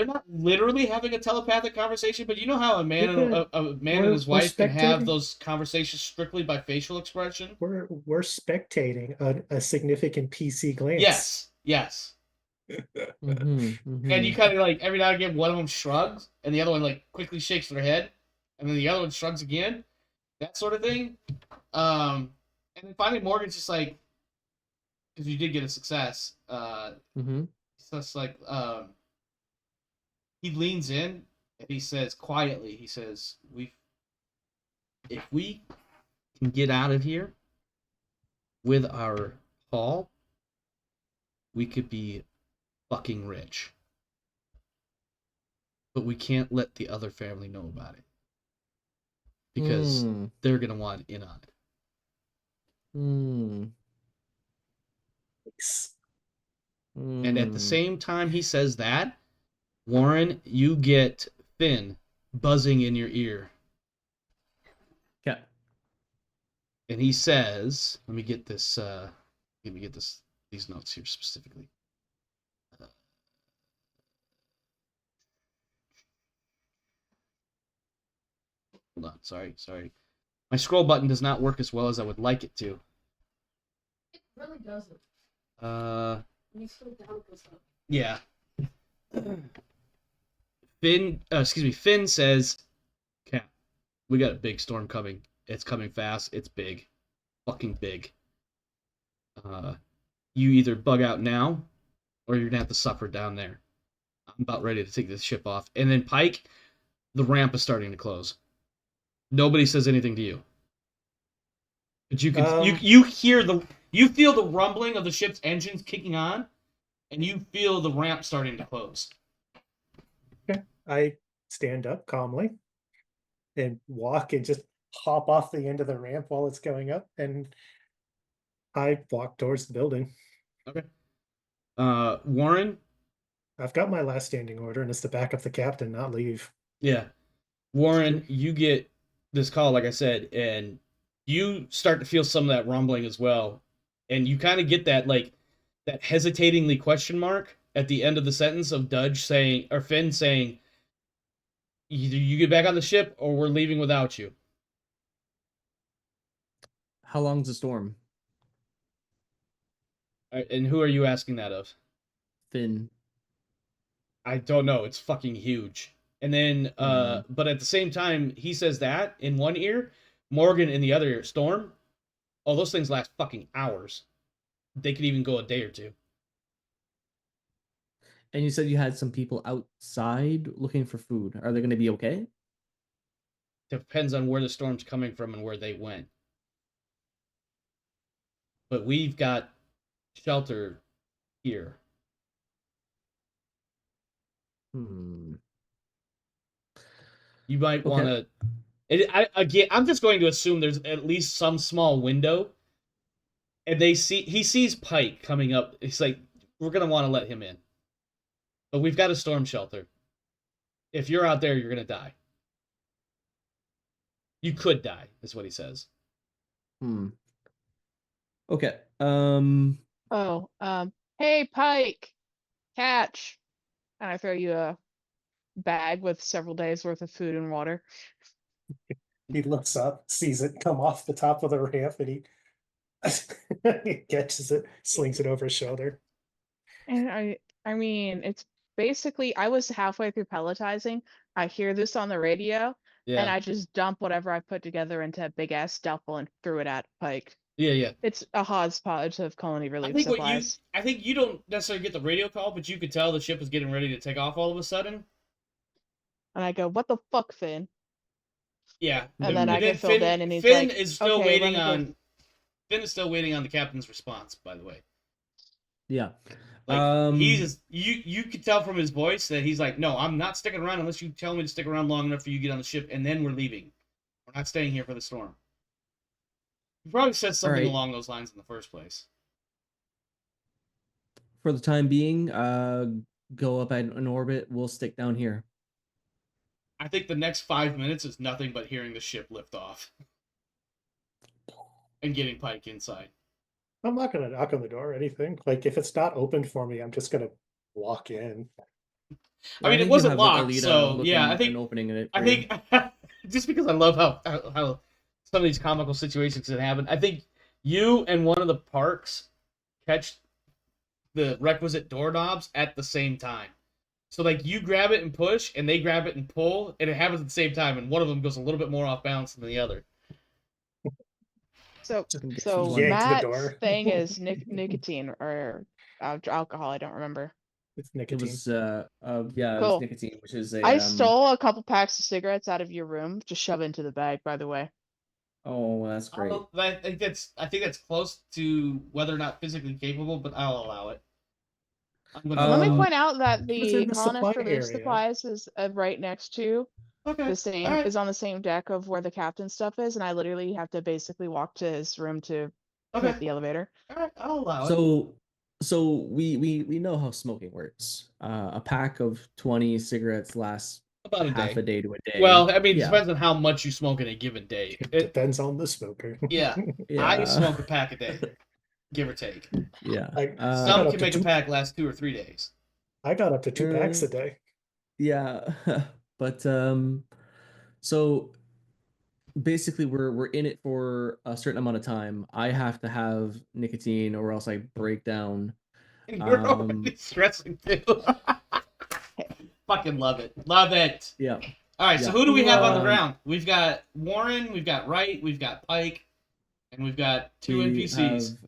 not literally having a telepathic conversation, but you know how a man and his wife can have spectating. those conversations strictly by facial expression? We're spectating a significant PC glance. Yes. Mm-hmm, And you kind of like every now and again, one of them shrugs, and the other one like quickly shakes their head, and then the other one shrugs again, that sort of thing. And then finally, Morgan's just like, because you did get a success. mm-hmm. It's just like he leans in and he says quietly, he says, if we can get out of here with our haul, we could be fucking rich. But we can't let the other family know about it. Because they're going to want in on it. And at the same time he says that, Warren, you get Finn buzzing in your ear. Okay. And he says, let me get these notes here specifically. Hold on, sorry. My scroll button does not work as well as I would like it to. It really doesn't. You scroll down, it goes up. Yeah. Finn says, Cap, we got a big storm coming. It's coming fast. It's big. Fucking big. You either bug out now, or you're gonna have to suffer down there. I'm about ready to take this ship off. And then Pike, the ramp is starting to close. Nobody says anything to you. But you can you feel the rumbling of the ship's engines kicking on, and you feel the ramp starting to close. Okay. I stand up calmly and walk and just hop off the end of the ramp while it's going up, and I walk towards the building. Okay. Warren? I've got my last standing order, and it's to back up the captain, not leave. Yeah. Warren, you get this call, like I said, and you start to feel some of that rumbling as well. And you kind of get that, like, that hesitatingly question mark at the end of the sentence of Finn saying, either you get back on the ship or we're leaving without you. How long's the storm? And who are you asking that of? Finn. I don't know. It's fucking huge. And then, but at the same time, he says that in one ear, Morgan in the other ear. Storm? Oh, those things last fucking hours. They could even go a day or two. And you said you had some people outside looking for food. Are they going to be okay? Depends on where the storm's coming from and where they went. But we've got shelter here. You might Okay. want to. Again, I'm just going to assume there's at least some small window, and he sees Pike coming up. It's like we're gonna want to let him in, but we've got a storm shelter. If you're out there, you're gonna die. You could die, is what he says. Okay. Oh, hey, Pike, catch. And I throw you a bag with several days worth of food and water. He looks up, sees it come off the top of the ramp, and he catches it, slings it over his shoulder. And I mean, it's basically, I was halfway through pelletizing. I hear this on the radio, and I just dump whatever I put together into a big ass duffel and threw it at Pike. Yeah. It's a hodgepodge of colony relief I supplies. think you don't necessarily get the radio call, but you could tell the ship was getting ready to take off all of a sudden. And I go, "What the fuck, Finn?" Yeah. And then I get filled in, and he's Finn like, is still "Okay, waiting let me on. Finn is still waiting on the captain's response. By the way, Yeah. like he's you could tell from his voice that he's like, no, I'm not sticking around unless you tell me to stick around long enough for you to get on the ship, and then we're leaving. We're not staying here for the storm. He probably said something right. along those lines in the first place. For the time being, go up at an orbit. We'll stick down here. I think the next 5 minutes is nothing but hearing the ship lift off and getting Pike inside. I'm not gonna knock on the door or anything. Like, if it's not open for me, I'm just gonna walk in. I mean, it think wasn't you'll have locked, Alita so looking yeah, I think and opening it. I for you. think just because I love how some of these comical situations can happen, I think you and one of the parks catch the requisite doorknobs at the same time. So like you grab it and push, and they grab it and pull, and it happens at the same time, and one of them goes a little bit more off balance than the other. So Yank the Matt's door. thing is nicotine or alcohol. I don't remember. It's It nicotine. was it was Cool. nicotine, which is a I stole a couple packs of cigarettes out of your room to shove into the bag. By the way. Oh, that's great. I think that's close to whether or not physically capable, but I'll allow it. Let me point out that was the in the colonist supply relief area. supplies is right next to Okay. the same Alright. is on the same deck of where the captain's stuff is, and I literally have to basically walk to his room to Okay. hit the elevator. All right, I'll allow it. So we know how smoking works. A pack of 20 cigarettes lasts About half a day to a day. Well, I mean, it yeah. depends on how much you smoke in a given day. It depends on the smoker. Yeah, Yeah. I smoke a pack a day, give or take. Yeah. I Some got up can to make a two- pack last 2 or 3 days. I got up to 2 packs a day. Yeah. But so basically we're in it for a certain amount of time. I have to have nicotine or else I break down. And you're already stressing too. Fucking love it. Love it. Yeah. All right, so Yeah. who do we have on the Um, ground? We've got Warren, we've got Wright, we've got Pike, and we've got 2 We NPCs. have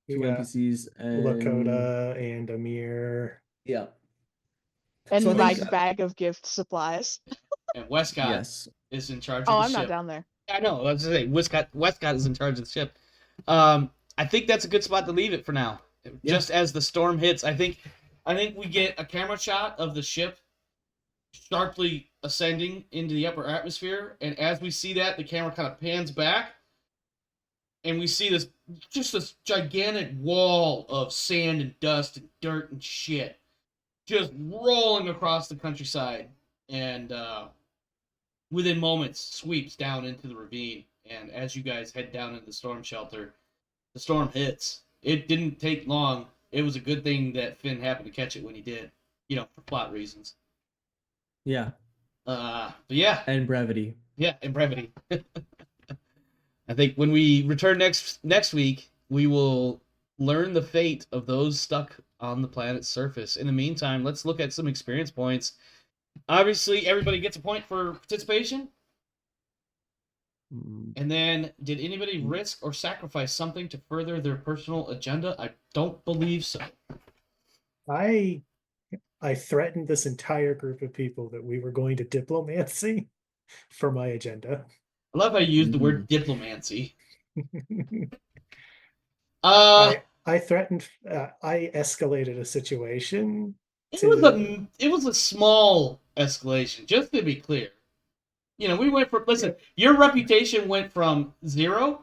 We 2 got NPCs and Lakota and Amir. Yeah. And So I my think- bag of gift supplies. And Westcott Yes. is in charge of Oh, the I'm ship. not down there. I know. I was going to say, Westcott is in charge of the ship. I think that's a good spot to leave it for now. Yeah. Just as the storm hits, I think we get a camera shot of the ship sharply ascending into the upper atmosphere, and as we see that, the camera kind of pans back, and we see this gigantic wall of sand and dust and dirt and shit just rolling across the countryside, and within moments sweeps down into the ravine. And as you guys head down into the storm shelter, the storm hits. It didn't take long. It was a good thing that Finn happened to catch it when he did, for plot reasons. Yeah. But yeah, And brevity. yeah, in brevity. I think when we return next week, we will learn the fate of those stuck on the planet's surface. In the meantime, let's look at some experience points. Obviously, everybody gets a point for participation. And then, did anybody risk or sacrifice something to further their personal agenda? I don't believe so. I threatened this entire group of people that we were going to diplomacy for my agenda. I love how you used the word diplomancy. I threatened. I escalated a situation. It was a small escalation, just to be clear. You know, we went from, listen, your reputation went from 0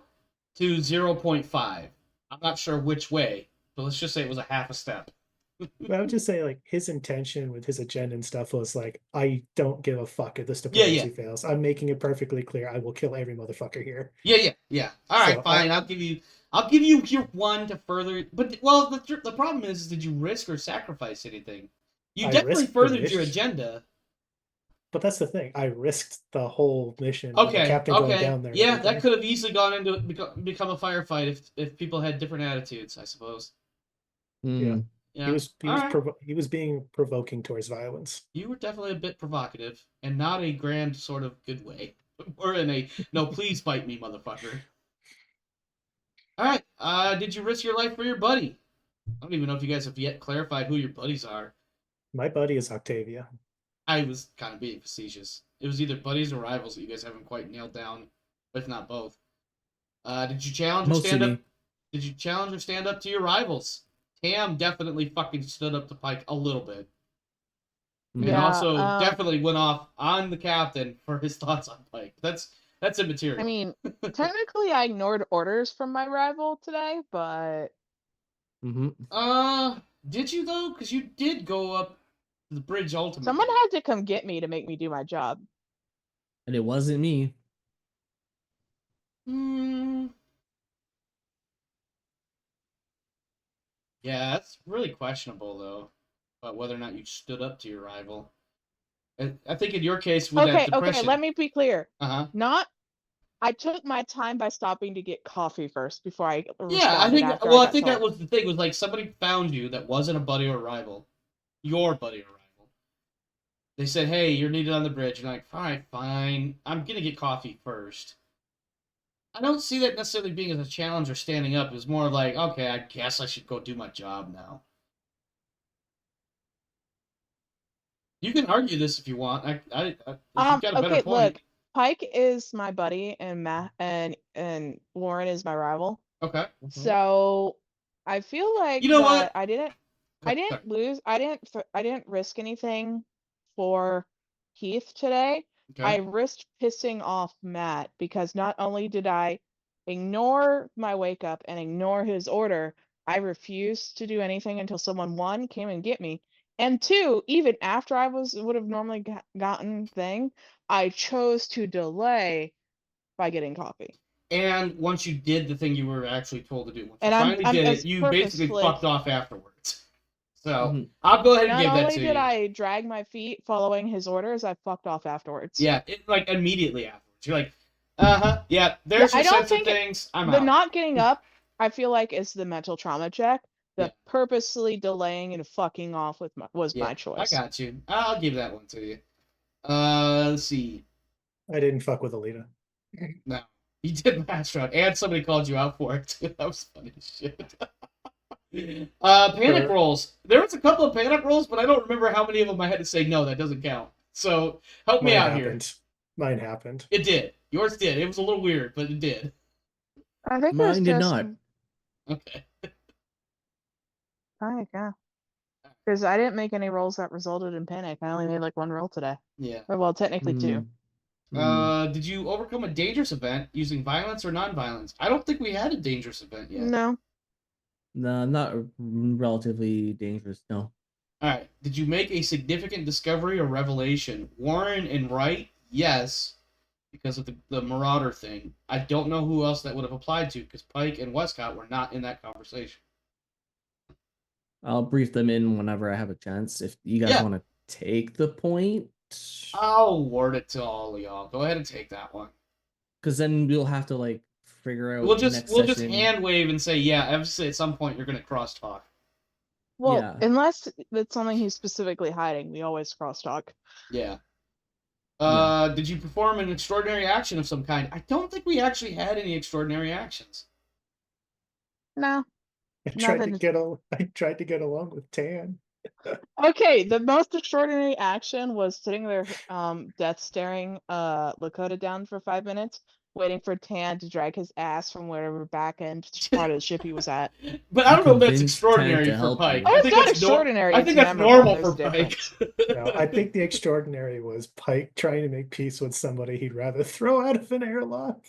to 0.5. I'm not sure which way, but let's just say it was a half a step. But I would just say, like, his intention with his agenda and stuff was like, I don't give a fuck if this Yeah, diplomacy fails. I'm making it perfectly clear I will kill every motherfucker here. Yeah. All right, So, fine. I'll give you your one to further. But well, the problem is, did you risk or sacrifice anything? You I definitely risked the furthered your mission. agenda. But that's the thing. I risked the whole mission. The Okay, captain going okay, down there. and yeah, that everything. could have easily gone into become a firefight if people had different attitudes, I suppose. Hmm. Yeah, He was being provoking towards violence. You were definitely a bit provocative, and not a grand sort of good way. Or in a no, please fight me, motherfucker. All right. Did you risk your life for your buddy? I don't even know if you guys have yet clarified who your buddies are. My buddy is Octavia. I was kind of being facetious. It was either buddies or rivals that you guys haven't quite nailed down, if not both. Did you challenge or stand up? Did you challenge or stand up to your rivals? Tam definitely fucking stood up to Pike a little bit. And also definitely went off on the captain for his thoughts on Pike. That's immaterial. I mean, technically I ignored orders from my rival today, but did you though? Because you did go up to the bridge ultimately. Someone had to come get me to make me do my job. And it wasn't me. Yeah, that's really questionable though, about whether or not you stood up to your rival. I think in your case with that depression. Okay, let me be clear. Uh-huh. I took my time by stopping to get coffee first before I responded. Yeah, I think that was the thing. Was like somebody found you that wasn't a buddy or rival, your buddy or rival. They said, "Hey, you're needed on the bridge." You're like, "Fine. I'm gonna get coffee first." I don't see that necessarily being as a challenge or standing up. It's more like, okay, I guess I should go do my job now. You can argue this if you want. If you've got a better point. Look, Pike is my buddy, and and Lauren is my rival. Okay. So I feel like you know what? I didn't lose. I didn't risk anything for Keith today. Okay. I risked pissing off Matt because not only did I ignore my wake up and ignore his order, I refused to do anything until someone, one, came and get me, and two, even after I would have normally gotten thing, I chose to delay by getting coffee. And once you did the thing you were actually told to do, once and you finally did it, you basically fucked off afterwards. So I'll go ahead and give that to you. Not only did I drag my feet following his orders, I fucked off afterwards. Yeah, like immediately afterwards. You're like, yeah, there's your sense of things. I'm out. The not getting up, I feel like, is the mental trauma check. The purposely delaying and fucking off was my choice. I got you. I'll give that one to you. Let's see. I didn't fuck with Alita. No, you did match round, and somebody called you out for it too. That was funny as shit. Panic rolls. There was a couple of panic rolls, but I don't remember how many of them I had to say no. That doesn't count. So help me out here. Mine happened. It did. Yours did. It was a little weird, but it did. I think mine did not. Okay. Yeah. Because I didn't make any rolls that resulted in panic. I only made like one roll today. Yeah. Or, well, technically two. Did you overcome a dangerous event using violence or non-violence? I don't think we had a dangerous event yet. No. No, not relatively dangerous. No. All right. Did you make a significant discovery or revelation? Warren and Wright, yes, because of the Marauder thing. I don't know who else that would have applied to, because Pike and Westcott were not in that conversation. I'll brief them in whenever I have a chance. If you guys want to take the point, I'll award it to all of y'all. Go ahead and take that one. Because then we'll have to like figure out. We'll just hand wave and say, obviously at some point you're gonna cross talk. Well, unless it's something he's specifically hiding, we always cross talk. Yeah. Did you perform an extraordinary action of some kind? I don't think we actually had any extraordinary actions. No. I tried to get along with Tan. Okay, the most extraordinary action was sitting there, death staring Lakota down for 5 minutes, waiting for Tan to drag his ass from whatever back end part of the ship he was at. But I You don't know if that's convinced Tan extraordinary to for help Pike. you. Oh, I it's think not that's extraordinary. I It's think that's memorable. normal There's for a Pike. difference. No, I think the extraordinary was Pike trying to make peace with somebody he'd rather throw out of an airlock.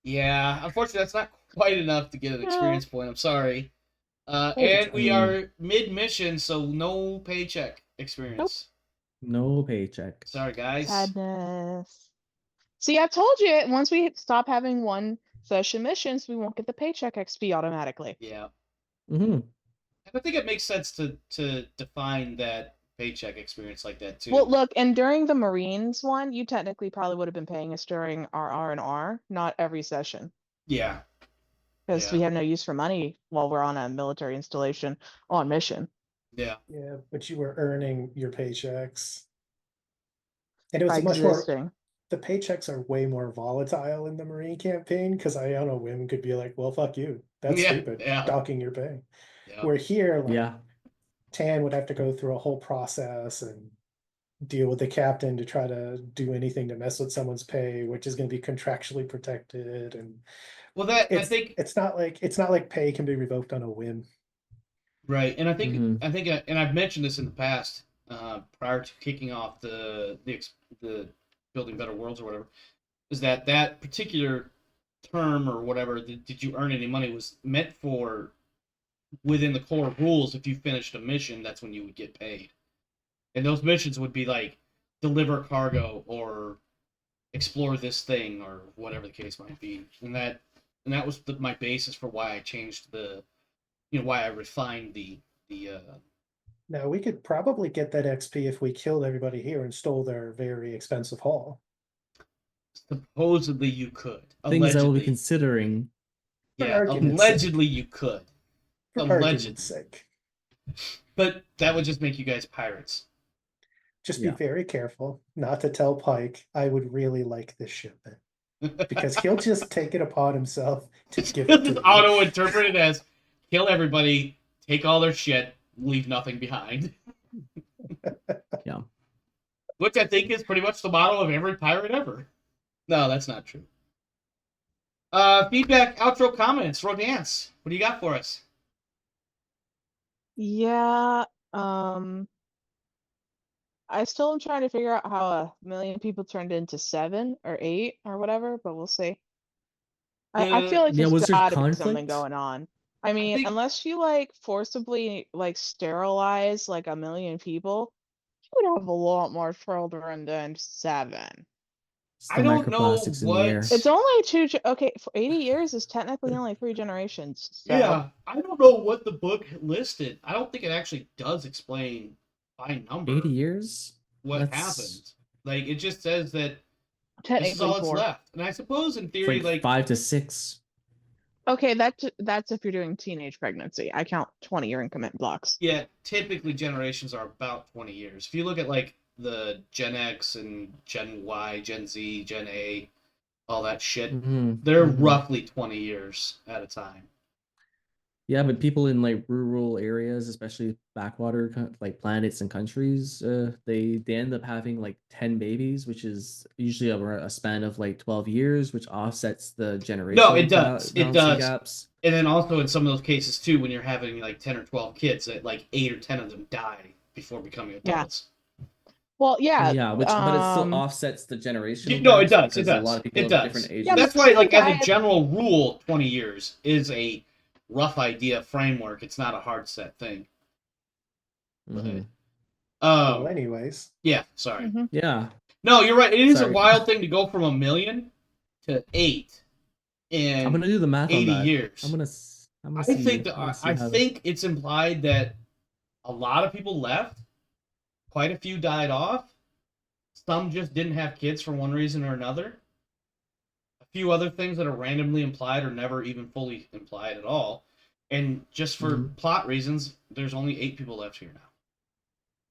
Yeah, unfortunately, that's not quite enough to get an No. experience point. I'm sorry. Maybe And we are mid-mission, so no paycheck experience. No paycheck. Sorry, guys. Sadness. See, I told you, once we stop having one session missions, we won't get the paycheck XP automatically. Yeah. Mm-hmm. And I think it makes sense to define that paycheck experience like that too. Well, look, and during the Marines one, you technically probably would have been paying us during our R&R, not every session, Yeah. because we have no use for money while we're on a military installation on mission. Yeah. Yeah, but you were earning your paychecks. And it was By a much more, existing. the paychecks are way more volatile in the Marine campaign because I on a whim could be like, well, fuck you. That's Yeah, stupid. yeah. Docking your pay. Yeah. Where here, like, Yeah. Tan would have to go through a whole process and deal with the captain to try to do anything to mess with someone's pay, which is going to be contractually protected. And Well, that I it's think it's not like pay can be revoked on a whim. right, and I think Mhm. and I've mentioned this in the past, prior to kicking off the building better worlds or whatever, is that particular term or whatever, did you earn any money, was meant for within the core rules. If you finished a mission, that's when you would get paid, and those missions would be like deliver cargo or explore this thing or whatever the case might be, and that was my basis for why I changed why I refined the Now we could probably get that XP if we killed everybody here and stole their very expensive haul. supposedly you could. Things I will be Allegedly. considering. For Yeah, argument's allegedly you could. For Allegedly. argument's sake. But that would just make you guys pirates. Just Yeah. be very careful not to tell Pike, I would really like this shipment. Because he'll just take it upon himself to give He'll it to just you. auto-interpret it as kill everybody, take all their shit, leave nothing behind. Yeah. Which I think is pretty much the motto of every pirate ever. No, that's not true. Feedback, outro, comments, Rodance. What do you got for us? Yeah, I still am trying to figure out how 1,000,000 people turned into 7 or 8 or whatever, but we'll see. I feel like Yeah, there's was there gotta be something conflict? going on. I mean, think- unless you like forcibly like sterilize like 1,000,000 people, you would have a lot more children than 7. It's I the don't know microplastics in the air. what- It's only 2. Okay, for 80 years is technically only 3 generations. So. Yeah, I don't know what the book listed. I don't think it actually does explain by number 80 years? what That's happened. Like, it just says that this is Technically all that's 4. left. And I suppose in It's theory, like 5 to 6. Okay, that's if you're doing teenage pregnancy. I count 20-year increment blocks. yeah, typically generations are about 20 years. If you look at like the Gen X and Gen Y, Gen Z, Gen A, all that shit, they're roughly 20 years at a time. Yeah, but people in like rural areas, especially backwater like planets and countries, they end up having like 10 babies, which is usually over a span of like 12 years, which offsets the generation. No, it does. It balancing does. gaps. And then also in some of those cases too, when you're having like 10 or 12 kids, that like 8 or 10 of them die before becoming Yeah. adults. Well, yeah. Yeah, but it still offsets the generation. No, it does. It because a does. lot of people It have does. different ages. Yeah, That's but why, like, as a guys- general rule, 20 years is a rough idea framework. It's not a hard set thing. Mhm. Well, anyways. Yeah, sorry. Mhm. Yeah. No, you're right. It is Sorry. a wild thing to go from 1,000,000 to 8 in I'm gonna do the math 80 on that. years. I'm gonna I see. think I'm gonna see I how think it's implied that a lot of people left. Quite a few died off. Some just didn't have kids for one reason or another. A few other things that are randomly implied or never even fully implied at all. And just for plot reasons, there's only 8 people left here now.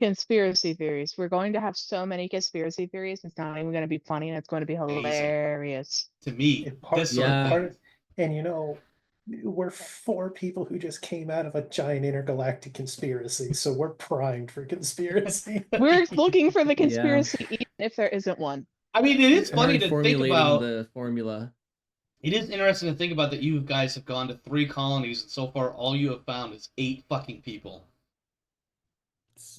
Conspiracy theories. We're going to have so many conspiracy theories. It's not even going to be funny, and it's going to be hilarious. To me, And part, this sort of Yeah. thing. and you know, we're four people who just came out of a giant intergalactic conspiracy, so we're primed for conspiracy. We're looking for the Yeah. conspiracy, even if there isn't one. I mean, it is funny Hard to think formulating about. the formula. It is interesting to think about that you guys have gone to 3 colonies, and so far all you have found is 8 fucking people.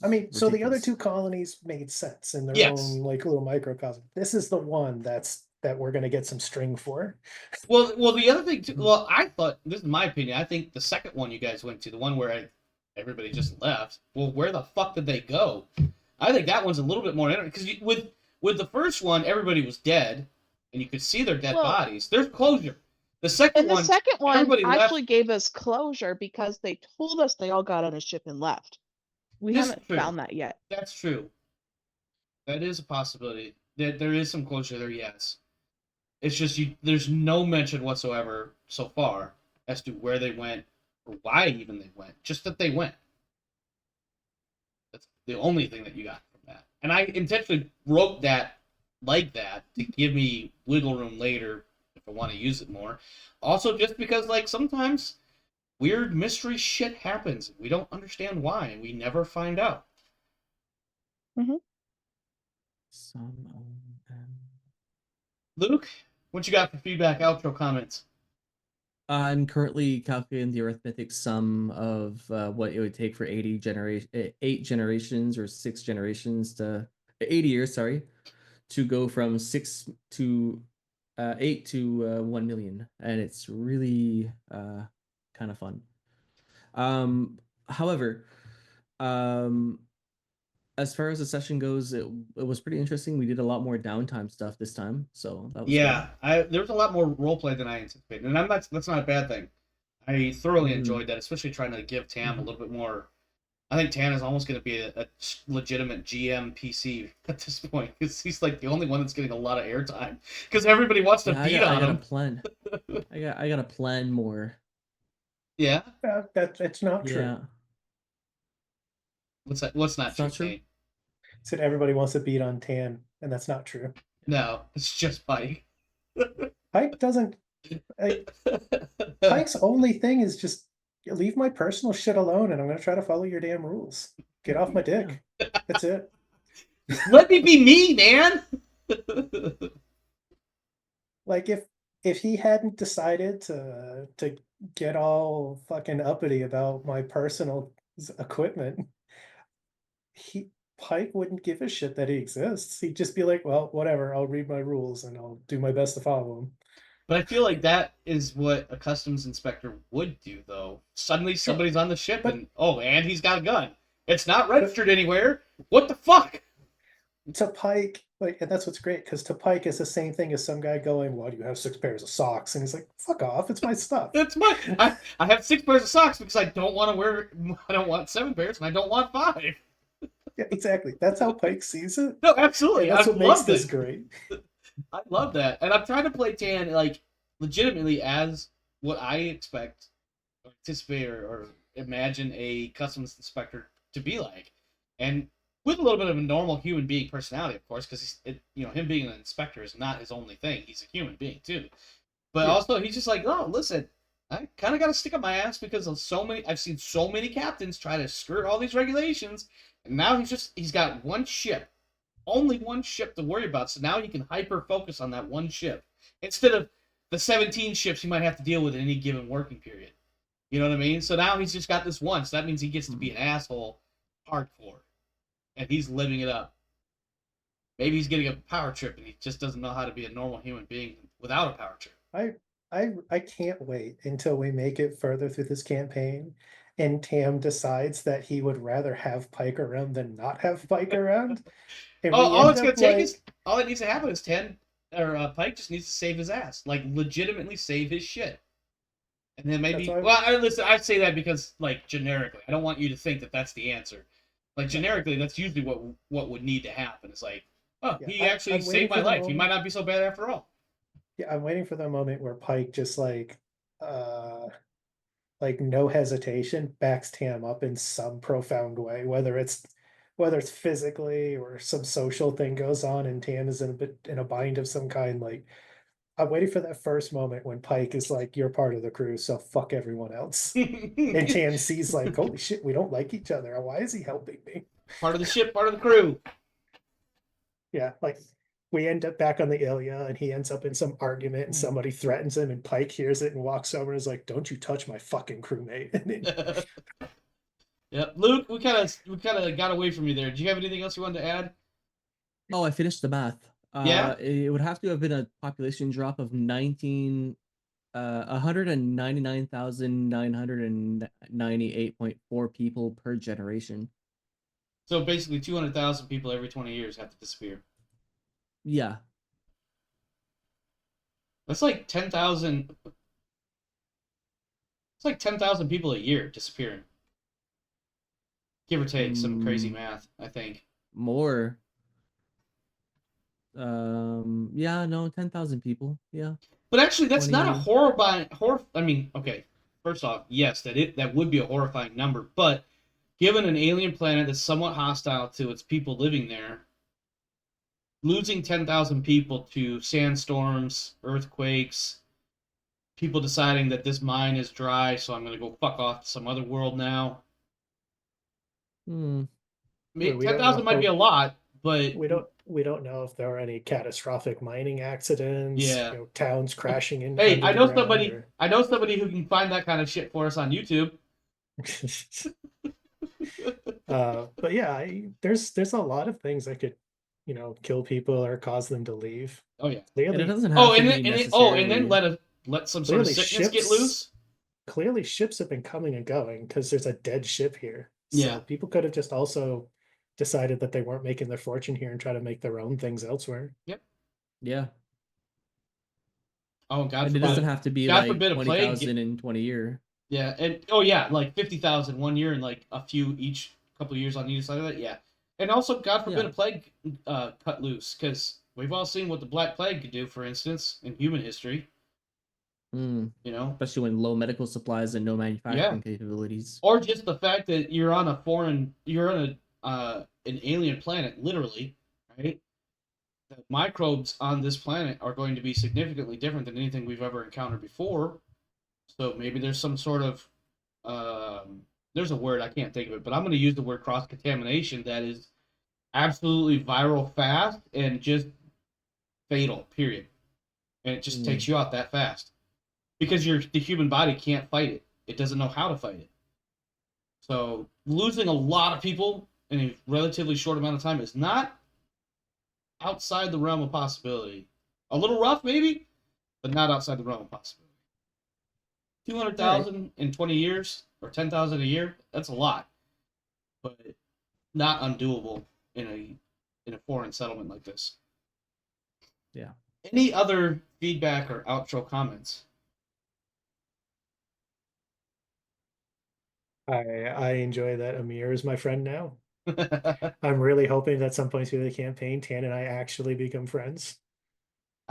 I mean, so the other Ridiculous. 2 colonies made sense in their Yes. own like little microcosm. This is the one that we're gonna get some string for. Well, the other thing too. Well, I thought, this is my opinion. I think the second one you guys went to, the one where everybody just left. Well, where the fuck did they go? I think that one's a little bit more interesting because with the first one, everybody was dead, and you could see their dead Well- bodies. There's closure. The second And the one, second one everybody actually left. gave us closure because they told us they all got on a ship and left. We This is haven't true. found that yet. That's true. That is a possibility. There is some closure there, yes. It's just there's no mention whatsoever so far as to where they went or why even they went. Just that they went. That's the only thing that you got from that. And I intentionally wrote that like that to give me wiggle room later if I want to use it more. Also, just because like sometimes weird mystery shit happens. We don't understand why, and we never find out. Some of them. Luke, what you got for feedback, outro comments? I'm currently calculating the arithmetic sum of what it would take for 8 generations or 6 generations to 80 years, sorry, to go from 6 to 8 to 1 million, and it's really kind of fun. However, as far as the session goes, it was pretty interesting. We did a lot more downtime stuff this time, so that was Yeah, there was a lot more roleplay than I anticipated, and that's not a bad thing. I thoroughly Mhm. enjoyed that, especially trying to give Tam a little bit more. I think Tam is almost going to be a legitimate GM PC at this point because he's like the only one that's getting a lot of airtime because everybody wants to Yeah, beat I on gotta him. plan. I gotta plan more. Yeah, That's not true. Yeah, what's that? What's not It's true? not true? Nate? Said everybody wants to beat on Tan, and that's not true. No, it's just Pike. Pike doesn't. Pike's only thing is just leave my personal shit alone, and I'm gonna try to follow your damn rules. Get off my dick. That's it. Let me be me, man. Like if he hadn't decided to get all fucking uppity about my personal equipment, Pike wouldn't give a shit that he exists. He'd just be like, well, whatever, I'll read my rules and I'll do my best to follow them. But I feel like that is what a customs inspector would do, though. Suddenly somebody's on the ship But- and he's got a gun. It's not registered anywhere. What the fuck? To Pike, like, and that's what's great, because to Pike is the same thing as some guy going, "Why do you have 6 pairs of socks?" And he's like, "Fuck off, it's my stuff." That's my. I have 6 pairs of socks because I don't want to wear. I don't want 7 pairs and I don't want 5. Yeah, exactly. That's how Pike sees it. No, absolutely. And that's I what makes love this it. great. I love that, and I'm trying to play Tan like legitimately as what I expect, or anticipate, or imagine a customs inspector to be like, and with a little bit of a normal human being personality, of course, because him being an inspector is not his only thing. He's a human being too, but Yeah. also he's just like, oh, listen, I kind of got to stick up my ass because of I've seen so many captains try to skirt all these regulations, and now he's got one ship. Only one ship to worry about, so now he can hyper focus on that one ship instead of the 17 ships he might have to deal with in any given working period. You know what I mean? So now he's just got this one, so that means he gets to be an asshole hardcore, and he's living it up. Maybe he's getting a power trip, and he just doesn't know how to be a normal human being without a power trip. I can't wait until we make it further through this campaign and Tam decides that he would rather have Pike around than not have Pike around. And we All end it's gonna up take like, is all that needs to happen is Pike just needs to save his ass, like legitimately save his shit. And then maybe, That's why- listen, I say that because, like, generically, I don't want you to think that that's the answer. Like, generically, that's usually what would need to happen. It's like, oh, Yeah, he I'm actually waiting saved my for the life. He moment. might not be so bad after all. yeah, I'm waiting for the moment where Pike just like no hesitation backs Tam up in some profound way, whether it's physically or some social thing goes on and Tam is in a bind of some kind. Like, I'm waiting for that first moment when Pike is like, "You're part of the crew, so fuck everyone else." And TNC's like, "Holy shit, we don't like each other. Why is he helping me?" Part of the ship, part of the crew. Yeah, like we end up back on the Ilya, and he ends up in some argument, and somebody threatens him, and Pike hears it and walks over and is like, "Don't you touch my fucking crewmate." And then, Yep. Luke, we kind of got away from you there. Do you have anything else you wanted to add? Oh, I finished the math. Yeah? It would have to have been a population drop of 199,998.4 people per generation. So basically 200,000 people every 20 years have to disappear. Yeah. That's like 10,000. It's like 10,000 people a year disappearing. Give or take some crazy math, I think. More. Yeah, no, 10,000 people. Yeah. But actually, that's 20 not a horrifying. I mean, okay. First off, yes, that would be a horrifying number. But given an alien planet that's somewhat hostile to its people living there, losing 10,000 people to sandstorms, earthquakes, people deciding that this mine is dry, so I'm going to go fuck off to some other world now. Hmm. we don't 10,000 know might be a lot, but we don't know if there are any catastrophic mining accidents. Yeah. You know, towns crashing in. Hey, under I the know ground somebody. or- I know somebody who can find that kind of shit for us on YouTube. But yeah, there's a lot of things that could, kill people or cause them to leave. Oh yeah. And it Clearly, doesn't have Oh, to and be then necessarily... let some sort of Clearly sickness get ships- loose. clearly ships have been coming and going because there's a dead ship here. So Yeah. people could have just also decided that they weren't making their fortune here and try to make their own things elsewhere. Yeah. Oh God And it forbid. doesn't have to be God like forbid a plague 20,000 in 20 years. Yeah, and oh yeah, like 50,000 one year and like a few each couple of years on either side of that. Yeah, and also God forbid Yeah. a plague cut loose, because we've all seen what the Black Plague could do, for instance, in human history. Mm. You know, Especially when low medical supplies and no manufacturing capabilities. or just the fact that you're on an alien planet, literally, right? The microbes on this planet are going to be significantly different than anything we've ever encountered before. So maybe there's some sort of there's a word, I can't think of it, but I'm going to use the word cross contamination that is absolutely viral fast and just fatal. Period. And it just takes you out that fast because the human body can't fight it. It doesn't know how to fight it. So losing a lot of people in a relatively short amount of time is not outside the realm of possibility. A little rough, maybe, but not outside the realm of possibility. 200,000 in 20 years or 10,000 a year, that's a lot. But not undoable in a foreign settlement like this. Yeah. Any other feedback or outro comments? I enjoy that Amir is my friend now. I'm really hoping that some point through the campaign, Tan and I actually become friends.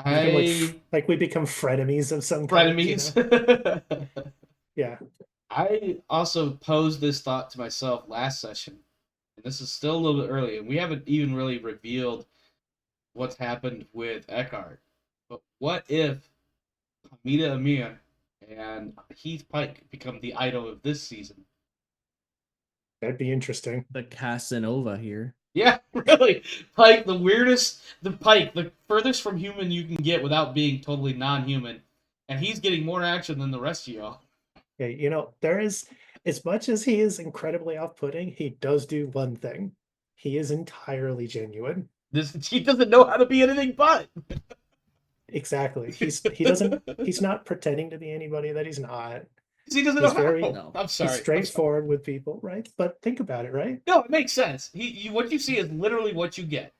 We become like we become frenemies of some kind. Frenemies. Yeah. I also posed this thought to myself last session, and this is still a little bit early, and we haven't even really revealed what's happened with Eckhart. But what if Hamida Amir and Heath Pike become the idol of this season? That'd be interesting. The Casanova here. Yeah, really. Pike, the furthest from human you can get without being totally non-human. And he's getting more action than the rest of y'all. Yeah, there is, as much as he is incredibly off-putting, he does do one thing. He is entirely genuine. He doesn't know how to be anything but. Exactly. He's not pretending to be anybody that he's not. He doesn't He's know very- how. No. I'm sorry. He's straightforward with people, right? But think about it, right? No, it makes sense. What you see is literally what you get.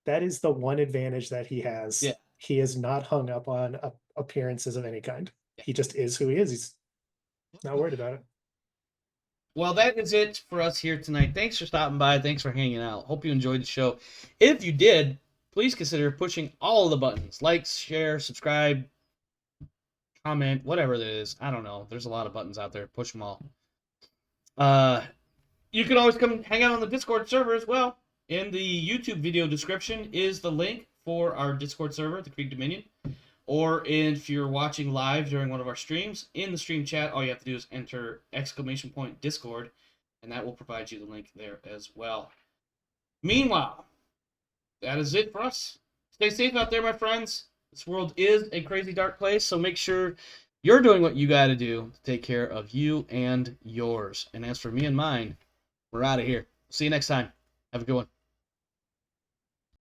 That is the one advantage that he has. Yeah. He is not hung up on appearances of any kind. He just is who he is. He's not worried about it. Well, that is it for us here tonight. Thanks for stopping by. Thanks for hanging out. Hope you enjoyed the show. If you did, please consider pushing all of the buttons. Like, share, subscribe, comment, whatever it is. I don't know. There's a lot of buttons out there. Push them all. You can always come hang out on the Discord server as well. In the YouTube video description is the link for our Discord server, the Krieg Dominion. Or if you're watching live during one of our streams, in the stream chat, all you have to do is enter !Discord, and that will provide you the link there as well. Meanwhile, that is it for us. Stay safe out there, my friends. This world is a crazy dark place, so make sure you're doing what you got to do to take care of you and yours. And as for me and mine, we're out of here. See you next time. Have a good one.